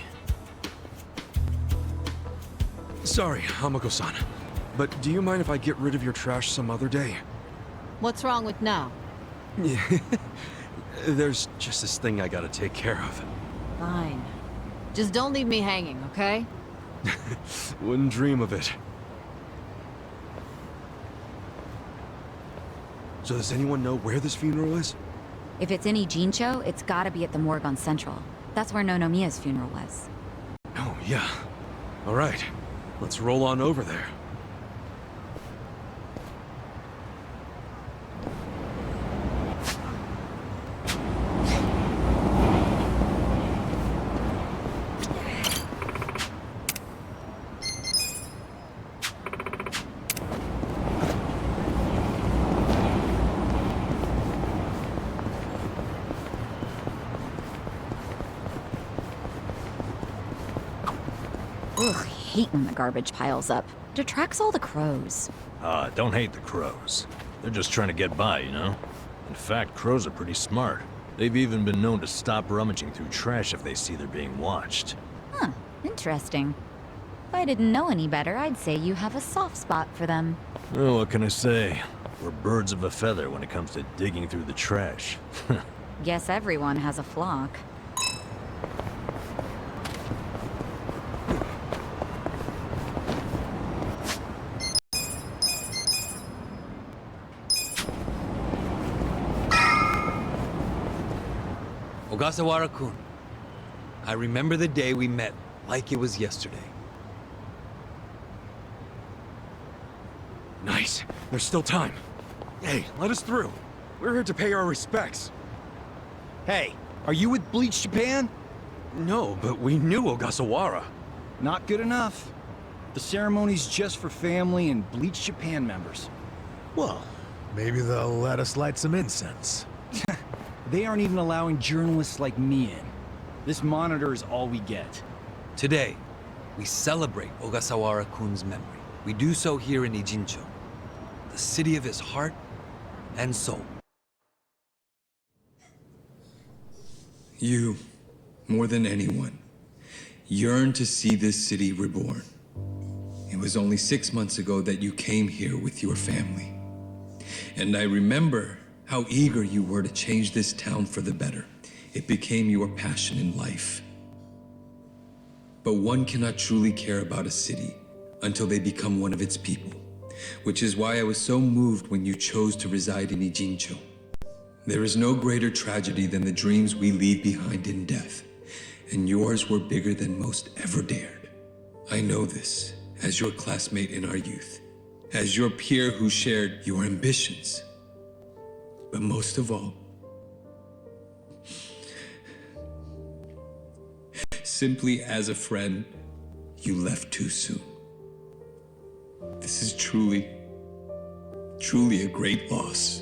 Sorry, Hamako-san. But do you mind if I get rid of your trash some other day? What's wrong with now? Yeah. There's just this thing I gotta take care of. Fine. Just don't leave me hanging, okay? Wouldn't dream of it. So does anyone know where this funeral is? If it's in Ijincho, it's gotta be at the morgue on Central. That's where Nonomiya's funeral was. Oh, yeah. All right. Let's roll on over there. hate when the garbage piles up. It attracts all the crows. Don't hate the crows. They're just trying to get by, you know? In fact, crows are pretty smart. They've even been known to stop rummaging through trash if they see they're being watched. Huh, interesting. If I didn't know any better, I'd say you have a soft spot for them. Well, what can I say? We're birds of a feather when it comes to digging through the trash. Guess everyone has a flock. Ogasawara-kun, I remember the day we met like it was yesterday. Nice. There's still time. Hey, let us through. We're here to pay our respects. Hey, are you with Bleach Japan? No, but we knew Ogasawara. Not good enough. The ceremony's just for family and Bleach Japan members. Well, maybe they'll let us light some incense. They aren't even allowing journalists like me in. This monitor is all we get. Today, we celebrate Ogasawara-kun's memory. We do so here in Ijincho, the city of his heart and soul. You, more than anyone, yearn to see this city reborn. It was only 6 months ago that you came here with your family. And I remember how eager you were to change this town for the better. It became your passion in life. But one cannot truly care about a city until they become one of its people, which is why I was so moved when you chose to reside in Ijincho. There is no greater tragedy than the dreams we leave behind in death, and yours were bigger than most ever dared. I know this as your classmate in our youth, as your peer who shared your ambitions. But most of all, simply as a friend, you left too soon. This is truly a great loss.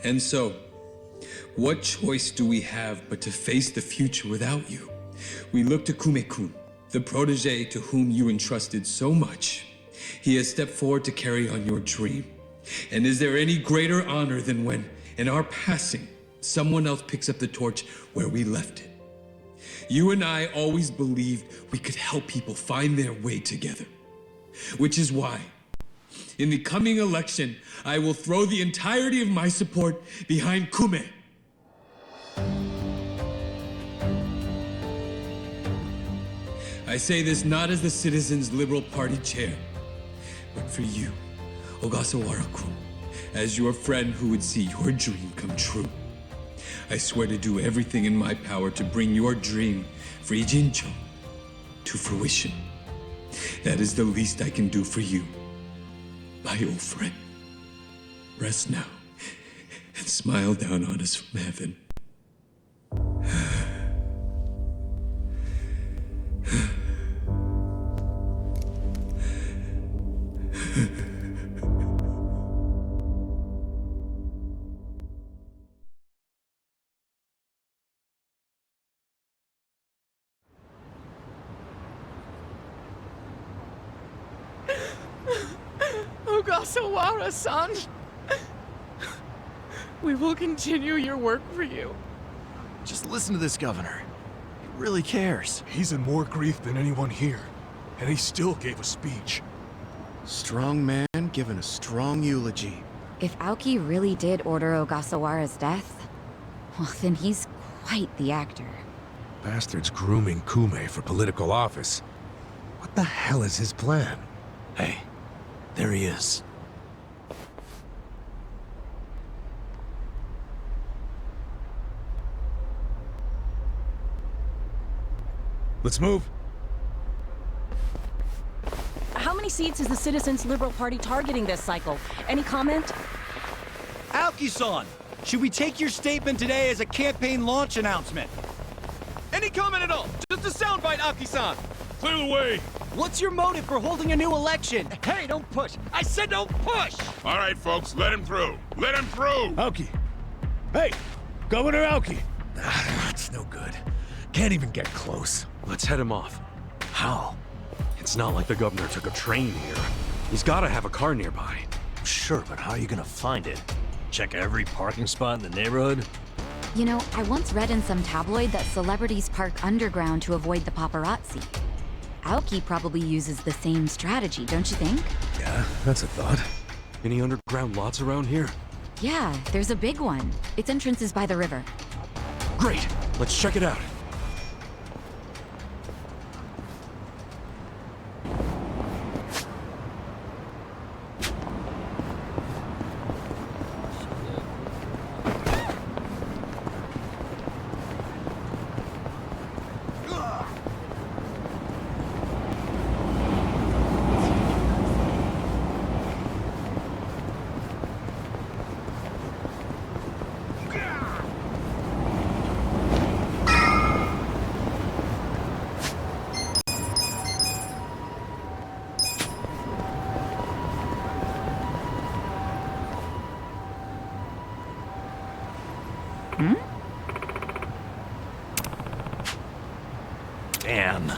And so, what choice do we have but to face the future without you? We look to Kume-kun, the protege to whom you entrusted so much. He has stepped forward to carry on your dream. And is there any greater honor than when, in our passing, someone else picks up the torch where we left it? You and I always believed we could help people find their way together. Which is why, in the coming election, I will throw the entirety of my support behind Kume. I say this not as the Citizens Liberal Party chair, but for you, Ogasawara-kun, as your friend who would see your dream come true. I swear to do everything in my power to bring your dream for Ijincho to fruition. That is the least I can do for you, my old friend. Rest now and smile down on us from heaven. Ogasawara-san! We will continue your work for you. Just listen to this governor. He really cares. He's in more grief than anyone here, and he still gave a speech. Strong man giving a strong eulogy. If Aoki really did order Ogasawara's death, well, then he's quite the actor. Bastard's grooming Kume for political office. What the hell is his plan? Hey, there he is. Let's move. How many seats is the Citizens Liberal Party targeting this cycle? Any comment? Aoki-san, should we take your statement today as a campaign launch announcement? Any comment at all? Just a soundbite, Aoki-san! Clear the way! What's your motive for holding a new election? Hey, don't push! I said don't push! All right, folks, let him through. Let him through! Aoki! Hey! Governor Aoki! That's no good. Can't even get close. Let's head him off. How? It's not like the governor took a train here. He's gotta have a car nearby. Sure, but how are you gonna find it? Check every parking spot in the neighborhood? You know, I once read in some tabloid that celebrities park underground to avoid the paparazzi. Aoki probably uses the same strategy, don't you think? Yeah, that's a thought. Any underground lots around here? Yeah, there's a big one. Its entrance is by the river. Great! Let's check it out. Damn.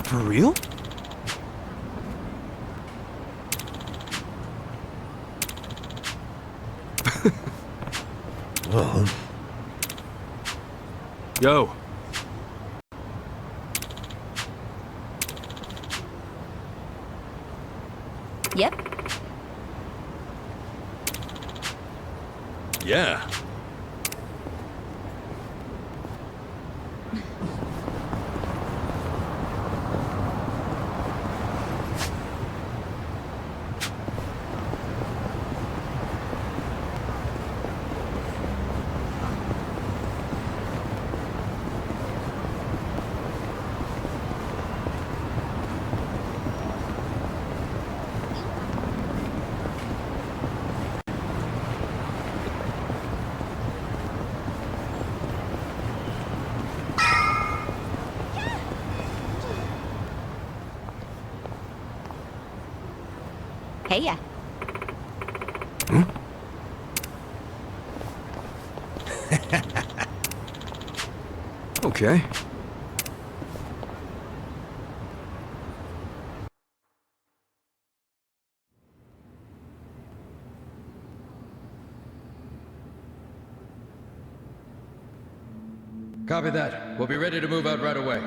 For real? Well... Yo. Yep. Yeah. Hey ya. Okay. Copy that. We'll be ready to move out right away.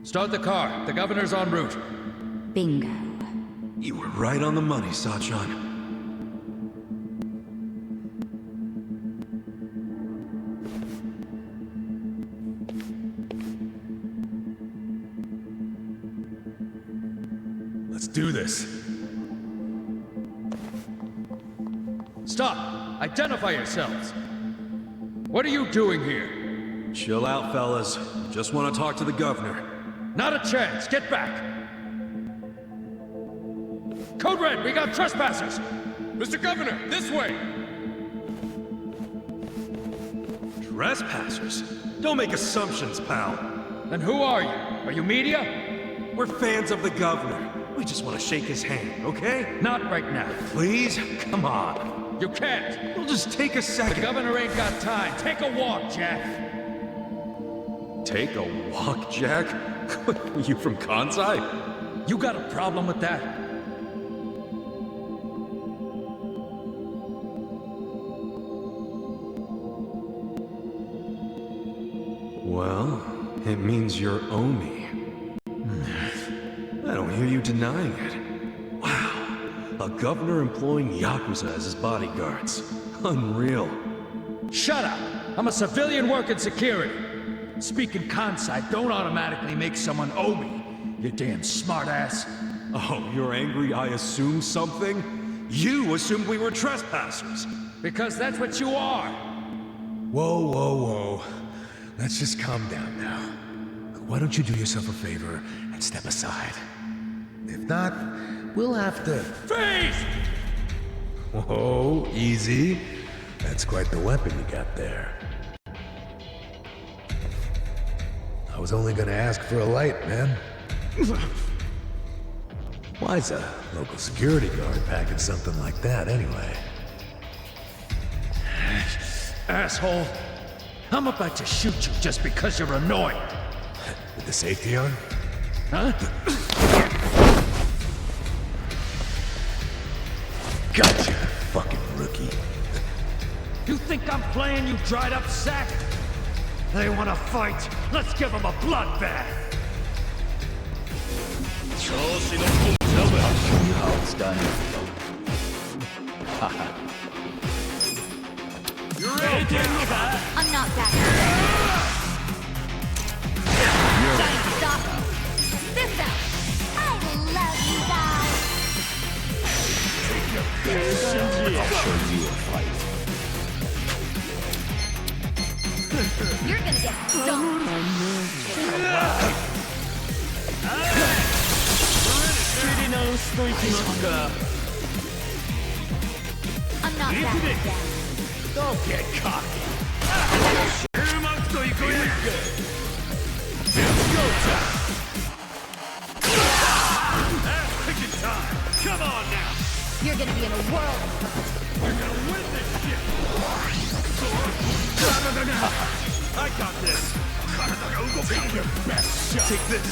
Start the car. The governor's en route. Bingo. You were right on the money, Sachan. Let's do this. Stop! Identify yourselves! What are you doing here? Chill out, fellas. Just want to talk to the governor. Not a chance! Get back! Code Red, we got trespassers! Mr. Governor, this way! Trespassers? Don't make assumptions, pal. Then who are you? Are you media? We're fans of the governor. We just want to shake his hand, okay? Not right now. Please? Come on. You can't! It'll just take a second. The governor ain't got time. Take a walk, Jack! Take a walk, Jack? You from Kansai? You got a problem with that? Well, it means you're Omi. I don't hear you denying it. Wow, a governor employing Yakuza as his bodyguards. Unreal. Shut up! I'm a civilian working security. Speaking Kansai don't automatically make someone Omi, you damn smartass. Oh, you're angry I assumed something? You assumed we were trespassers. Because that's what you are. Whoa, whoa, whoa. Let's just calm down now. Why don't you do yourself a favor and step aside? If not, we'll have to... Freeze! Whoa, easy. That's quite the weapon you got there. I was only gonna ask for a light, man. Why's a local security guard packing something like that, anyway? Asshole! I'm about to shoot you just because you're annoying. With the safety on? Huh? Gotcha, fucking rookie. You think I'm playing, you dried up sack? They wanna fight? Let's give them a bloodbath! I'll show you how it's done. Haha. I'm not back. Trying to stop me. This out. I love you guys. I'll show you a fight. You're gonna get stomped. I'm not back down. Don't get cocky. Come on now! You're gonna be in a whirl. You're gonna win this shit! I got this! Take your best shot! Take this!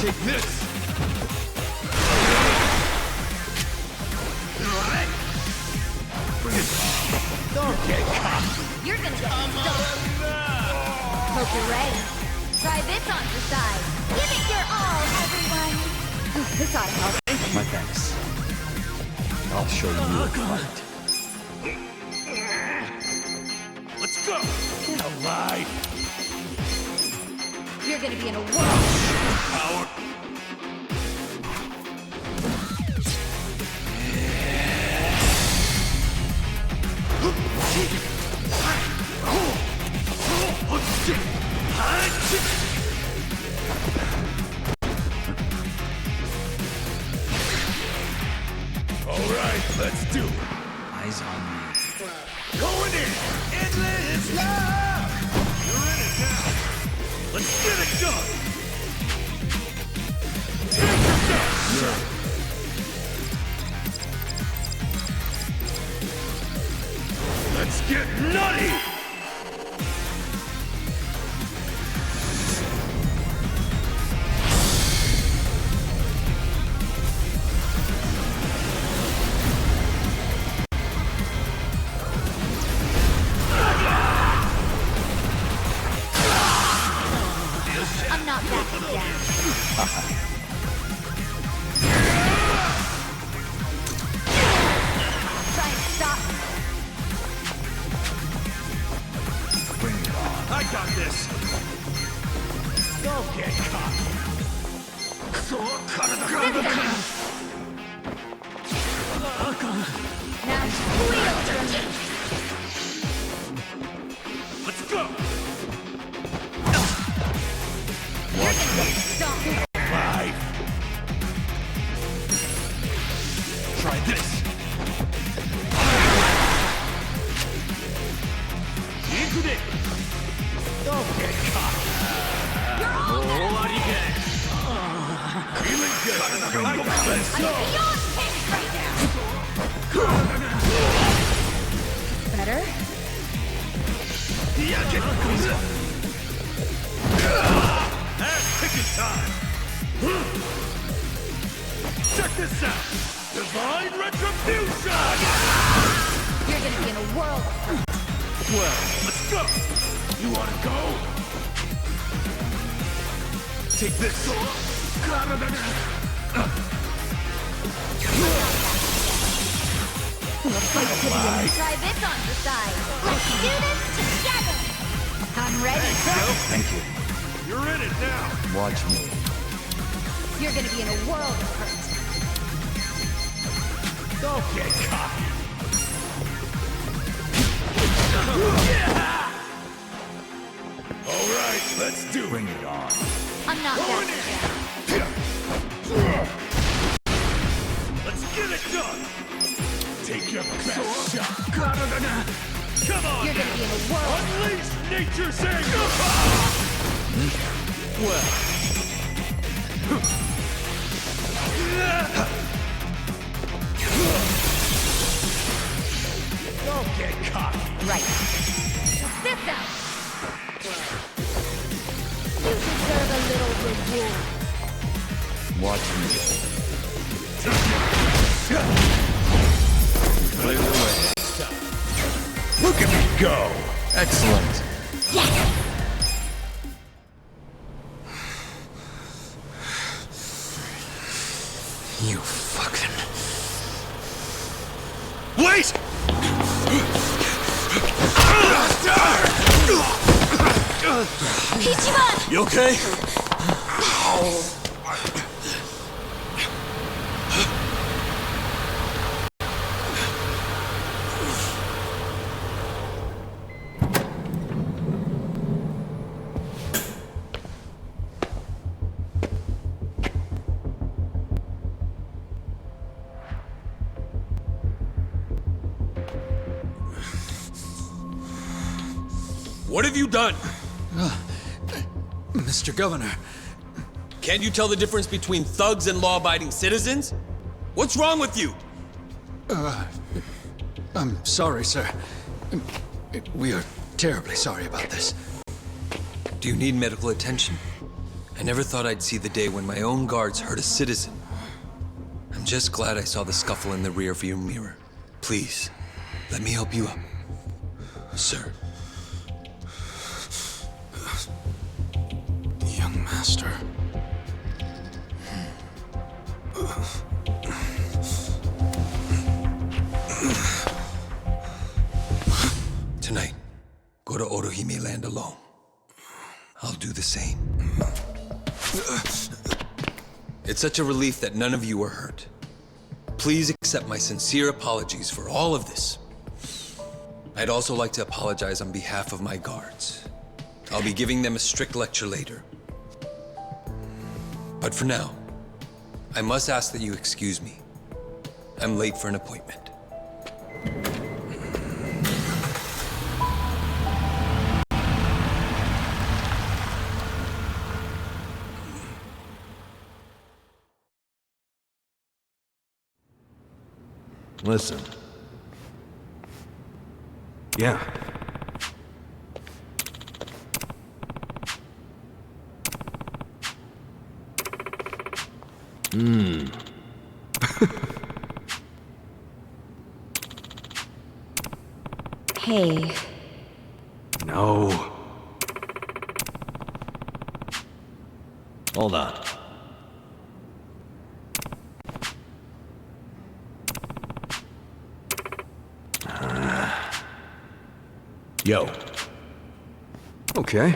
Take this! Don't get cocky. You're gonna get stomped. Hope you're ready. Try this on the side. Give it your all, everyone. This ought to help. My thanks. I'll show you a fight. Let's go! Get alive! You're gonna be in a whirl. Power! Alright, let's do it. Eyes on me. Going in! Endless love! You're in it now! Let's get it done! Take yourself! Let's get nutty! I'm not backing down. Try and stop me. Bring it on. I got this! Don't get cocky. Now squeal from me. Let's go! You're gonna get stomped. Live! Try this! Into it! Don't get cocky. You're all What do you get? Feeling good! Let's I'm go! beyond pissed right now. Better? Yakuza! Ass kicking time! Check this out! Divine Retribution! You're gonna be in a whirl of hurt. Well, let's go! You wanna go? Take this! Try this on the side. Let's do this together. I'm ready. Thank you. You're in it now! Watch me. You're gonna be in a world of hurt. Don't get cocky. Alright, let's do it! Bring it on. I'm not backing down. Let's get it done! Take your best shot! Come on! You're gonna be in a whirl. Unleash nature's anger! well. Don't get cocky. Right. This out! You deserve a little reward. Watch me. Clear the way. Look at me go! Excellent. Yes! You fucking... Wait! Ichiban! You okay? What have you done? Mr. Governor, can't you tell the difference between thugs and law-abiding citizens? What's wrong with you? I'm sorry, sir. We are terribly sorry about this. Do you need medical attention? I never thought I'd see the day when my own guards hurt a citizen. I'm just glad I saw the scuffle in the rearview mirror. Please, let me help you up. Sir. Young master. Tonight, go to Orohime Land alone. I'll do the same. It's such a relief that none of you were hurt. Please accept my sincere apologies for all of this. I'd also like to apologize on behalf of my guards. I'll be giving them a strict lecture later. But for now, I must ask that you excuse me. I'm late for an appointment. Listen. Yeah. Hey. No. Hold on. Yo. Okay.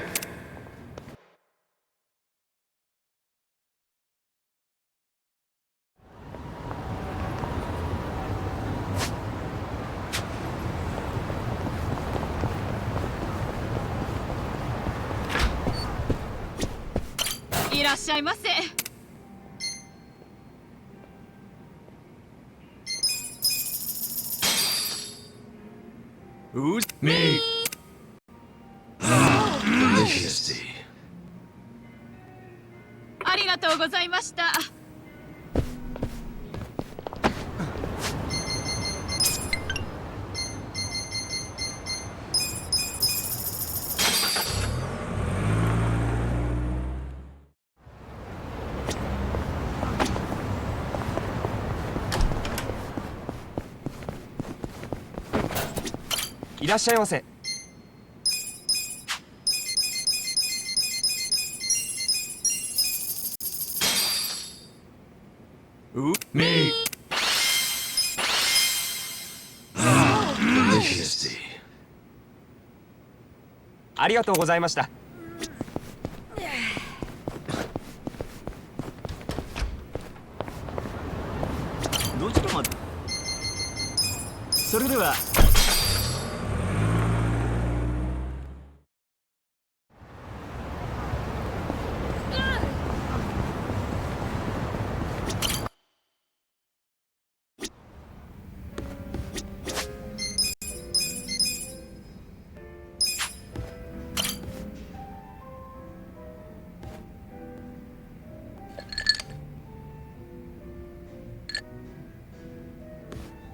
Who's me? Delicious. ありがとうございました。いらっしゃいませ。Me. Delicious. ありがとうございました。どちらまで？それでは。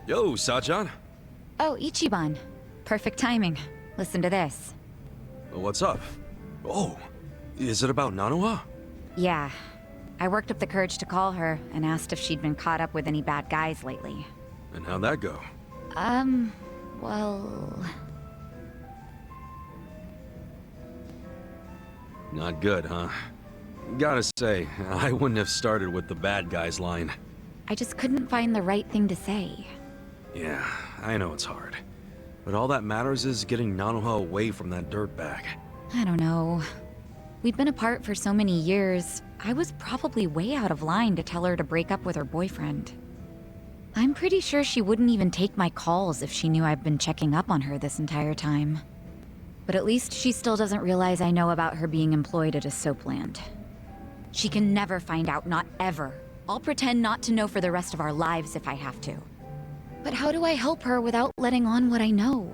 Yo, Sachan. Oh, Ichiban. Perfect timing. Listen to this. What's up? Oh, is it about Nanoha? Yeah. I worked up the courage to call her and asked if she'd been caught up with any bad guys lately. And how'd that go? Well... Not good, huh? Gotta say, I wouldn't have started with the bad guys line. I just couldn't find the right thing to say. Yeah, I know it's hard. But all that matters is getting Nanoha away from that dirtbag. I don't know. We'd been apart for so many years, I was probably way out of line to tell her to break up with her boyfriend. I'm pretty sure she wouldn't even take my calls if she knew I've been checking up on her this entire time. But at least she still doesn't realize I know about her being employed at a soapland. She can never find out, not ever. I'll pretend not to know for the rest of our lives if I have to. But how do I help her without letting on what I know?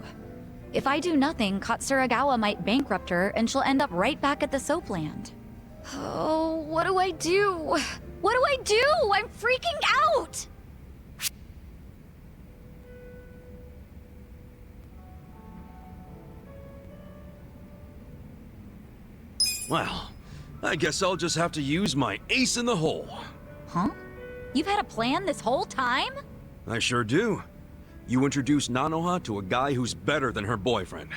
If I do nothing, Katsuragawa might bankrupt her and she'll end up right back at the soapland. Oh, what do I do? What do I do? I'm freaking out! Well, I guess I'll just have to use my ace in the hole. Huh? You've had a plan this whole time? I sure do. You introduce Nanoha to a guy who's better than her boyfriend.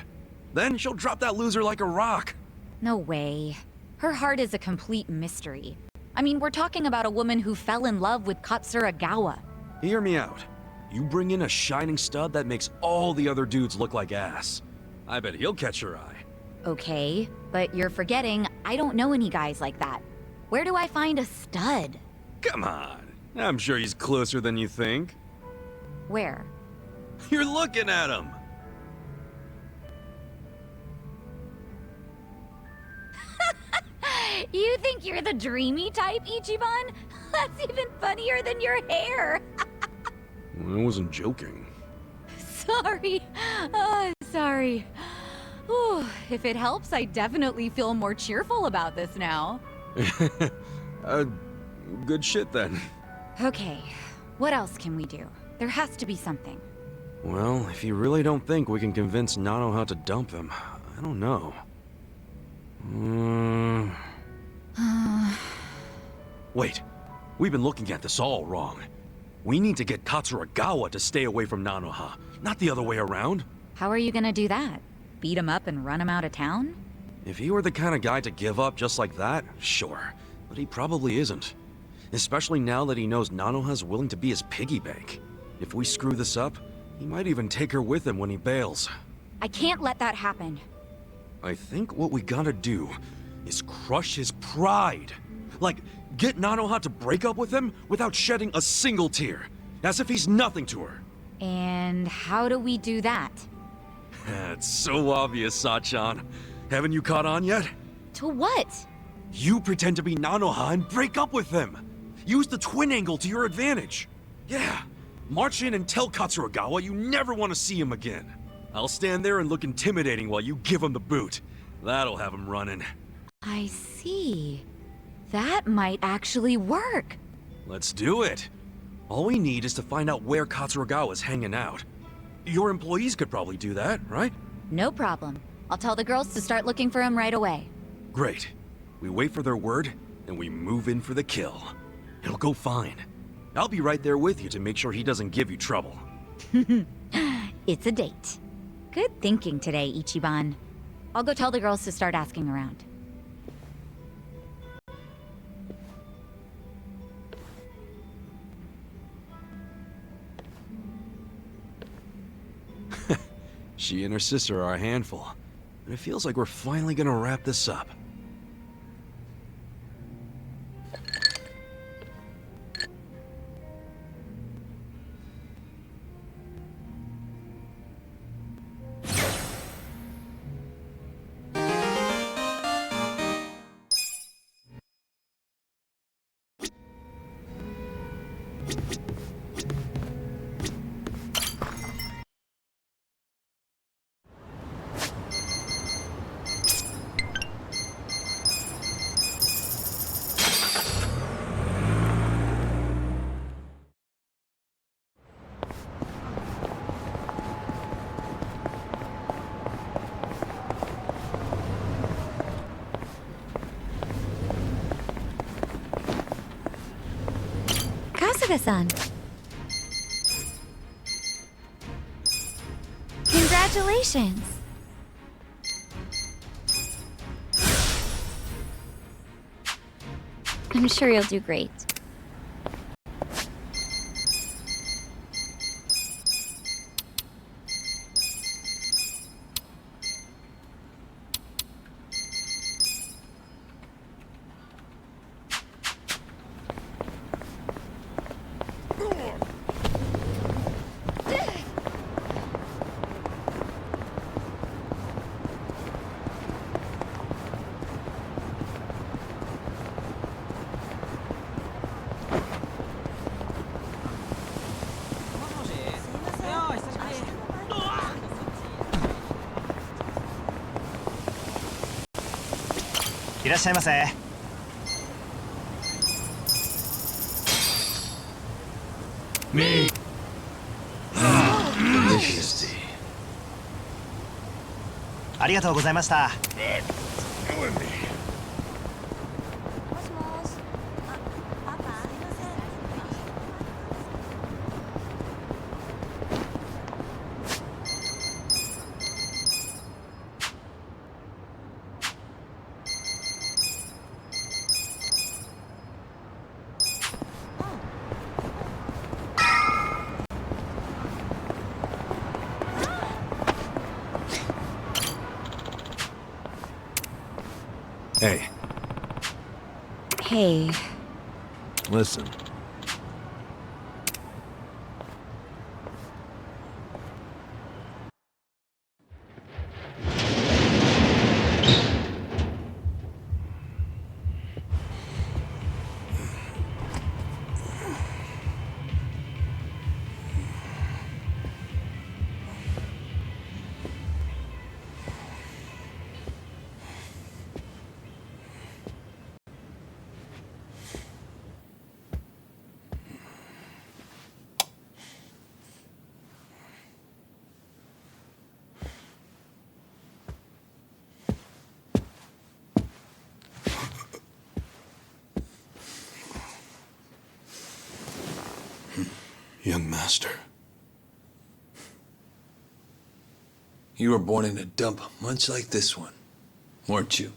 Then she'll drop that loser like a rock. No way. Her heart is a complete mystery. I mean, we're talking about a woman who fell in love with Katsuragawa. Hear me out. You bring in a shining stud that makes all the other dudes look like ass. I bet he'll catch her eye. Okay, but you're forgetting I don't know any guys like that. Where do I find a stud? Come on. I'm sure he's closer than you think. Where? You're looking at him. You think you're the dreamy type, Ichiban? That's even funnier than your hair. I wasn't joking. Sorry. Sorry. Whew. If it helps, I definitely feel more cheerful about this now. Good shit then. Okay, what else can we do? There has to be something. Well, if you really don't think we can convince Nanoha to dump him, I don't know. Wait, we've been looking at this all wrong. We need to get Katsuragawa to stay away from Nanoha, not the other way around. How are you gonna do that? Beat him up and run him out of town? If he were the kind of guy to give up just like that, sure. But he probably isn't. Especially now that he knows Nanoha's willing to be his piggy bank. If we screw this up, he might even take her with him when he bails. I can't let that happen. I think what we gotta do is crush his pride. Like, get Nanoha to break up with him without shedding a single tear. As if he's nothing to her. And how do we do that? It's so obvious, Sachan. Haven't you caught on yet? To what? You pretend to be Nanoha and break up with him. Use the twin angle to your advantage. Yeah, march in and tell Katsuragawa you never want to see him again. I'll stand there and look intimidating while you give him the boot. That'll have him running. I see. That might actually work. Let's do it. All we need is to find out where Katsuragawa's hanging out. Your employees could probably do that, right? No problem. I'll tell the girls to start looking for him right away. Great. We wait for their word, and we move in for the kill. It'll go fine. I'll be right there with you to make sure he doesn't give you trouble. It's a date. Good thinking today, Ichiban. I'll go tell the girls to start asking around. She and her sister are a handful. And it feels like we're finally gonna wrap this up. Yakuza-san. Congratulations. I'm sure you'll do great. Me. Delicious. ありがとうございました。Hey. Hey. Listen. Young master. You were born in a dump much like this one, weren't you?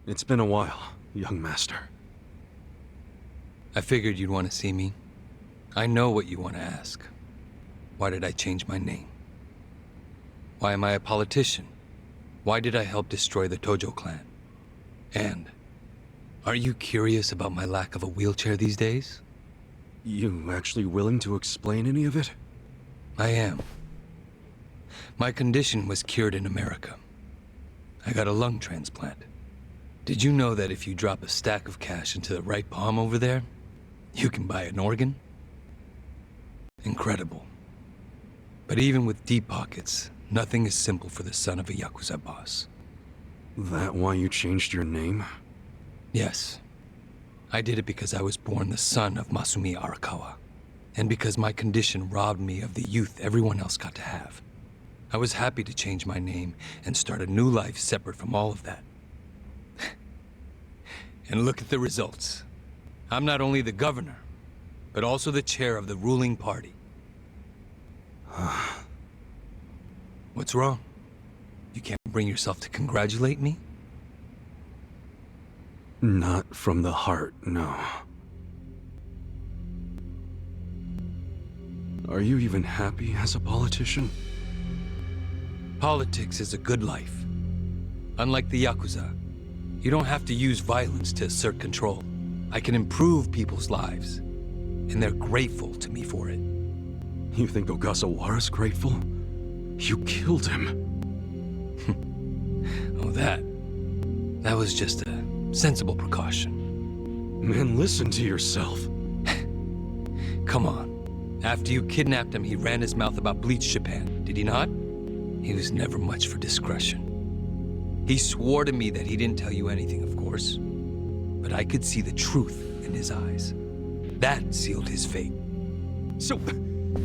It's been a while, young master. I figured you'd want to see me. I know what you want to ask. Why did I change my name? Why am I a politician? Why did I help destroy the Tojo clan? And are you curious about my lack of a wheelchair these days? You actually willing to explain any of it? I am. My condition was cured in America. I got a lung transplant. Did you know that if you drop a stack of cash into the right palm over there, you can buy an organ? Incredible. But even with deep pockets, nothing is simple for the son of a Yakuza boss. That why you changed your name? Yes. I did it because I was born the son of Masumi Arakawa, and because my condition robbed me of the youth everyone else got to have. I was happy to change my name and start a new life separate from all of that. And look at the results. I'm not only the governor, but also the chair of the ruling party. What's wrong? You can't bring yourself to congratulate me? Not from the heart, no. Are you even happy as a politician? Politics is a good life. Unlike the Yakuza, you don't have to use violence to assert control. I can improve people's lives, and they're grateful to me for it. You think Ogasawara's grateful? You killed him. Oh, that was just a sensible precaution. Man, listen to yourself. Come on. After you kidnapped him, he ran his mouth about Bleach Japan, did he not? He was never much for discretion. He swore to me that he didn't tell you anything, of course. But I could see the truth in his eyes. That sealed his fate. So,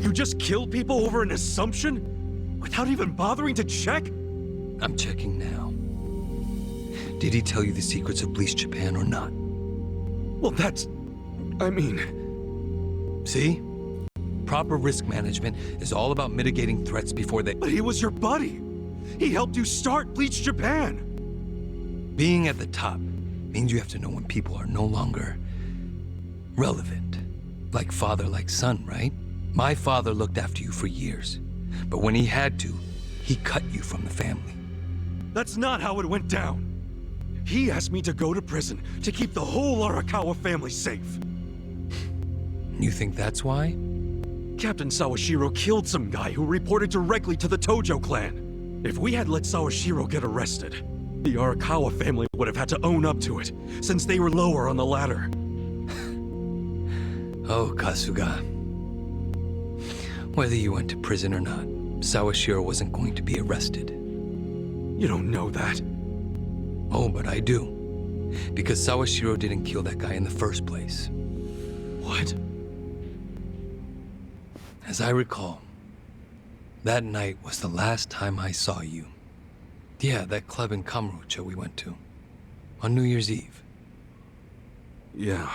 You just kill people over an assumption? Without even bothering to check? I'm checking now. Did he tell you the secrets of Bleach Japan or not? Well, that's... I mean... See? Proper risk management is all about mitigating threats before they... But he was your buddy! He helped you start Bleach Japan! Being at the top means you have to know when people are no longer relevant. Like father, like son, right? My father looked after you for years. But when he had to, he cut you from the family. That's not how it went down. He asked me to go to prison to keep the whole Arakawa family safe. You think that's why? Captain Sawashiro killed some guy who reported directly to the Tojo clan. If we had let Sawashiro get arrested, the Arakawa family would have had to own up to it, since they were lower on the ladder. Oh, Kasuga. Whether you went to prison or not, Sawashiro wasn't going to be arrested. You don't know that. Oh, but I do. Because Sawashiro didn't kill that guy in the first place. What? As I recall, that night was the last time I saw you. Yeah, that club in Kamurocho we went to. On New Year's Eve. Yeah.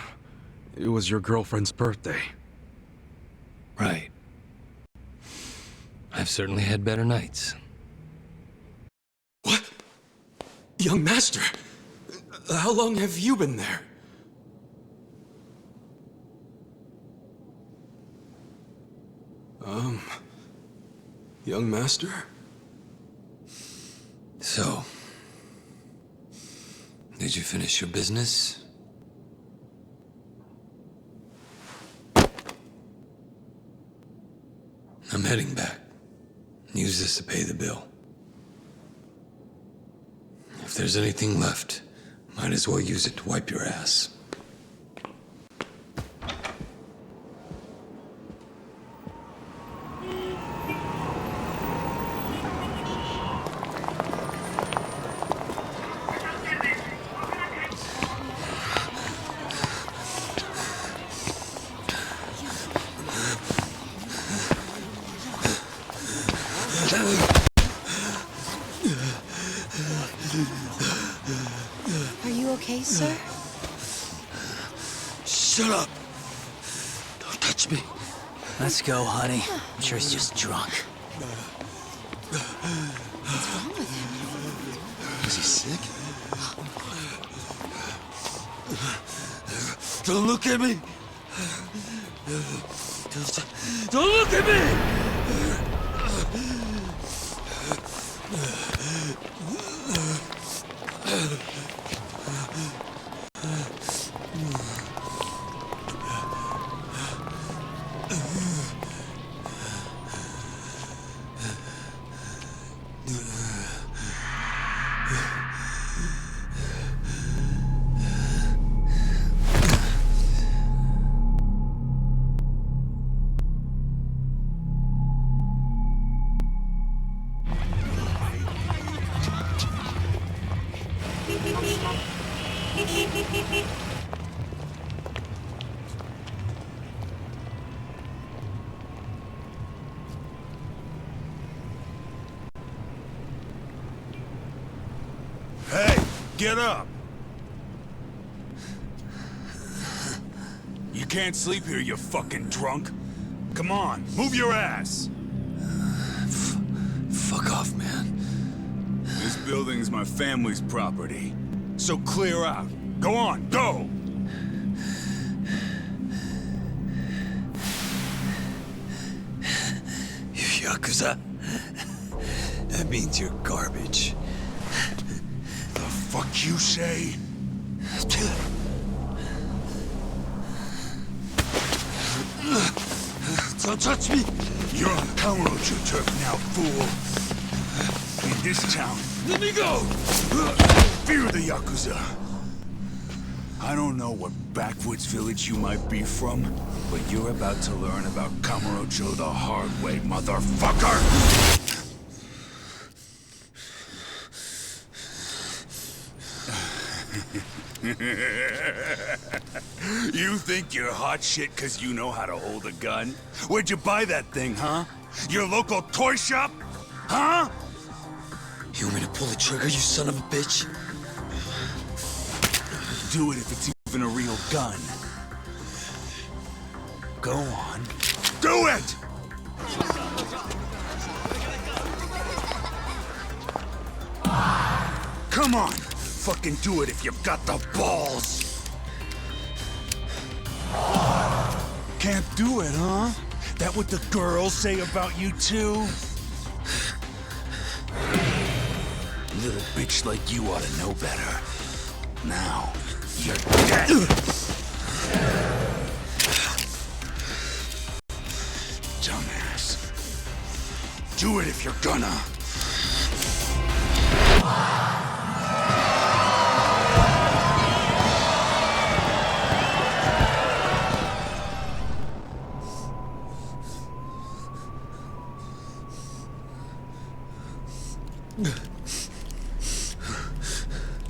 It was your girlfriend's birthday. Right. I've certainly had better nights. What? Young master, how long have you been there? Young master? So, did you finish your business? I'm heading back. Use this to pay the bill. If there's anything left, might as well use it to wipe your ass. Are you okay, sir? Shut up! Don't touch me. Let's go, honey. I'm sure he's just drunk. What's wrong with him? Is he sick? Don't look at me! Don't look at me! Hey, get up! You can't sleep here, you fucking drunk. Come on, move your ass! Fuck off, man. This building's my family's property. So clear out. Go on, go! You Yakuza? That means you're garbage. The fuck you say? Don't touch me! You're on Kamurocho turf now, fool. In this town, Let me go! fear the Yakuza. I don't know what backwoods village you might be from, but you're about to learn about Kamurocho the hard way, motherfucker! You think you're hot shit because you know how to hold a gun? Where'd you buy that thing, huh? Your local toy shop? Huh? You want me to pull the trigger, you son of a bitch? Do it if it's even a real gun. Go on. Do it! Come on! Fucking do it if you've got the balls! Can't do it, huh? That what the girls say about you too? Little bitch like you ought to know better. Now, you're dead! Dumbass. Do it if you're gonna.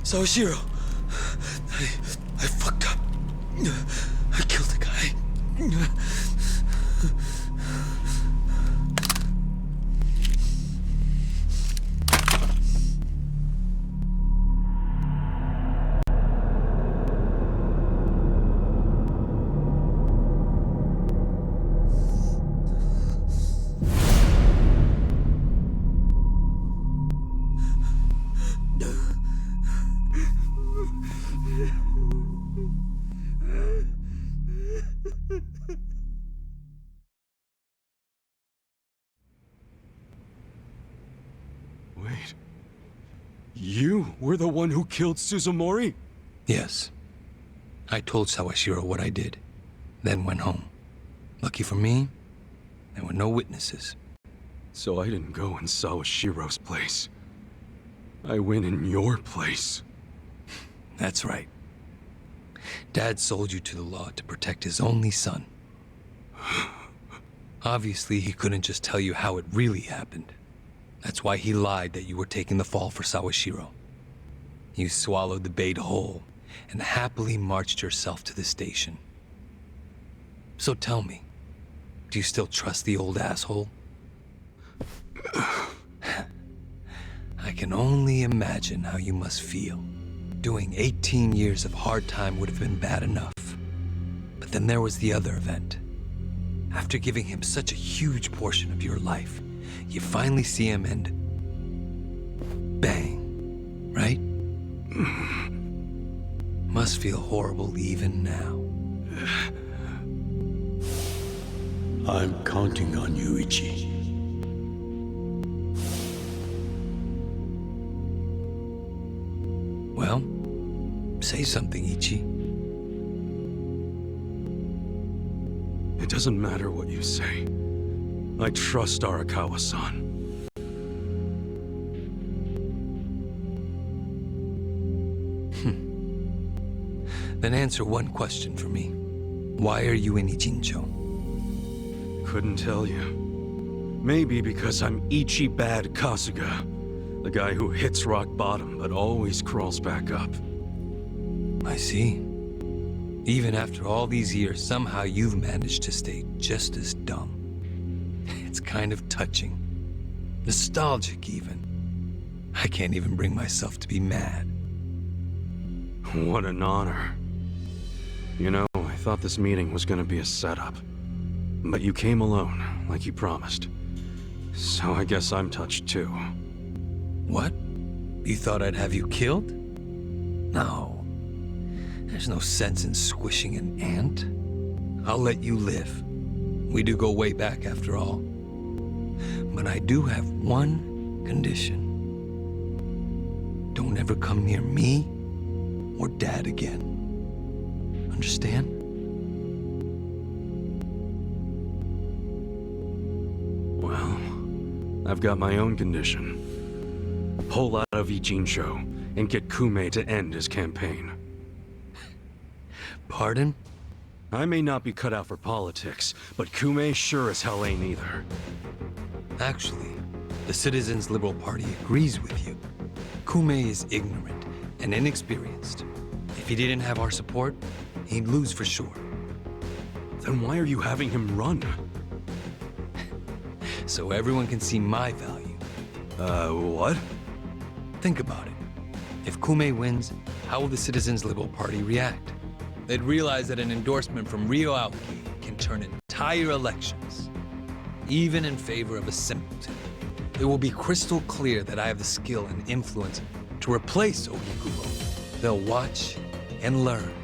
Sawashiro, I fucked up. I killed the guy. Wait. You were the one who killed Suzumori? Yes. I told Sawashiro what I did, then went home. Lucky for me, there were no witnesses. So I didn't go in Sawashiro's place. I went in your place. That's right. Dad sold you to the law to protect his only son. Obviously, he couldn't just tell you how it really happened. That's why he lied that you were taking the fall for Sawashiro. You swallowed the bait whole and happily marched yourself to the station. So tell me, do you still trust the old asshole? I can only imagine how you must feel. Doing 18 years of hard time would have been bad enough. But then there was the other event. After giving him such a huge portion of your life, you finally see him and... bang, right? Must feel horrible even now. I'm counting on you, Ichi. Well, say something, Ichi. It doesn't matter what you say. I trust Arakawa-san. Then answer one question for me. Why are you in Ijincho? Couldn't tell you. Maybe because I'm Ichi Bad Kasuga. The guy who hits rock bottom but always crawls back up. I see. Even after all these years, somehow you've managed to stay just as dumb. It's kind of touching. Nostalgic, even. I can't even bring myself to be mad. What an honor. You know, I thought this meeting was gonna be a setup. But you came alone, like you promised. So I guess I'm touched too. What? You thought I'd have you killed? No. There's no sense in squishing an ant. I'll let you live. We do go way back after all. But I do have one condition. Don't ever come near me or Dad again. Understand? Well, I've got my own condition. Pull out of Ijincho and get Kume to end his campaign. Pardon? I may not be cut out for politics, but Kume sure as hell ain't either. Actually, the Citizens Liberal Party agrees with you. Kume is ignorant and inexperienced. If If he didn't have our support, he'd lose for sure. Then why are you having him run? So everyone can see my value. What? Think about it. If Kume wins, how will the Citizens Liberal Party react? They'd realize that an endorsement from Ryo Aoki can turn entire elections, even in favor of a simpleton. It will be crystal clear that I have the skill and influence to replace Ogikubo. They'll watch and learn.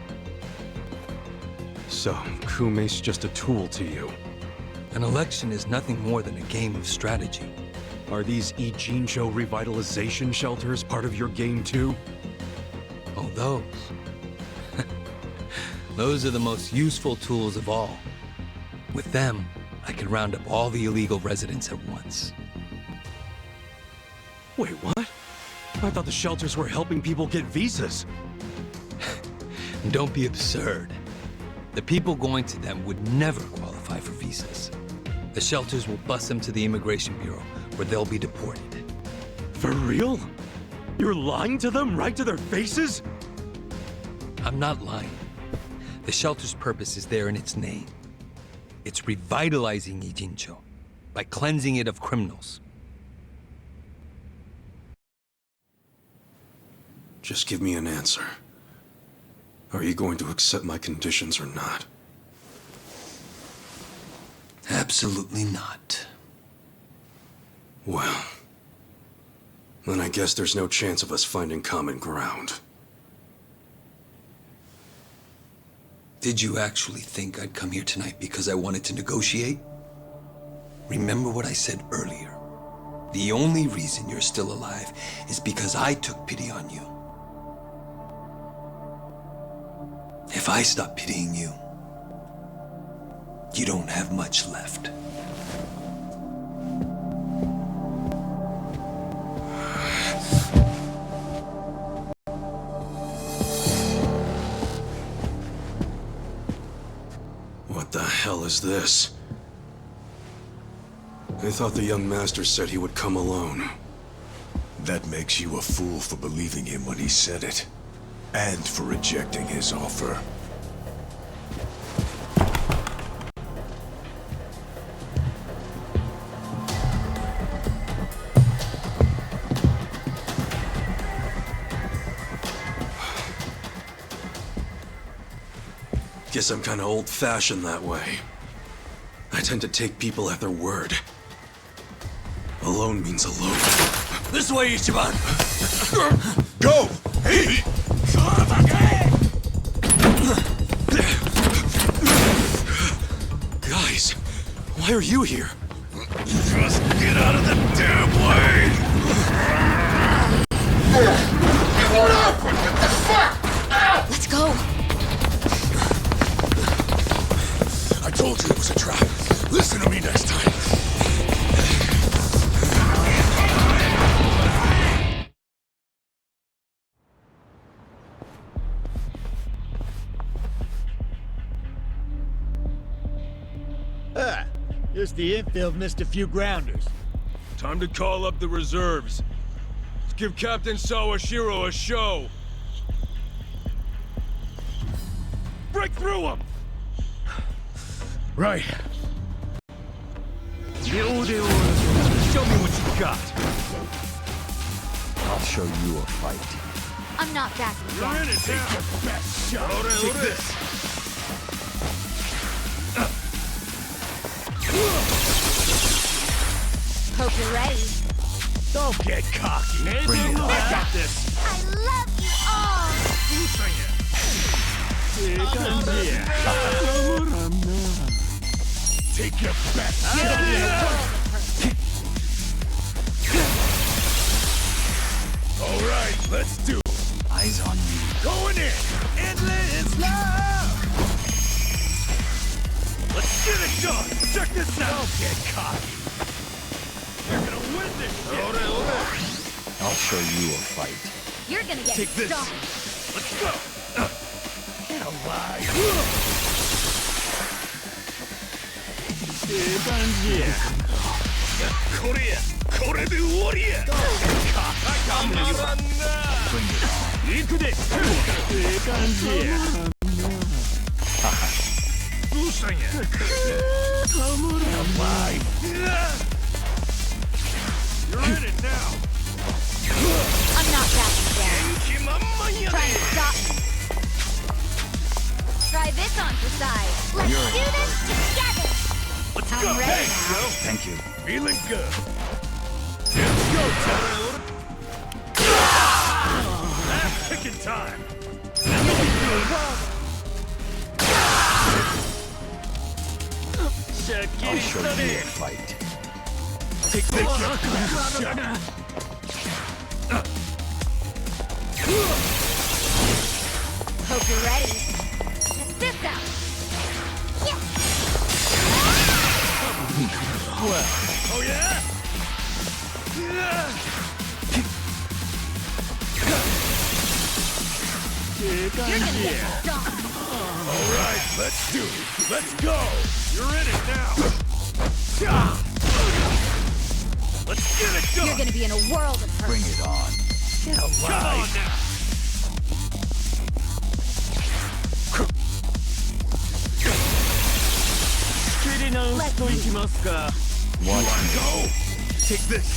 So, Kume's just a tool to you. An election is nothing more than a game of strategy. Are these Ijincho revitalization shelters part of your game too? Oh, those. Those are the most useful tools of all. With them, I can round up all the illegal residents at once. Wait, what? I thought the shelters were helping people get visas. Don't be absurd. The people going to them would never qualify for visas. The shelters will bus them to the Immigration Bureau, where they'll be deported. For real? You're lying to them right to their faces? I'm not lying. The shelter's purpose is there in its name. It's revitalizing Ijincho by cleansing it of criminals. Just give me an answer. Are you going to accept my conditions or not? Absolutely not. Well, then I guess there's no chance of us finding common ground. Did you actually think I'd come here tonight because I wanted to negotiate? Remember what I said earlier. The only reason you're still alive is because I took pity on you. If I stop pitying you, you don't have much left. What the hell is this? I thought the young master said he would come alone. That makes you a fool for believing him when he said it. And for rejecting his offer. Guess I'm kinda old-fashioned that way. I tend to take people at their word. Alone means alone. This way, Ichiban! Go! Hey! Guys, why are you here? Just get out of the damn way! What the fuck? Let's go. I told you it was a trap. Listen to me next time. Just the infield missed a few grounders. Time to call up the reserves. Let's give Captain Sawashiro a show. Break through them! Right. Show me what you got. I'll show you a fight. I'm not backing You're down. in it, take your best shot. Take this. Hope you're ready. Don't get cocky. Bring it on. I got this. I love you all. Take your best. All right, let's do it. Eyes on me. Going in. Endless love. Let's get it done. Check this out. Don't get cocky. You're gonna win this shit. I'll show you a fight. You're gonna get Take this. stomped. Let's go. Get alive. Korea. Don't get cocky. I got this. Bring it on. 行くで。ええ感じや。どうしたんや。たまらんな。You're in it now. I'm not backing down. Try and stop me. Try this on for size. Let's do this together. Let's I'm go. ready Hey, now. yo. Thank you. Feeling good. Let's go, Tyler. That's picking time. I'll show you a fight. Take this shot. Hope you're ready. Check this out. Well. Oh yeah? You're gonna get stomped. All right, let's do it. Let's go. You're in it now. Let's get it done. You're gonna be in a world of hurt. Bring it on. Get alive. Come on now. Watch me. Go. Take this.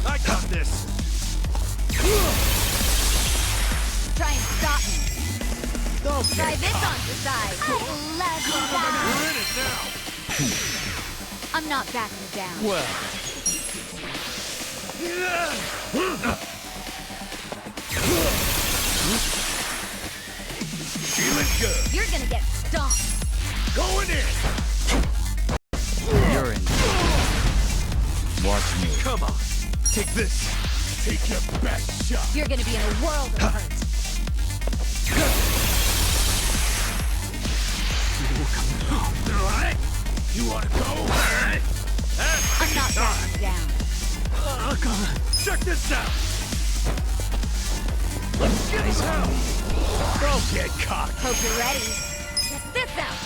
I got this. Try and stop me. Try this on for size. You're in it now. I'm not backing down. Well. Feeling good. You're gonna get stomped. Going in. You're in. Watch me. Come on. Take this. Take your best shot. You're gonna be in a world of hurt. All right. You wanna go? All right. I'm not backing down. Come on. Check this out. Let's get it out. Don't get cocky. Hope you're ready. Check this out.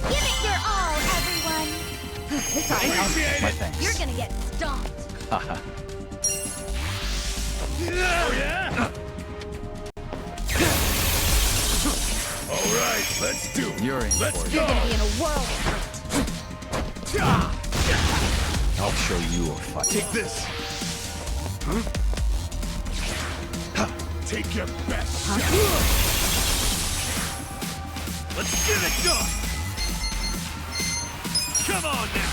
Give it your all, everyone. It's all right. My thanks. You're gonna get stomped. Haha. Oh yeah. All right, let's do it. You're in Let's for it. You're go. gonna be in a world of hurt. I'll show you a fight. Take this. Take your best shot. Let's get it done. Come on now.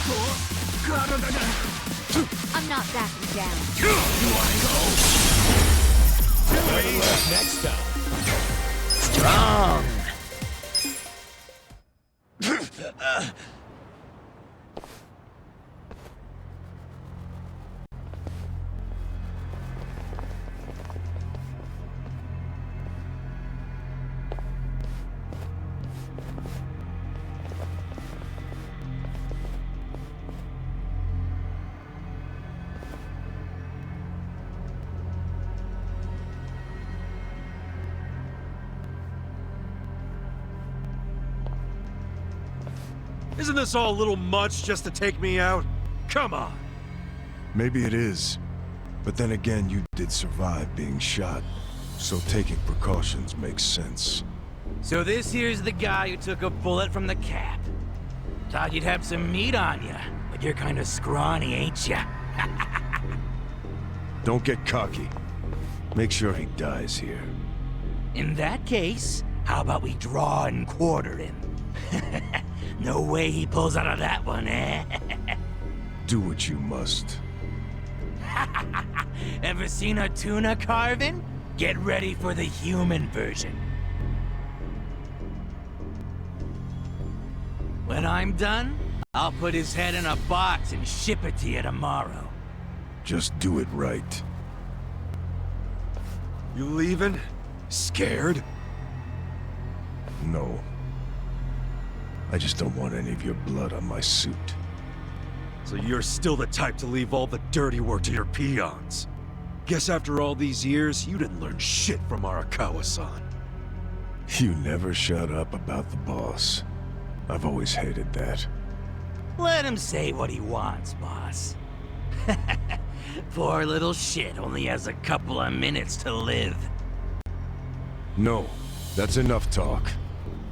I'm not backing down. You wanna go? Better luck next time. Strong. Isn't this all a little much just to take me out? Come on. Maybe it is. But then again, you did survive being shot. So taking precautions makes sense. So this here's the guy who took a bullet from the cap. Thought you'd have some meat on you, but you're kind of scrawny, ain't ya? Don't get cocky. Make sure he dies here. In that case, how about we draw and quarter him? No way he pulls out of that one, eh? Do what you must. Ever seen a tuna carving? Get ready for the human version. When I'm done, I'll put his head in a box and ship it to you tomorrow. Just do it right. You leaving? Scared? No. I just don't want any of your blood on my suit. So you're still the type to leave all the dirty work to your peons. Guess after all these years, you didn't learn shit from Arakawa-san. You never shut up about the boss. I've always hated that. Let him say what he wants, boss. Poor little shit only has a couple of minutes to live. No, that's enough talk.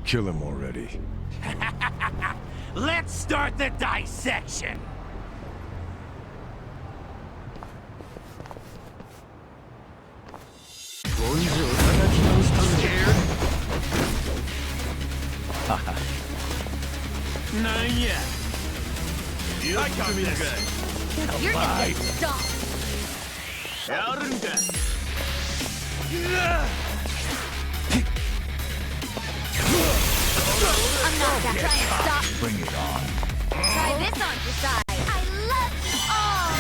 Kill him already. Let's start the dissection. Scared? Not yet. I got this. You're gonna get stomped. I'm not that trying to stop. Bring it on. Try this on your side. I love you all.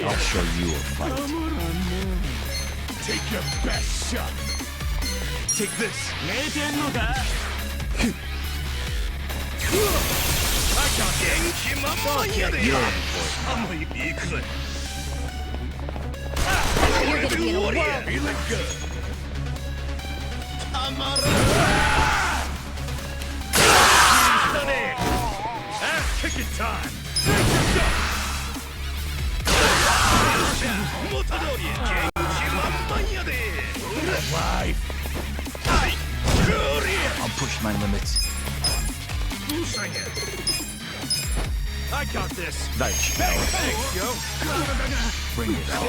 I'll show you a fight. Take your best shot. Take this. I got this. You're gonna be in a world. Feeling good. Ass kicking time. I'll push my limits. I got this. Thanks, yo. Bring it on.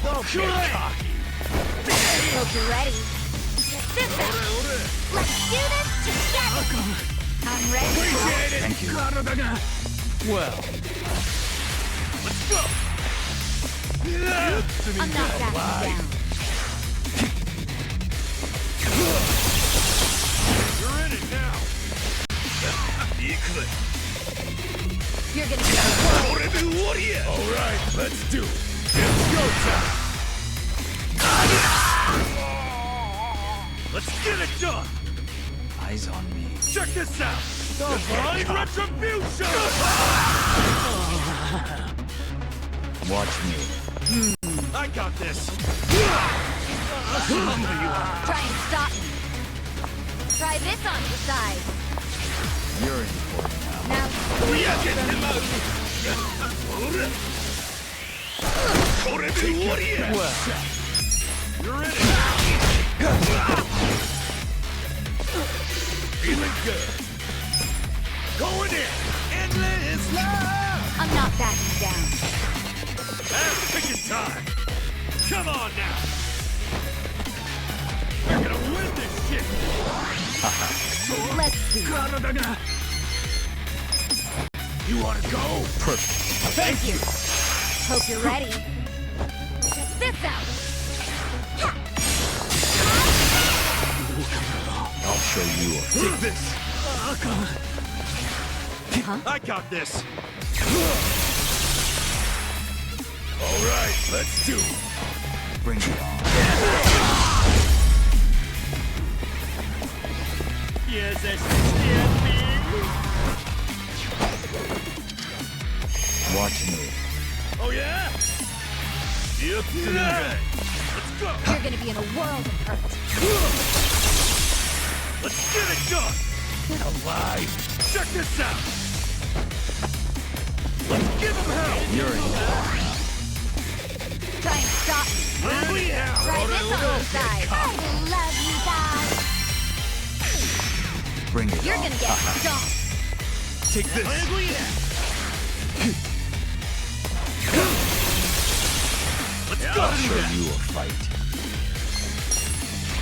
Don't get cocky. Hope you're ready. Sit down. Let's do this together. I'm ready. Thank you. Well, let's go. I'm not backing down. You're in it now. You're gonna be all right, let's do it. It's go time. Let's get it done. Eyes on me. Check this out. Divine retribution. Watch me. I got this. Try and stop me. Try this on your side. You're in for it now. Now, Get him out. Well, you're in it. Feeling good. Going in. Endless love. I'm not backing down. Ass kicking time. Come on now. We're gonna win this shit. Let's see. You wanna go? Perfect. Thank you. Hope you're ready. Check this out. I'll show you a Take this. Huh? I got this. All right, let's do it. Bring it on. Yes, Watch me. oh yeah? Let's go. You're gonna be in a world of hurt. Let's get it done. Alive. Check this out. Let's give him hell. You're in. Try and stop me. Try this on your side. I love you guys. Bring it You're on. gonna get stomped. Take this. Let's go. I'll show you a fight.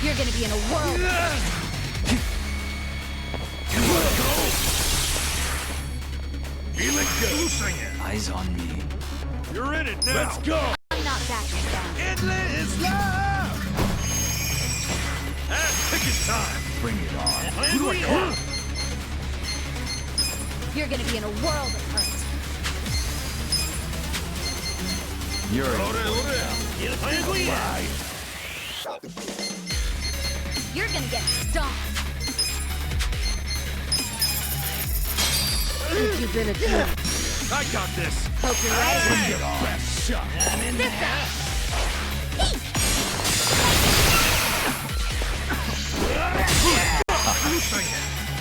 You're gonna be in a world of hurt. Feeling good. Eyes on me. You're in it now. Let's go. I'm not backing down. Endless love. Ass kicking time. Bring it on. Who do I call? You're gonna be in a world of hurt. You're in. You're gonna get stomped. You've been a jerk. I got this. Hope you're ready. Bring it on. Best shot. I'm in This out.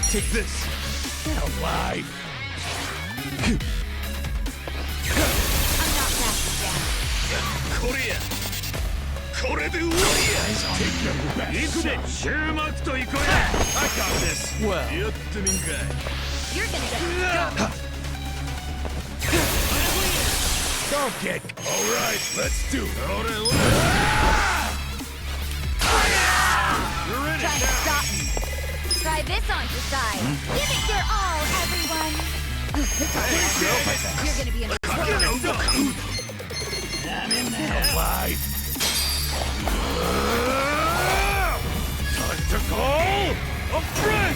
Take this. Alive! Korea! Korea de Take your best shot! I got this! Well. You're gonna get stumped. Dog kick! Alright, let's do it! You're in it Try to now! stop me. Try this on your side. Give it your all, everyone. You're gonna be in trouble. I'm in there. Alive! Time to call a friend!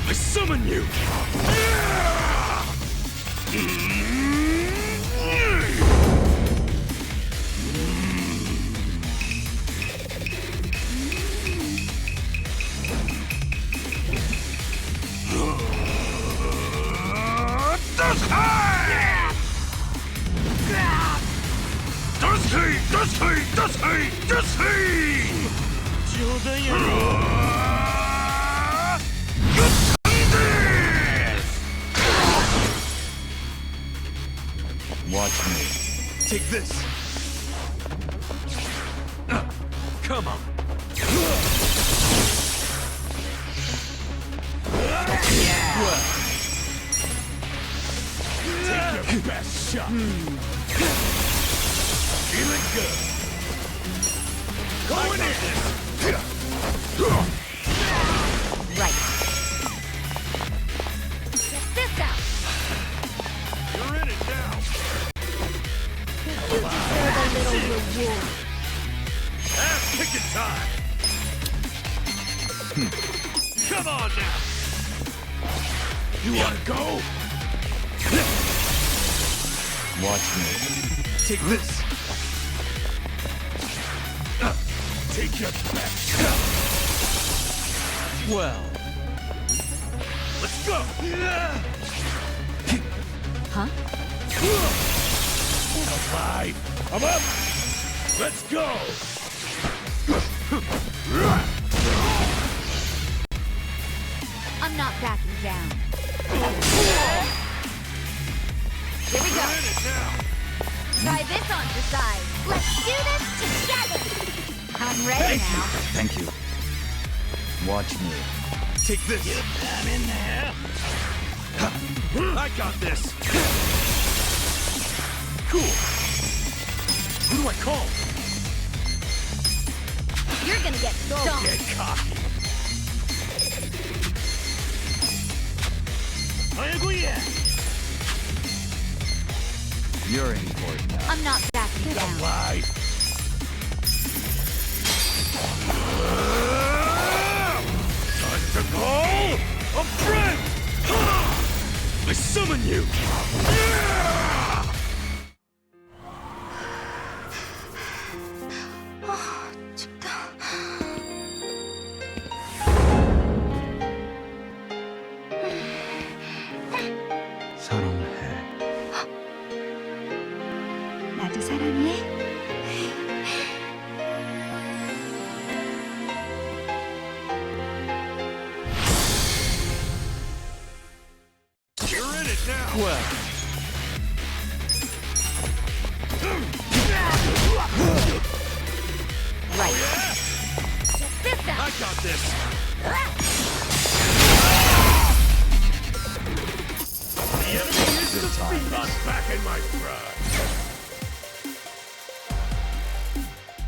I summon you! Watch me. Take this! Come on! Well, take your best shot! Feeling good! Going in! Right. Check this out. You're in it now! You deserve a little reward. Ass-kicking time! Come on now! You wanna go? Watch me. Take this! Take your best shot! Well. Let's go! Huh? Alive! I'm up! Let's go! I'm not backing down. Here we go. Try this on your side. Let's do this together. I'm ready now. Thank you. Watch me. Take this! I'm in there! I got this! Cool! Who do I call? You're gonna get Don't get cocky! You're in for it now. I'm not backing down. Alive! Time to call a friend! I summon you! 나도 사랑해. You're in it now! Well. Right. Check this out. I got this! The enemy is defeated! I'm back in my pride!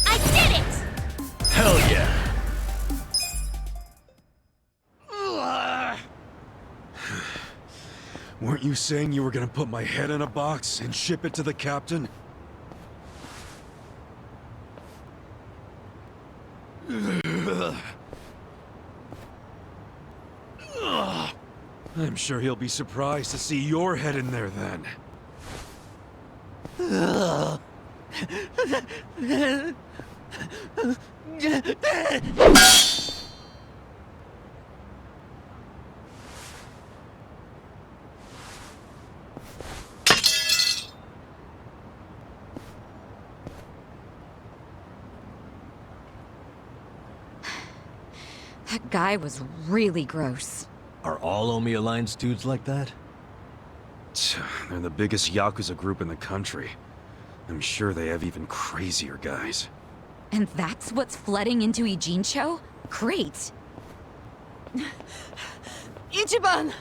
I did it! Hell yeah! Weren't you saying you were gonna put my head in a box and ship it to the captain? I'm sure he'll be surprised to see your head in there then. That guy was really gross. Are all Omi Alliance dudes like that? They're the biggest Yakuza group in the country. I'm sure they have even crazier guys. And that's what's flooding into Ijincho? Great! Ichiban!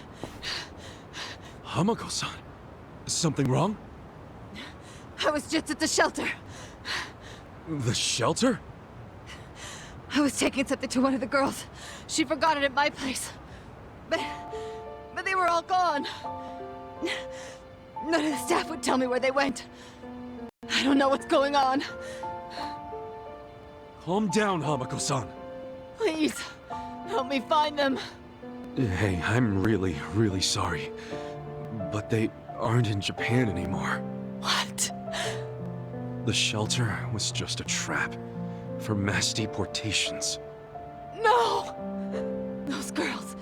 Hamako-san, something wrong? I was just at the shelter. The shelter? I was taking something to one of the girls. She forgot it at my place. But they were all gone. None of the staff would tell me where they went. I don't know what's going on. Calm down, Hamako-san. Please, help me find them. Hey, I'm really, really sorry. But they aren't in Japan anymore. What? The shelter was just a trap for mass deportations. No! Those girls,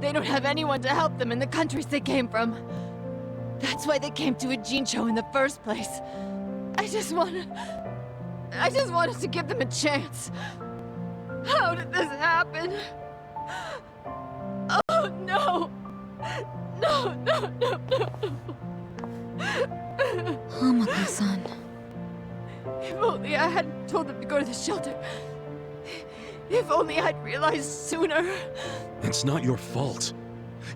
they don't have anyone to help them in the countries they came from. That's why they came to Ijincho in the first place. I just wanted to give them a chance. How did this happen? Oh no! No, no, no, no! Hamako-san. If only I hadn't told them to go to the shelter. If only I'd realized sooner. It's not your fault.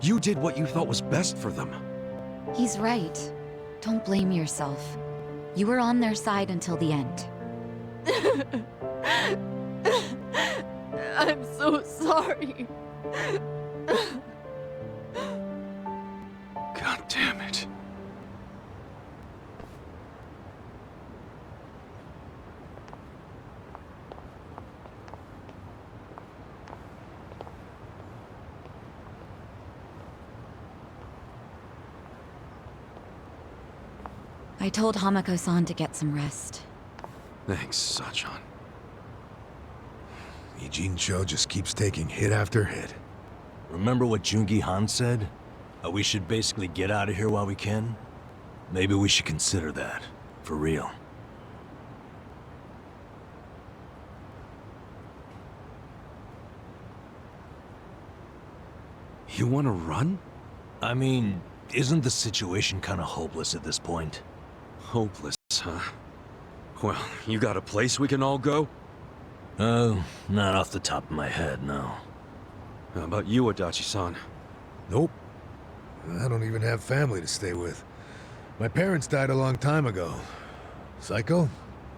You did what you thought was best for them. He's right. Don't blame yourself. You were on their side until the end. I'm so sorry. God damn it. I told Hamako-san to get some rest. Thanks, Sachan. Ijincho just keeps taking hit after hit. Remember what Jungi Han said? We should basically get out of here while we can? Maybe we should consider that. For real. You want to run? I mean, isn't the situation kind of hopeless at this point? Hopeless, huh? Well, you got a place we can all go? Oh, not off the top of my head, no. How about you, Adachi-san? Nope. I don't even have family to stay with. My parents died a long time ago. Psycho?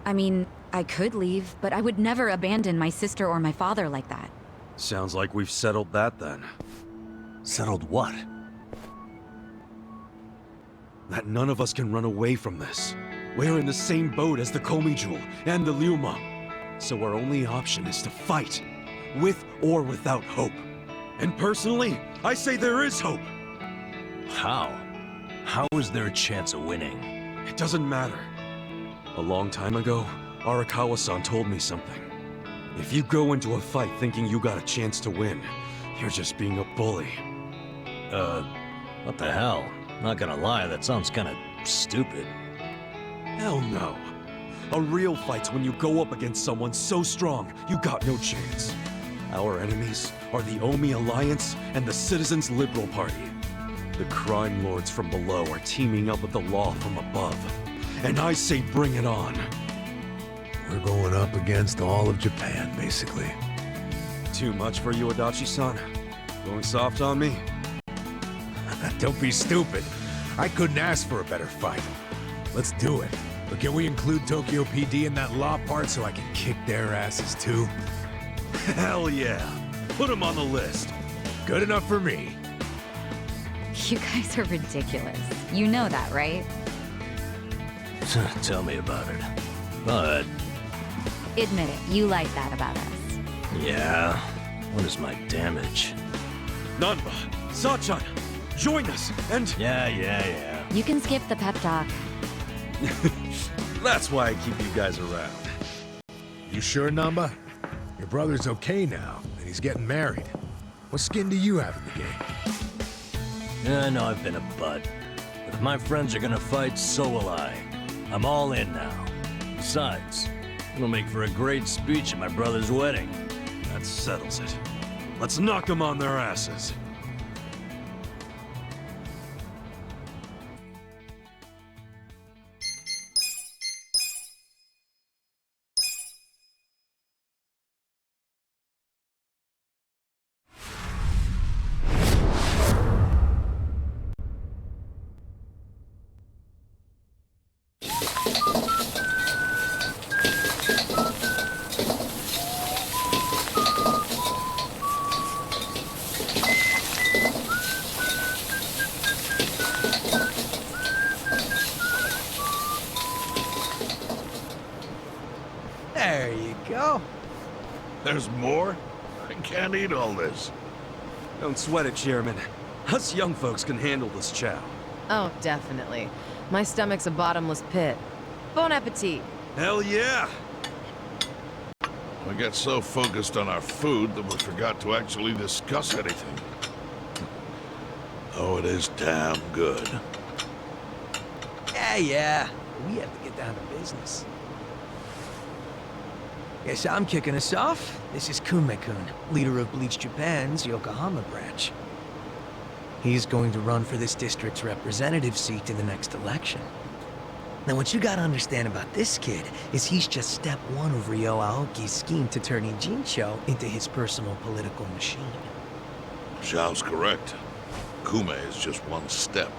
I mean, I could leave, but I would never abandon my sister or my father like that. Sounds like we've settled that then. Settled what? That none of us can run away from this. We're in the same boat as the Komi Jewel and the Liuma. So our only option is to fight, with or without hope. And personally, I say there is hope. How? How is there a chance of winning? It doesn't matter. A long time ago, Arakawa-san told me something. If you go into a fight thinking you got a chance to win, you're just being a bully. What the hell? Not gonna lie, that sounds kinda stupid. Hell no. A real fight's when you go up against someone so strong, you got no chance. Our enemies are the Omi Alliance and the Citizens Liberal Party. The crime lords from below are teaming up with the law from above. And I say bring it on. We're going up against all of Japan, basically. Too much for you, Adachi-san? Going soft on me? Don't be stupid. I couldn't ask for a better fight. Let's do it. But can we include Tokyo PD in that law part so I can kick their asses too? Hell yeah. Put them on the list. Good enough for me. You guys are ridiculous. You know that, right? Tell me about it. But... Admit it, you like that about us. yeah, what is my damage? Nanba, Sachan, join us, and... Yeah. You can skip the pep talk. That's why I keep you guys around. You sure, Namba? Your brother's okay now, and he's getting married. What skin do you have in the game? Yeah, I know I've been a butt. But if my friends are gonna fight, so will I. I'm all in now. Besides, it'll make for a great speech at my brother's wedding. That settles it. Let's knock them on their asses. There's more? I can't eat all this. Don't sweat it, Chairman. Us young folks can handle this chow. Oh, definitely. My stomach's a bottomless pit. Bon appetit. Hell yeah! We got so focused on our food that we forgot to actually discuss anything. Oh, it is damn good. Yeah. We have to get down to business. Guess I'm kicking us off. This is Kume-kun, leader of Bleach Japan's Yokohama branch. He's going to run for this district's representative seat in the next election. Now, what you gotta understand about this kid is he's just step one of Ryo Aoki's scheme to turn Ijincho into his personal political machine. Zhao's correct. Kume is just one step.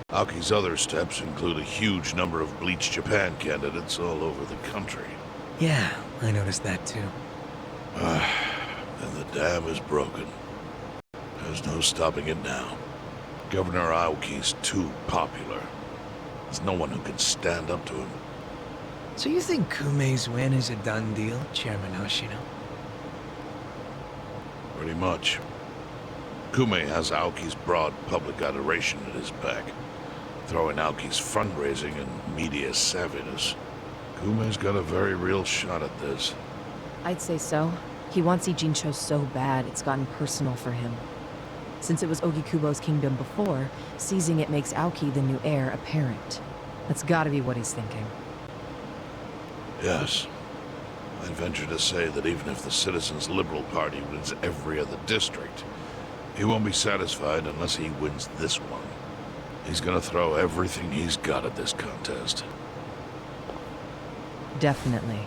Aoki's other steps include a huge number of Bleach Japan candidates all over the country. Yeah, I noticed that too. And the dam is broken. There's no stopping it now. Governor Aoki's too popular. There's no one who can stand up to him. So you think Kume's win is a done deal, Chairman Hoshino? Pretty much. Kume has Aoki's broad public adoration at his back, throwing Aoki's fundraising and media savviness. Kume's got a very real shot at this. I'd say so. He wants Ijincho so bad, it's gotten personal for him. Since it was Ogikubo's kingdom before, seizing it makes Aoki the new heir apparent. That's gotta be what he's thinking. Yes. I'd venture to say that even if the Citizens' Liberal Party wins every other district, he won't be satisfied unless he wins this one. He's gonna throw everything he's got at this contest. Definitely.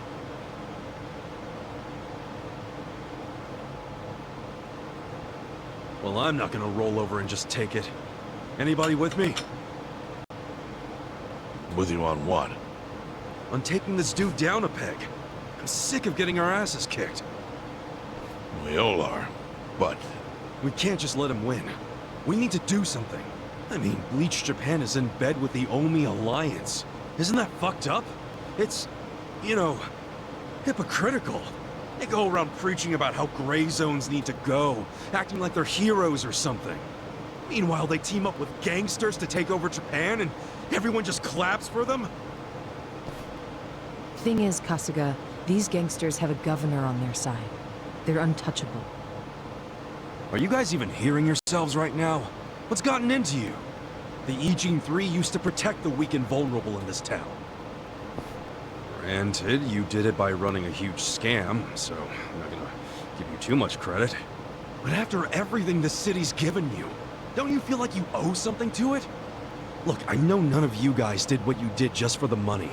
Well, I'm not gonna roll over and just take it. Anybody with me? With you on what? On taking this dude down a peg. I'm sick of getting our asses kicked. We all are, but... We can't just let him win. We need to do something. I mean, Bleach Japan is in bed with the Omi Alliance. Isn't that fucked up? It's, you know, hypocritical. They go around preaching about how gray zones need to go, acting like they're heroes or something. Meanwhile, they team up with gangsters to take over Japan, and everyone just claps for them? Thing is, Kasuga, these gangsters have a governor on their side. They're untouchable. Are you guys even hearing yourselves right now? What's gotten into you? The Ijin 3 used to protect the weak and vulnerable in this town. Granted, you did it by running a huge scam, so I'm not gonna give you too much credit. But after everything the city's given you, don't you feel like you owe something to it? Look, I know none of you guys did what you did just for the money.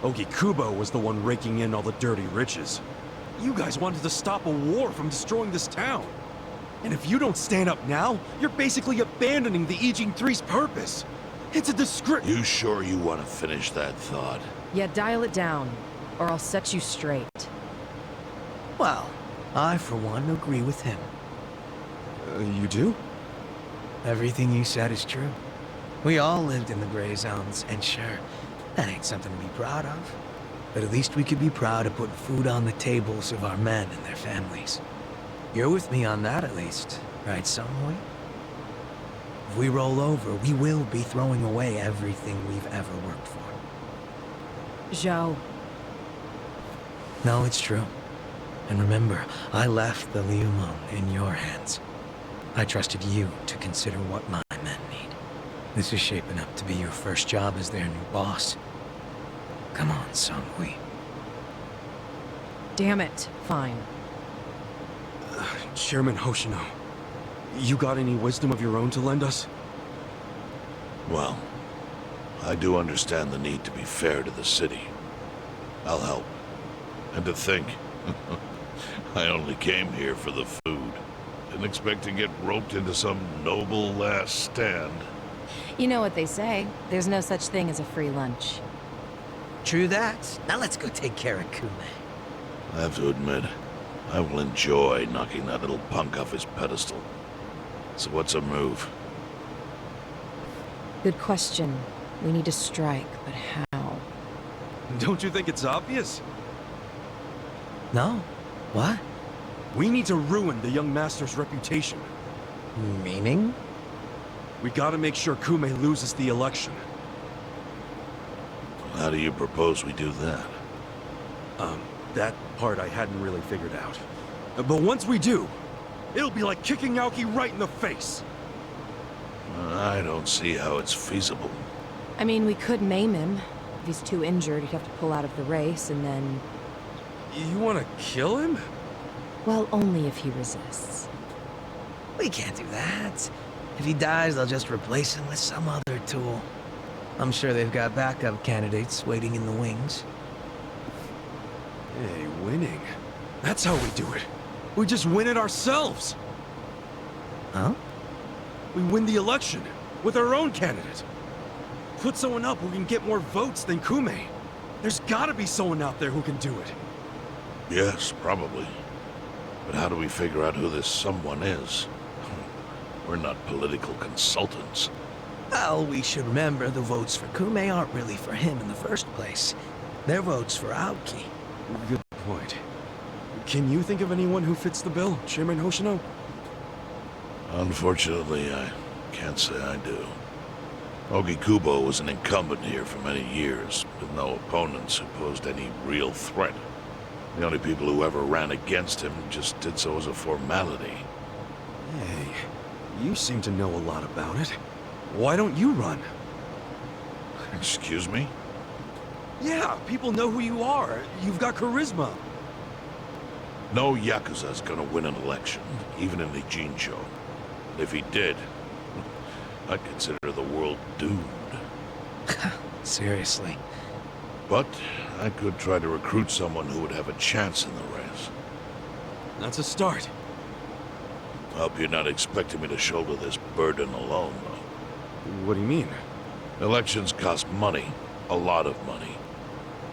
Ogikubo was the one raking in all the dirty riches. You guys wanted to stop a war from destroying this town. And if you don't stand up now, you're basically abandoning the Ijin 3's purpose. It's a disgrace. You sure you want to finish that thought? Yeah, dial it down, or I'll set you straight. Well, I, for one, agree with him. You do? Everything you said is true. We all lived in the gray zones, and sure, that ain't something to be proud of. But at least we could be proud of putting food on the tables of our men and their families. You're with me on that, at least, right, Samui? If we roll over, we will be throwing away everything we've ever worked for. Zhao. No, it's true. And remember, I left the Liumang in your hands. I trusted you to consider what my men need. This is shaping up to be your first job as their new boss. Come on, Samui. Damn it. Fine. Chairman Hoshino, you got any wisdom of your own to lend us? Well, I do understand the need to be fair to the city. I'll help. And to think, I only came here for the food. Didn't expect to get roped into some noble last stand. You know what they say. There's no such thing as a free lunch. True that. Now let's go take care of Kume. I have to admit, I will enjoy knocking that little punk off his pedestal. So what's a move? Good question. We need to strike, but how? Don't you think it's obvious? No. What? We need to ruin the young master's reputation. Meaning? We gotta make sure Kume loses the election. How do you propose we do that? That part I hadn't really figured out. But once we do, it'll be like kicking Aoki right in the face. I don't see how it's feasible. I mean, we could maim him. If he's too injured, he'd have to pull out of the race, and then... You wanna kill him? Well, only if he resists. We can't do that. If he dies, they'll just replace him with some other tool. I'm sure they've got backup candidates waiting in the wings. Hey, winning. That's how we do it. We just win it ourselves. Huh? We win the election with our own candidate. Put someone up who can get more votes than Kume. There's gotta be someone out there who can do it. Yes, probably. But how do we figure out who this someone is? We're not political consultants. Well, we should remember the votes for Kume aren't really for him in the first place. They're votes for Aoki. Good point. Can you think of anyone who fits the bill, Chairman Hoshino? Unfortunately, I can't say I do. Ogi Kubo was an incumbent here for many years, with no opponents who posed any real threat. The only people who ever ran against him just did so as a formality. Hey, you seem to know a lot about it. Why don't you run? Excuse me? Yeah, people know who you are. You've got charisma. No Yakuza's gonna win an election, even in the Jincho. And if he did, I'd consider the world doomed. Seriously. But I could try to recruit someone who would have a chance in the race. That's a start. Hope you're not expecting me to shoulder this burden alone, though. What do you mean? Elections cost money. A lot of money.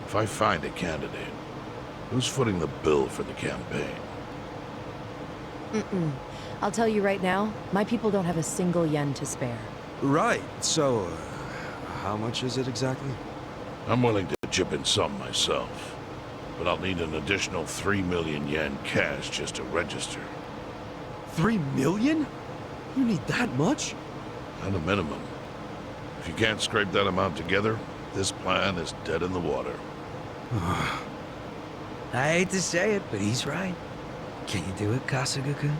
If I find a candidate, who's footing the bill for the campaign? I'll tell you right now, my people don't have a single yen to spare. Right, so, how much is it exactly? I'm willing to chip in some myself, but I'll need an additional 3 million yen cash just to register. 3 million? You need that much? At a minimum. If you can't scrape that amount together, this plan is dead in the water. I hate to say it, but he's right. Can you do it, Kasuga-kun?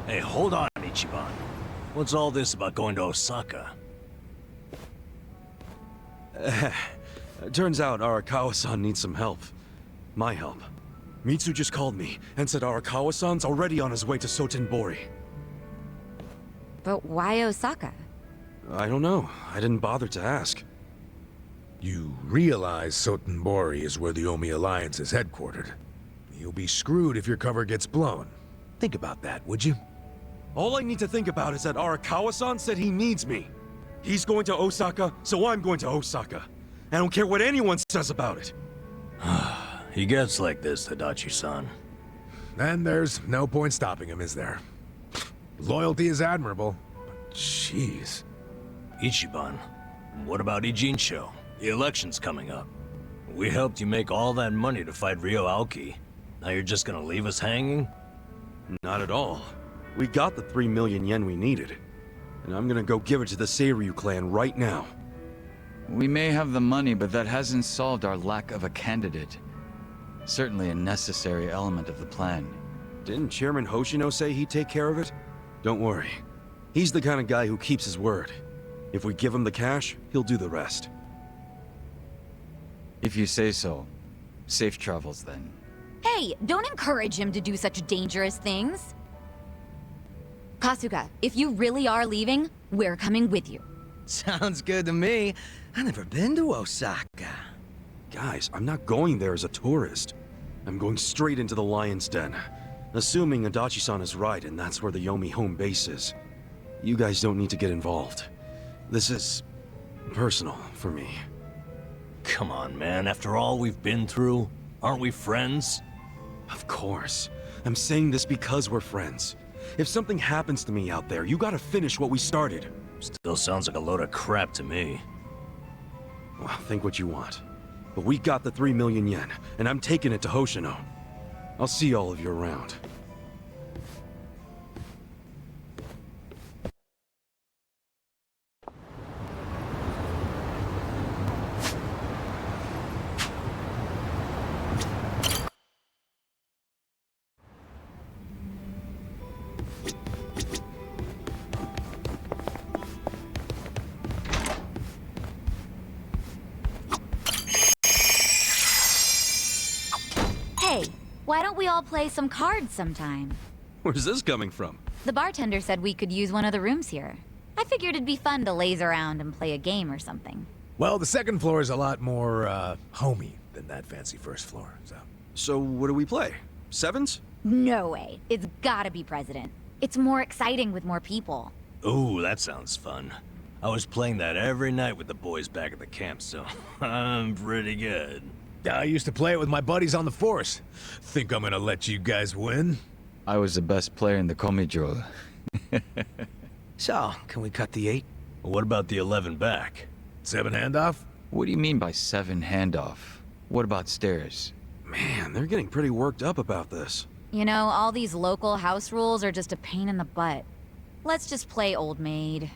Hey, hold on, Ichiban. What's all this about going to Osaka? Turns out Arakawa-san needs some help. My help. Mitsu just called me and said Arakawa-san's already on his way to Sotenbori. But why Osaka? I don't know. I didn't bother to ask. You realize Sotenbori is where the Omi Alliance is headquartered. You'll be screwed if your cover gets blown. Think about that, would you? All I need to think about is that Arakawa-san said he needs me. He's going to Osaka, so I'm going to Osaka. I don't care what anyone says about it. He gets like this, Tadachi-san. And there's no point stopping him, is there? Loyalty is admirable, but jeez. Ichiban, what about Ijincho? The election's coming up. We helped you make all that money to fight Ryo Aoki. Now you're just gonna leave us hanging? Not at all. We got the 3 million yen we needed. And I'm gonna go give it to the Seiryu clan right now. We may have the money, but that hasn't solved our lack of a candidate. Certainly a necessary element of the plan. Didn't Chairman Hoshino say he'd take care of it? Don't worry. He's the kind of guy who keeps his word. If we give him the cash, he'll do the rest. If you say so. Safe travels then. Hey, don't encourage him to do such dangerous things. Kasuga, if you really are leaving, we're coming with you. Sounds good to me. I've never been to Osaka. Guys, I'm not going there as a tourist. I'm going straight into the Lion's Den. Assuming Adachi-san is right and that's where the Yomi home base is. You guys don't need to get involved. This is personal for me. Come on, man. After all we've been through, aren't we friends? Of course. I'm saying this because we're friends. If something happens to me out there, you gotta finish what we started. Still sounds like a load of crap to me. Well, think what you want. But we got the 3 million yen, and I'm taking it to Hoshino. I'll see all of you around. Hey, why don't we all play some cards sometime? Where's this coming from? The bartender said we could use one of the rooms here. I figured it'd be fun to laze around and play a game or something. Well, the second floor is a lot more, homey than that fancy first floor, so... So what do we play? Sevens? No way. It's gotta be President. It's more exciting with more people. Ooh, that sounds fun. I was playing that every night with the boys back at the camp, so I'm pretty good. I used to play it with my buddies on the force. Think I'm gonna let you guys win? I was the best player in the Komijul. So, can we cut the 8? What about the 11 back? 7 handoff? What do you mean by 7 handoff? What about stairs? Man, they're getting pretty worked up about this. You know, all these local house rules are just a pain in the butt. Let's just play Old Maid.